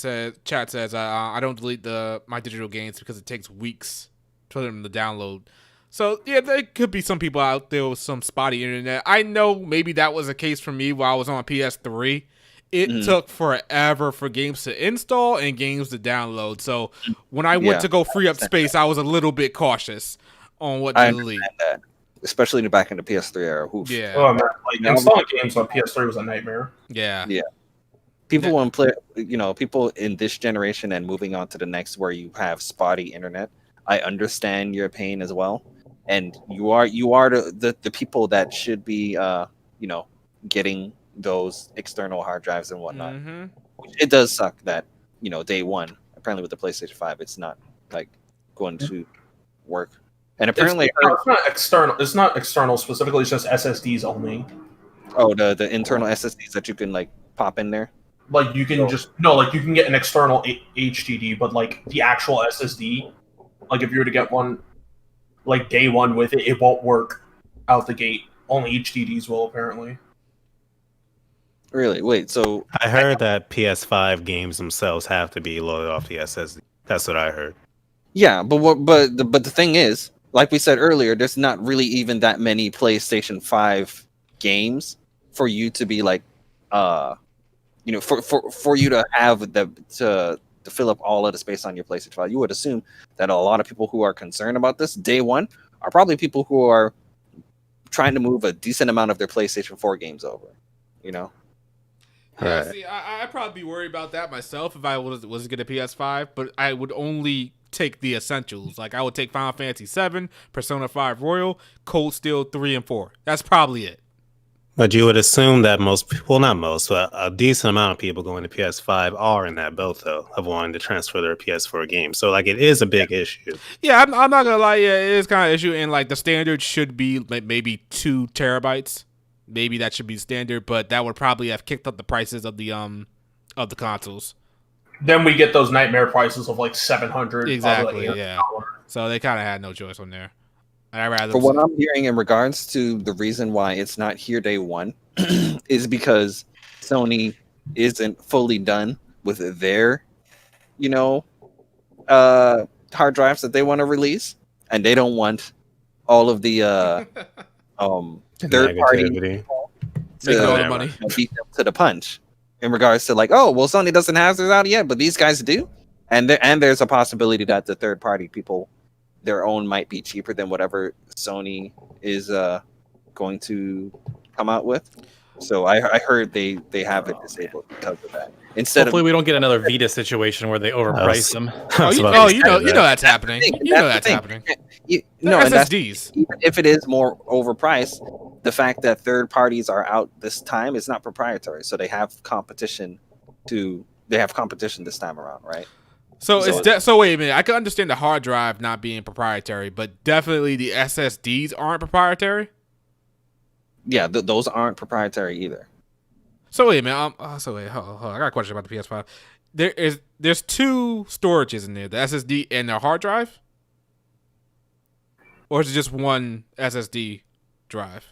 says I don't delete my digital games because it takes weeks for them to download. So yeah, there could be some people out there with some spotty internet. I know maybe that was the case for me while I was on PS3. It took forever for games to install and games to download. So when I went to go free up space, I was a little bit cautious on what to delete. That. Especially back in the PS3 era. Oof. Yeah. Oh, man, installing games on PS3 was a nightmare. Yeah. Yeah. People want to play, people in this generation and moving on to the next where you have spotty internet. I understand your pain as well. And you are the people that should be, getting those external hard drives and whatnot. Mm-hmm. It does suck that, day one, apparently with the PlayStation 5, it's not going to work And apparently, it's not external. It's not external specifically. It's just SSDs only. the internal SSDs that you can like pop in there. Like you can you can get an external HDD, but like the actual SSD, like if you were to get one, like day one with it, it won't work out the gate. Only HDDs will apparently. Really? Wait. So I heard that PS5 games themselves have to be loaded off the SSD. That's what I heard. yeah, but the thing is, like we said earlier, there's not really even that many PlayStation 5 games for you to be like, for you to have to fill up all of the space on your PlayStation 5. You would assume that a lot of people who are concerned about this day one are probably people who are trying to move a decent amount of their PlayStation 4 games over. Yeah, Right. see, I'd probably be worried about that myself if I was to get a PS5, but I would only take the essentials. Like, I would take Final Fantasy 7, Persona 5 Royal, Cold Steel 3 and 4. That's probably it. But you would assume that not most, but a decent amount of people going to PS5 are in that boat, though, of wanting to transfer their PS4 games. So, like, it is a big issue. Yeah, I'm not gonna lie. Yeah, it is kind of an issue, and like the standard should be like maybe 2 terabytes. Maybe that should be standard, but that would probably have kicked up the prices of the consoles. Then we get those nightmare prices of like 700. Exactly. Yeah. So they kind of had no choice on there. And I rather. For what I'm hearing in regards to the reason why it's not here day one is because Sony isn't fully done with their, hard drives that they want to release, and they don't want all of the third party Negativity. making all the Yeah. money. beat them to the punch in regards to like, oh well, Sony doesn't have theirs out yet, but these guys do, and there's a possibility that the third party people, their own might be cheaper than whatever Sony is going to come out with. So I heard they have it disabled because of that. Instead Hopefully, we don't get another Vita situation where they overprice them. You know that's happening. You know that's happening. No, and that's, SSDs. even if it is more overpriced, the fact that third parties are out this time is not proprietary, so they have competition this time around, right? So so wait a minute. I can understand the hard drive not being proprietary, but definitely the SSDs aren't proprietary. Yeah, those aren't proprietary either. So wait a minute. Hold on. I got a question about the PS5. There's 2 storages in there: the SSD and the hard drive, or is it just one SSD drive?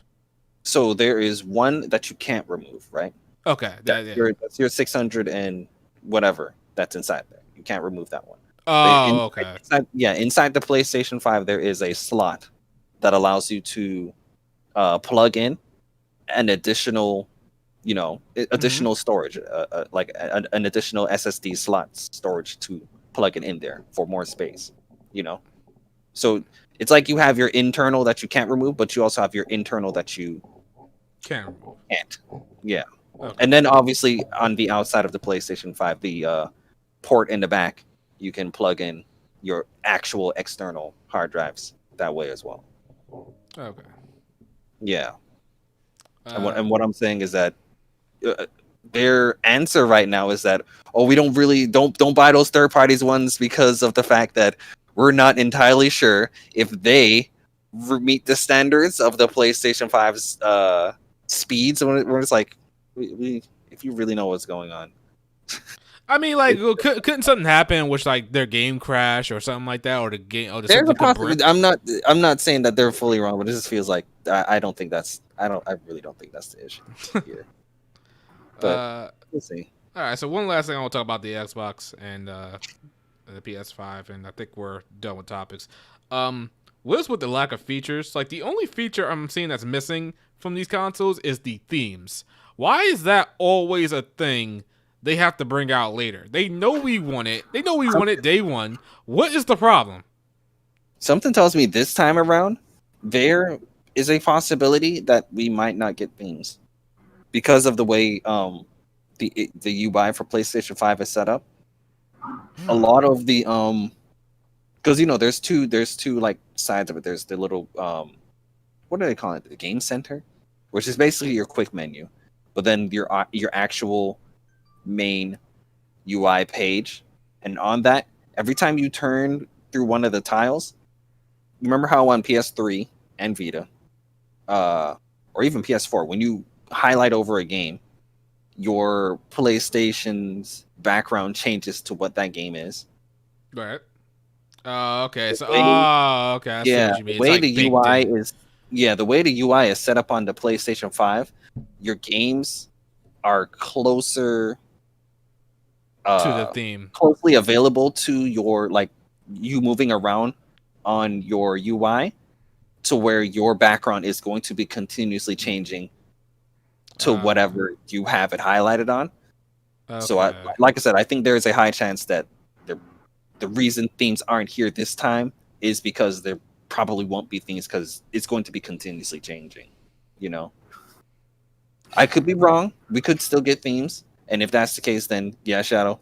So there is one that you can't remove, right? Okay, That's your 600 and whatever that's inside there. You can't remove that one. Okay. Inside the PlayStation 5, there is a slot that allows you to plug in an additional, storage, like an additional SSD slot storage to plug it in there for more space. So it's like you have your internal that you can't remove, but you also have your internal that you Can't. Yeah. Okay. And then obviously on the outside of the PlayStation 5, the port in the back, you can plug in your actual external hard drives that way as well. Okay. Yeah. And what I'm saying is that their answer right now is that, we don't buy those third parties ones because of the fact that we're not entirely sure if they meet the standards of the PlayStation 5's speeds. When it's like, if you really know what's going on. I mean, like, couldn't something happen which like their game crash or something like that, or the game? Or There's a possibility. I'm not saying that they're fully wrong, but it just feels like I really don't think that's the issue here. But we'll see. All right. So one last thing I want to talk about the Xbox and the PS5, and I think we're done with topics. What's with the lack of features? Like, the only feature I'm seeing that's missing from these consoles is the themes. Why is that always a thing they have to bring out later? They know we want it. They know we want it day one. What is the problem? Something tells me this time around there is a possibility that we might not get themes because of the way the UI for PlayStation 5 is set up. A lot of the because there's two like sides of it. There's the little what do they call it? The game center, which is basically your quick menu, but then your actual main UI page, and on that, every time you turn through one of the tiles, remember how on PS3 and Vita, or even PS4, when you highlight over a game, your PlayStation's background changes to what that game is. Right. Okay. So, way- okay. I see Yeah, what you mean. the It's way like the baked UI in. is. Yeah, the way the UI is set up on the PlayStation 5, your games are closer, To the theme. closely available to your like you moving around on your UI, to where your background is going to be continuously changing to whatever you have it highlighted on. So, Okay. like I said, I think there is a high chance that the reason themes aren't here this time is because there probably won't be themes because it's going to be continuously changing. You know, I could be wrong. We could still get themes, and if that's the case, then yeah, Shadow.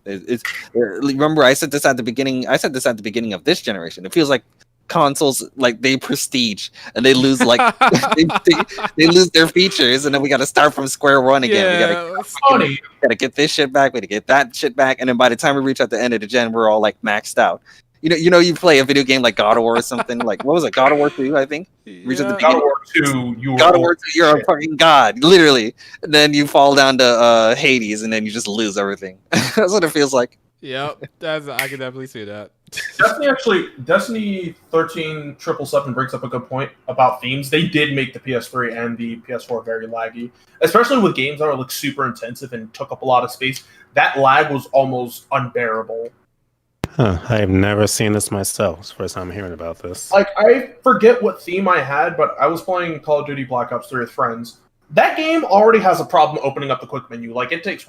Remember, I said this at the beginning. I said this at the beginning of this generation. It feels like consoles like they prestige and they lose like they lose their features, and then we got to start from square one again. Yeah. Funny. We gotta get this shit back. We gotta get that shit back, and then by the time we reach at the end of the gen, we're all like maxed out. You play a video game like God of War or something. Like what was it, God of War 2, I think. Reach at the God of beginning. War 2, you were God of War 2, you're a fucking god, literally. And then you fall down to Hades, and then you just lose everything. That's what it feels like. Yep. I can definitely see that. Destiny 13 777 brings up a good point about themes. They did make the PS3 and the PS4 very laggy, especially with games that are like super intensive and took up a lot of space. That lag was almost unbearable. Huh, I have never seen this myself. It's the first time I'm hearing about this. Like, I forget what theme I had, but I was playing Call of Duty Black Ops 3 with friends. That game already has a problem opening up the quick menu. Like, it takes,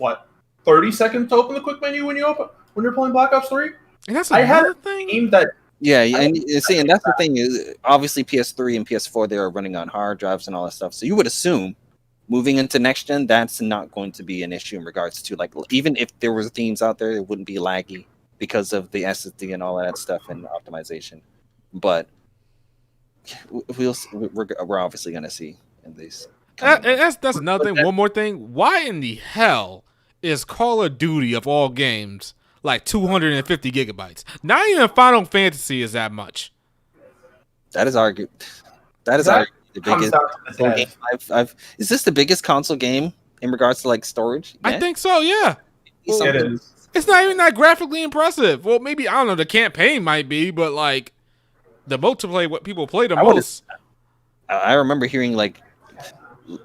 30 seconds to open the quick menu when you're playing Black Ops 3? And that's I had another a thing. game that... Yeah, and see, and that's the thing is, obviously PS3 and PS4 they are running on hard drives and all that stuff. So you would assume, moving into next gen, that's not going to be an issue in regards to like even if there was themes out there, it wouldn't be laggy because of the SSD and all that stuff and optimization. But we're obviously going to see in these. And that's another thing. One more thing. Why in the hell is Call of Duty of all games like 250 gigabytes? Not even Final Fantasy is that much. That is argued. That is That the comes biggest down to the console dev. game Is this the biggest console game in regards to like storage? I think so. Yeah. It is. It's not even that graphically impressive. Well, maybe I don't know. The campaign might be, but like the multiplayer, what people play the most. I remember hearing like,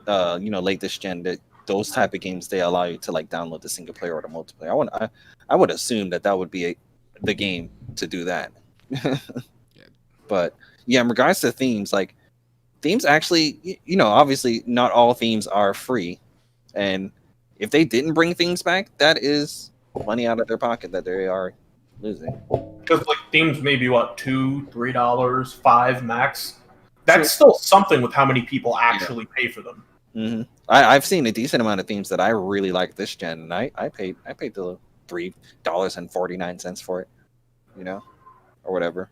late this gen that those type of games they allow you to like download the single player or the multiplayer. I would assume that would be the game to do that. But yeah, in regards to themes, like themes actually, obviously not all themes are free, and if they didn't bring themes back, that is money out of their pocket that they are losing. Because like themes maybe $2, $3, $5 max. That's still something with how many people actually pay for them. Mm-hmm. I've seen a decent amount of themes that I really like this gen, and I paid the $3.49 for it, or whatever.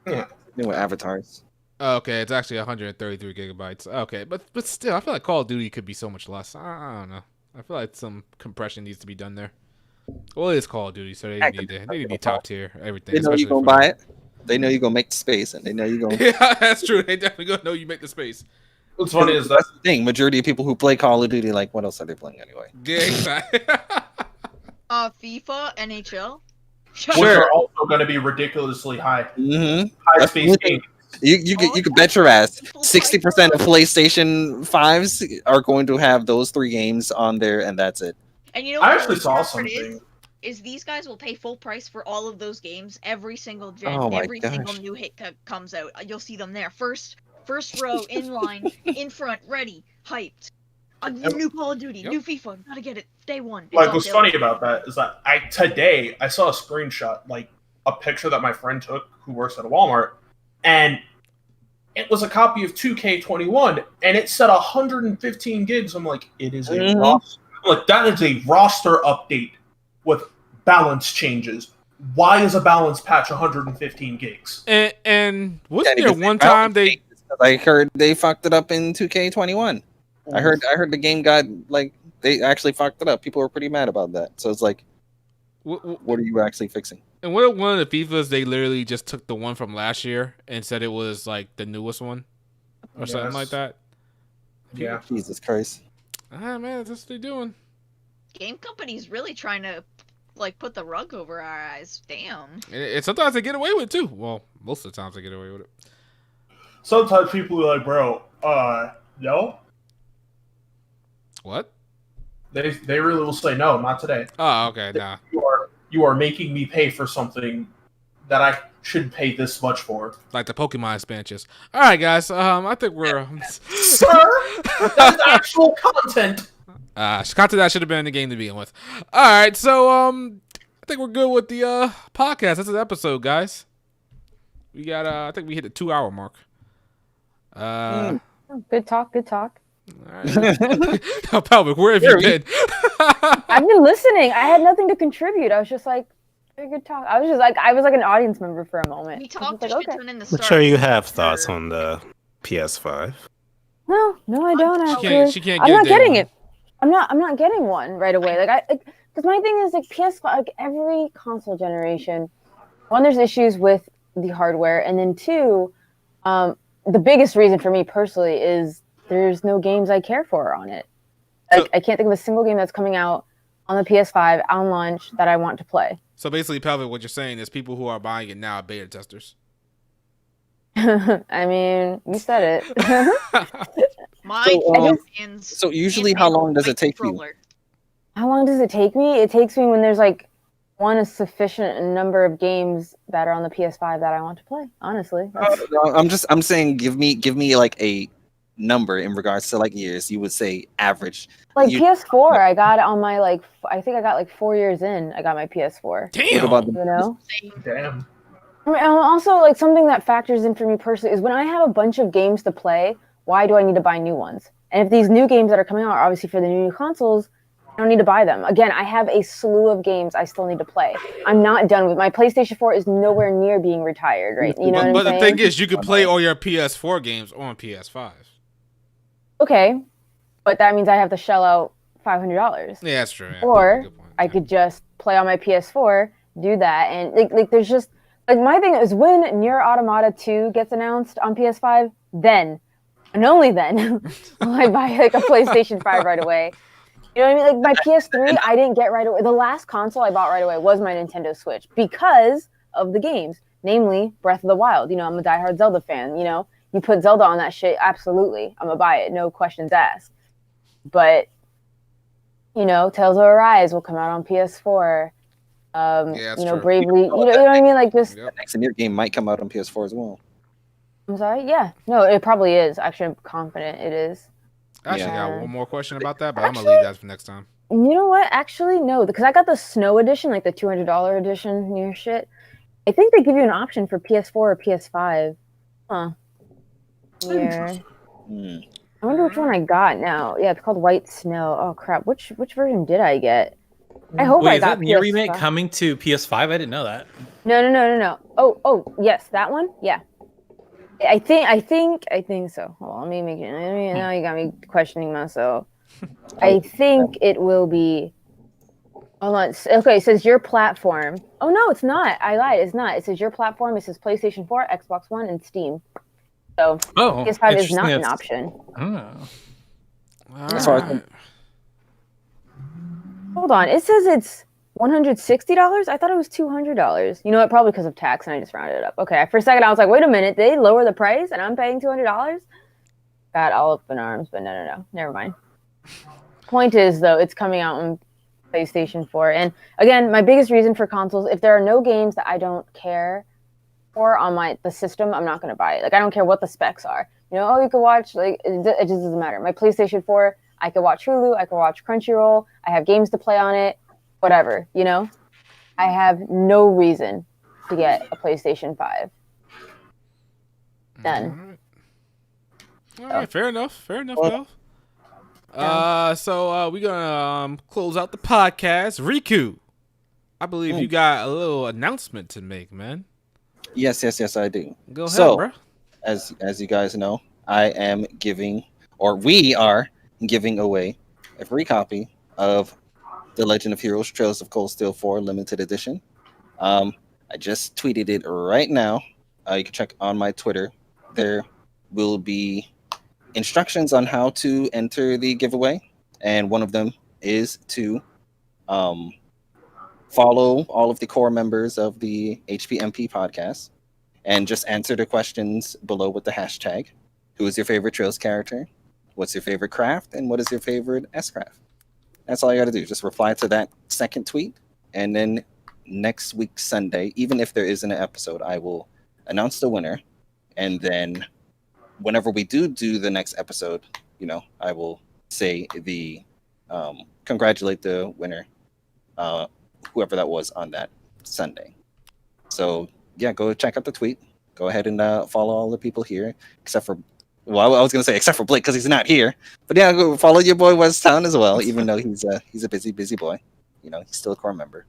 Yeah. New avatars. Okay, it's actually 133 gigabytes. Okay, but still, I feel like Call of Duty could be so much less. I don't know. I feel like some compression needs to be done there. Well, it is Call of Duty, so they need to be top tier. Everything. They know you're gonna buy it. They know you're gonna make the space, and they know you're gonna. Yeah, that's true. They definitely gonna know you make the space. What's funny is that's the thing. Majority of people who play Call of Duty, like, what else are they playing anyway? Yeah, exactly. FIFA, NHL. which are also going to be ridiculously high. Mm-hmm. High space games. You could bet your ass 60% of PlayStation 5s are going to have those 3 games on there, and that's it. And you know I what actually the saw worst part something. is these guys will pay full price for all of those games every single gen, Oh my every single gosh. new hit comes out. You'll see them there, first row, in line, in front, ready, hyped. A new Call of Duty, new FIFA, gotta get it day one. It's Like, on what's sale. funny about that is that today I saw a screenshot, like a picture that my friend took who works at a Walmart, and it was a copy of 2K21, and it said 115 gigs. I'm like, it is a roster. Like, that is a roster update with balance changes. Why is a balance patch 115 gigs? And wasn't there one time they? I heard they fucked it up in 2K21. I heard the game got like they actually fucked it up. People were pretty mad about that. So it's like, what are you actually fixing? And what if one of the FIFAs they literally just took the one from last year and said it was like the newest one or something like that? Yeah. Jesus Christ. Ah man, that's what they're doing. Game companies really trying to like put the rug over our eyes. Damn. And sometimes they get away with it too. Well, most of the times they get away with it. Sometimes people are like, bro, no. What? They really will say no, not today. Oh, okay, nah. You are making me pay for something that I shouldn't pay this much for. Like the Pokemon expansions. All right, guys. I think we're Sir, that's actual content. content that should have been in the game to begin with. All right, so I think we're good with the podcast. That's the episode, guys. We got I think we hit the 2-hour mark. Good talk. Good talk. All right. Pelvic, where have you been? I've been listening. I had nothing to contribute. I was just like, very good talk. I was like an audience member for a moment. We talked like, to okay. Shitun in the I'm start. sure you have thoughts on the PS5. No, I don't actually. She can't I'm get not day getting one. it. I'm not getting one right away. Because my thing is like PS5. Like every console generation, one, there's issues with the hardware, and then two, the biggest reason for me personally is there's no games I care for on it. Like I can't think of a single game that's coming out on the PS5 on launch that I want to play. So basically, Pelvic, what you're saying is people who are buying it now are beta testers. I mean, you said it. My champions. So usually, how long does it take you? How long does it take me? It takes me when there's like a sufficient number of games that are on the PS5 that I want to play. Honestly, I'm saying, give me like a number in regards to like years. You would say average. like PS4. I got it on my I think I got like 4 years in. I got my PS4. Damn. What about You know. Damn. I mean, also like something that factors in for me personally is when I have a bunch of games to play. Why do I need to buy new ones? And if these new games that are coming out are obviously for the new consoles, I don't need to buy them. Again, I have a slew of games I still need to play. I'm not done with my PlayStation 4 is nowhere near being retired, right? You know what I'm But the saying? thing is, you can play all your PS4 games on PS5. Okay, but that means I have to shell out $500. Yeah, that's true. Yeah, Or good point. I could just play on my PS4, do that, and like there's just like my thing is when Nier Automata 2 gets announced on PS5, then and only then will I buy like a PlayStation 5 right away. You know what I mean? Like my PS3, I didn't get right away. The last console I bought right away was my Nintendo Switch because of the games, namely Breath of the Wild. You know, I'm a diehard Zelda fan. You know, you put Zelda on that shit, absolutely, I'm gonna buy it, no questions asked. But you know, Tales of Arise will come out on PS4. Yeah, you know, true. Bravely. You know what I mean? Like just. Yep. Next Nier game might come out on PS4 as well. I'm sorry. Yeah. No, it probably is. Actually, I'm confident it is. I actually Yeah. got one more question about that, but I'm gonna leave that for next time. You know what? Actually, no, because I got the Snow Edition, like the $200 edition near shit. I think they give you an option for PS4 or PS5. Huh. Yeah. I wonder which one I got now. Yeah, it's called White Snow. Oh crap! Which version did I get? I hope Wait, I is got that Nier PS5. remake coming to PS5? I didn't know that. No. Oh, yes, that one. Yeah. I think so. Hold on, let me make it. Now you got me questioning myself. I think it will be. Hold on. Okay, it says your platform. Oh no, it's not. I lied. It's not. It says your platform. It says PlayStation 4, Xbox One, and Steam. So PS5 is not an option. Oh. That's why I think- Hold on. It says it's $160. I thought it was $200. You know what? Probably because of tax, and I just rounded it up. Okay. For a second, I was like, wait a minute. They lower the price, and I'm paying $200. Got all up in arms, but no. Never mind. Point is, though, it's coming out on PlayStation 4. And again, my biggest reason for consoles, if there are no games that I don't care for on the system, I'm not going to buy it. Like, I don't care what the specs are. You know, you can watch, like, it just doesn't matter. My PlayStation 4, I could watch Hulu, I could watch Crunchyroll, I have games to play on it, whatever, you know? I have no reason to get a PlayStation 5. None. All right, fair enough, Mel. So we're gonna close out the podcast. Riku, I believe you got a little announcement to make, man. Yes, I do. Go ahead, So, bro. as you guys know, I am giving, or we are giving away a free copy of The Legend of Heroes: Trails of Cold Steel 4 Limited Edition. I just tweeted it right now. You can check on my Twitter. There will be instructions on how to enter the giveaway, and one of them is to follow all of the core members of the HPMP podcast and just answer the questions below with the hashtag. Who is your favorite Trails character? What's your favorite craft? And what is your favorite S-craft? That's all you got to do. Just reply to that second tweet, and then next week Sunday, even if there isn't an episode, I will announce the winner, and then whenever we do the next episode, I will say the congratulate the winner, whoever that was on that Sunday. So yeah, go check out the tweet. Go ahead and follow all the people here, except for, well, I was gonna say except for Blake because he's not here. But yeah, go follow your boy West Town as well, even though he's a busy boy. He's still a core member.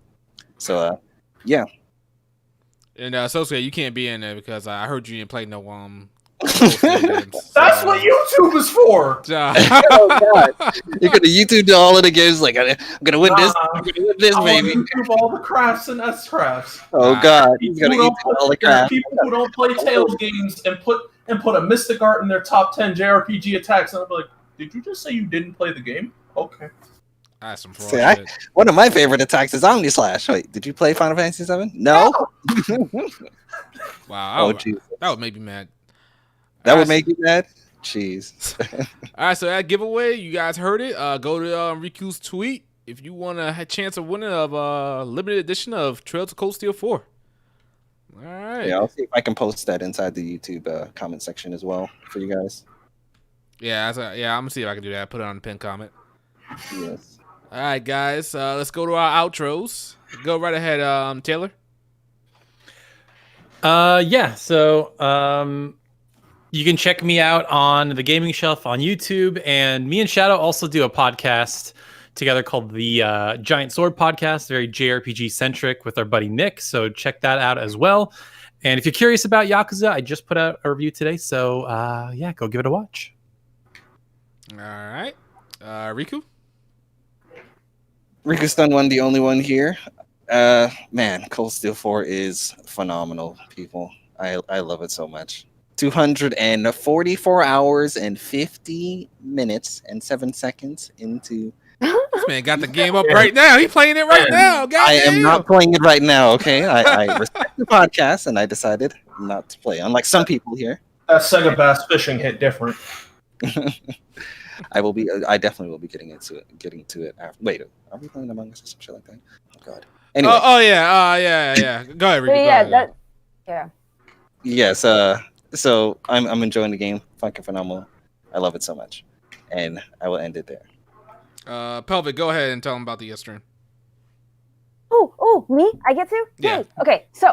So yeah. And Sosuke, you can't be in there because I heard you didn't play no That's what YouTube is for. Oh God! You're gonna YouTube all of the games. Like I'm gonna win this. I'm gonna win this, baby. YouTube all the crafts and S crafts. Oh God! He's gonna YouTube all the crafts. People who don't play Tales games and put a Mystic Art in their top 10 JRPG attacks, and I'm like, did you just say you didn't play the game? Okay. That's some fraud shit. One of my favorite attacks is Omni Slash. Wait, did you play Final Fantasy VII? No. Wow. That would make me mad. That would make you mad? Jeez. All right, so that giveaway, you guys heard it. Go to Riku's tweet if you want a chance of winning a limited edition of Trails of Cold Steel 4. All right. Yeah, I'll see if I can post that inside the YouTube comment section as well for you guys. Yeah, I'm gonna see if I can do that. Put it on the pinned comment. Yes. All right, guys. Let's go to our outros. Go right ahead, Taylor. Yeah. So, you can check me out on the Gaming Shelf on YouTube, and me and Shadow also do a podcast together called the Giant Sword Podcast, very JRPG centric with our buddy Nick. So check that out as well. And if you're curious about Yakuza, I just put out a review today. So yeah, go give it a watch. All right, Riku. Riku Stun One, the only one here. Man, Cold Steel 4 is phenomenal, people. I love it so much. 244 hours and 50 minutes and 7 seconds into. This man got the game up right now. He's playing it right now. I am not playing it right now, okay? I respect the podcast, and I decided not to play, unlike some people here. That Sega Bass Fishing hit different. I definitely will be getting to it after. Wait, are we playing Among Us or some shit like that? Oh God. Anyway. Yeah. Go ahead, Riku. Yeah. Yes. So I'm enjoying the game. Fucking phenomenal. I love it so much, and I will end it there. Pelvic, go ahead and tell them about the stream. Oh, me? I get to? Yeah. Yay. Okay, so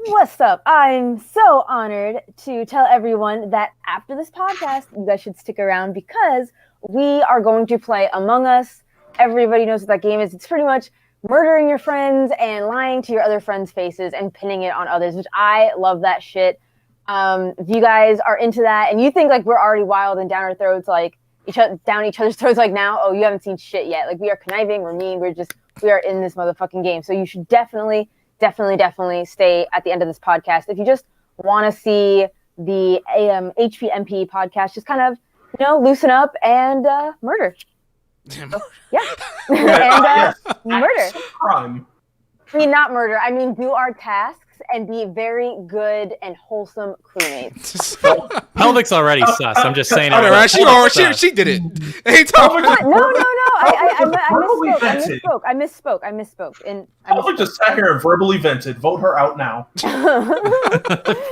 what's up? I'm so honored to tell everyone that after this podcast, you guys should stick around because we are going to play Among Us. Everybody knows what that game is. It's pretty much murdering your friends and lying to your other friends' faces and pinning it on others, which I love that shit. If you guys are into that and you think like we're already wild and down our throats, like down each other's throats like now, you haven't seen shit yet. Like we are conniving, we're mean, we are in this motherfucking game. So you should definitely stay at the end of this podcast. If you just want to see the HPMP podcast, just kind of, loosen up and murder. So, yeah. And murder. Crime. I mean, not murder. I mean, do our tasks and be very good and wholesome crewmates. Pelvic's already sus. I'm just saying. She did it. Hey, No. I misspoke. And I just sat here and verbally vented. Vote her out now.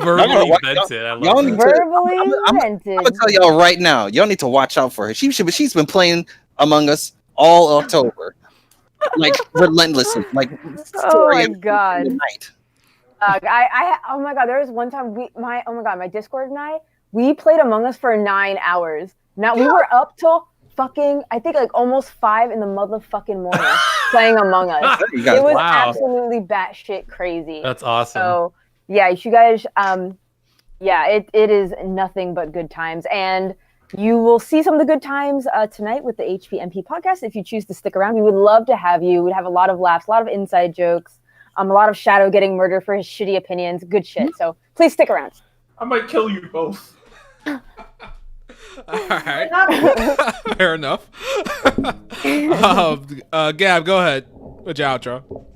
Verbally vented. I love it. Verbally vented. I'm gonna tell y'all right now. Y'all need to watch out for her. She's been playing Among Us all October, like relentlessly. Like oh my God. Oh my God, there was one time my Discord and we played Among Us for 9 hours. Now we were up till fucking, I think like almost 5 in the motherfucking morning playing Among Us. It was absolutely batshit crazy. That's awesome. So yeah, you guys, it is nothing but good times. And you will see some of the good times tonight with the HPMP podcast. If you choose to stick around, we would love to have you. We'd have a lot of laughs, a lot of inside jokes. A lot of Shadow getting murdered for his shitty opinions. Good shit. So please stick around. I might kill you both. All right. Fair enough. Gab, go ahead with your outro.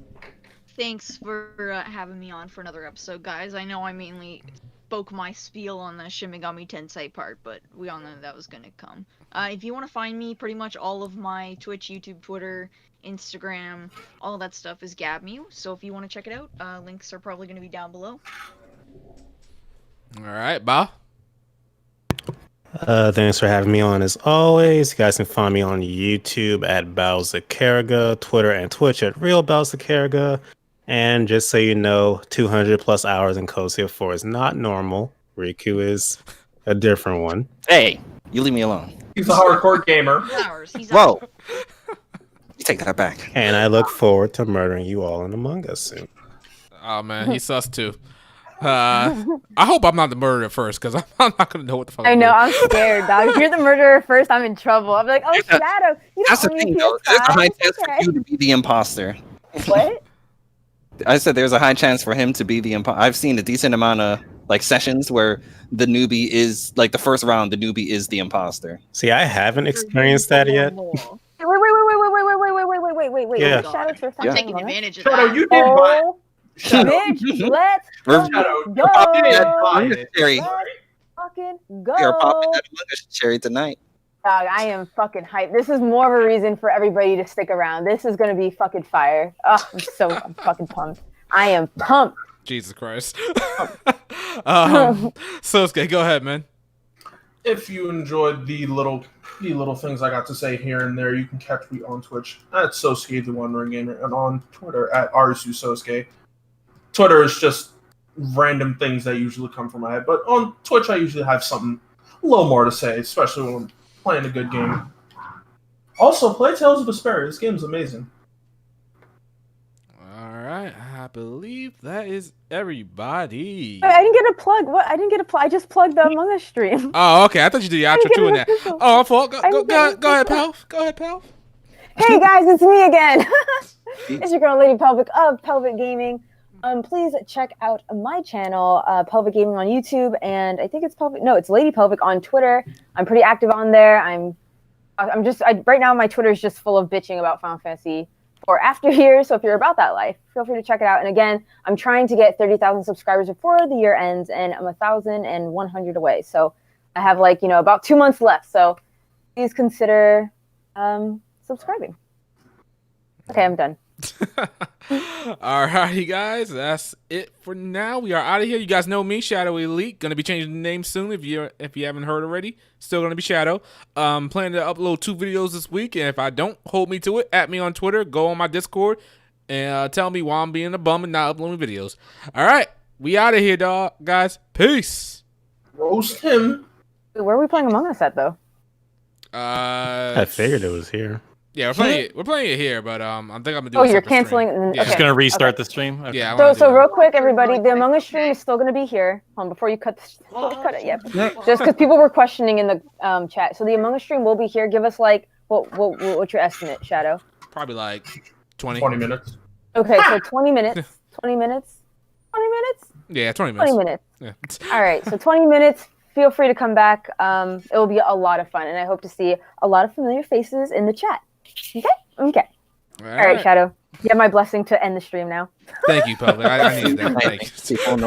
Thanks for having me on for another episode, guys. I know I mainly spoke my spiel on the Shin Megami Tensei part, but we all know that was gonna come. If you want to find me, pretty much all of my Twitch, YouTube, Twitter, Instagram, all that stuff is GabMew. So if you want to check it out, links are probably gonna be down below. All right, Bao. Thanks for having me on as always. You guys can find me on YouTube at Bowser Carriga, Twitter and Twitch at Real Bowser Carriga. And just so you know, 200 plus hours in Code Seal 4 is not normal. Riku is a different one. Hey, you leave me alone. He's a hardcore gamer. He's Whoa. You take that back. And I look forward to murdering you all in Among Us soon. Oh man, he's sus too. I hope I'm not the murderer first, because I'm not gonna know what the fuck. I know, I'm scared, dog. If you're the murderer first, I'm in trouble. I'm like, oh, Shadow. You That's the don't thing, own though. your There's a high PS5. chance for you to be the imposter. What? I said there's a high chance for him to be the imposter. I've seen a decent amount of like sessions where the newbie is like the first round. The newbie is the imposter. See, I haven't experienced that yet. Wait. Yeah. Shadow for I'm taking advantage of Shadow, that. you did buy Oh, bitch, let's Shadow, go. Cherry. Let's fucking We are popping go. that Among Us cherry tonight. Dog, I am fucking hyped. This is more of a reason for everybody to stick around. This is gonna be fucking fire. Oh, I'm fucking pumped. I am pumped. Jesus Christ. Sosuke, go ahead, man. If you enjoyed the little things I got to say here and there, you can catch me on Twitch at Sosuke the One Ring Gamer and on Twitter at RSUSosuke. Twitter is just random things that usually come from my head, but on Twitch I usually have something a little more to say, especially when I'm playing a good game. Also, play Tales of Despair. This game's amazing. All right, I believe that is everybody. I didn't get a plug. What? I didn't get a plug. I just plugged the Among Us stream. Oh, okay. I thought you did the outro too in that. Oh, I thought. Go ahead, pal. Go ahead, pal. Hey guys, it's me again. It's your girl, Lady Pelvic of Pelvic Gaming. Please check out my channel, Pelvic Gaming on YouTube, and I think it's Pelvic. No, it's Lady Pelvic on Twitter. I'm pretty active on there. Right now my Twitter is just full of bitching about Final Fantasy or after here. So if you're about that life, feel free to check it out. And again, I'm trying to get 30,000 subscribers before the year ends, and I'm 1,100 away. So I have about 2 months left. So please consider subscribing. Okay, I'm done. All right, you guys, that's it for now. We are out of here. You guys know me, Shadow Elite. Gonna be changing the name soon if you haven't heard already. Still gonna be Shadow. Planning to upload 2 videos this week, and if I don't, hold me to it. At me on Twitter, go on my Discord, and tell me why I'm being a bum and not uploading videos. All right, we out of here, dog, guys. Peace. Roast him. Where are we playing Among Us at though? I figured it was here. Yeah, we're playing it here, but I think I'm gonna do. Oh, a you're separate canceling. stream. Yeah. Just gonna restart the stream. Okay. Yeah. I wanna So do real that. quick, everybody, the Among Us stream is still going to be here. Hold on, before you cut it, yep. Just because people were questioning in the chat. So the Among Us stream will be here. Give us what's your estimate, Shadow? Probably like 20 minutes. Okay, so 20 minutes. 20 minutes. 20 minutes. Yeah, 20 minutes. 20 minutes. Yeah. All right, so 20 minutes. Feel free to come back. It will be a lot of fun, and I hope to see a lot of familiar faces in the chat. Okay. All right, Shadow. You have my blessing to end the stream now. Thank you, Public. I needed that. Thank you. People know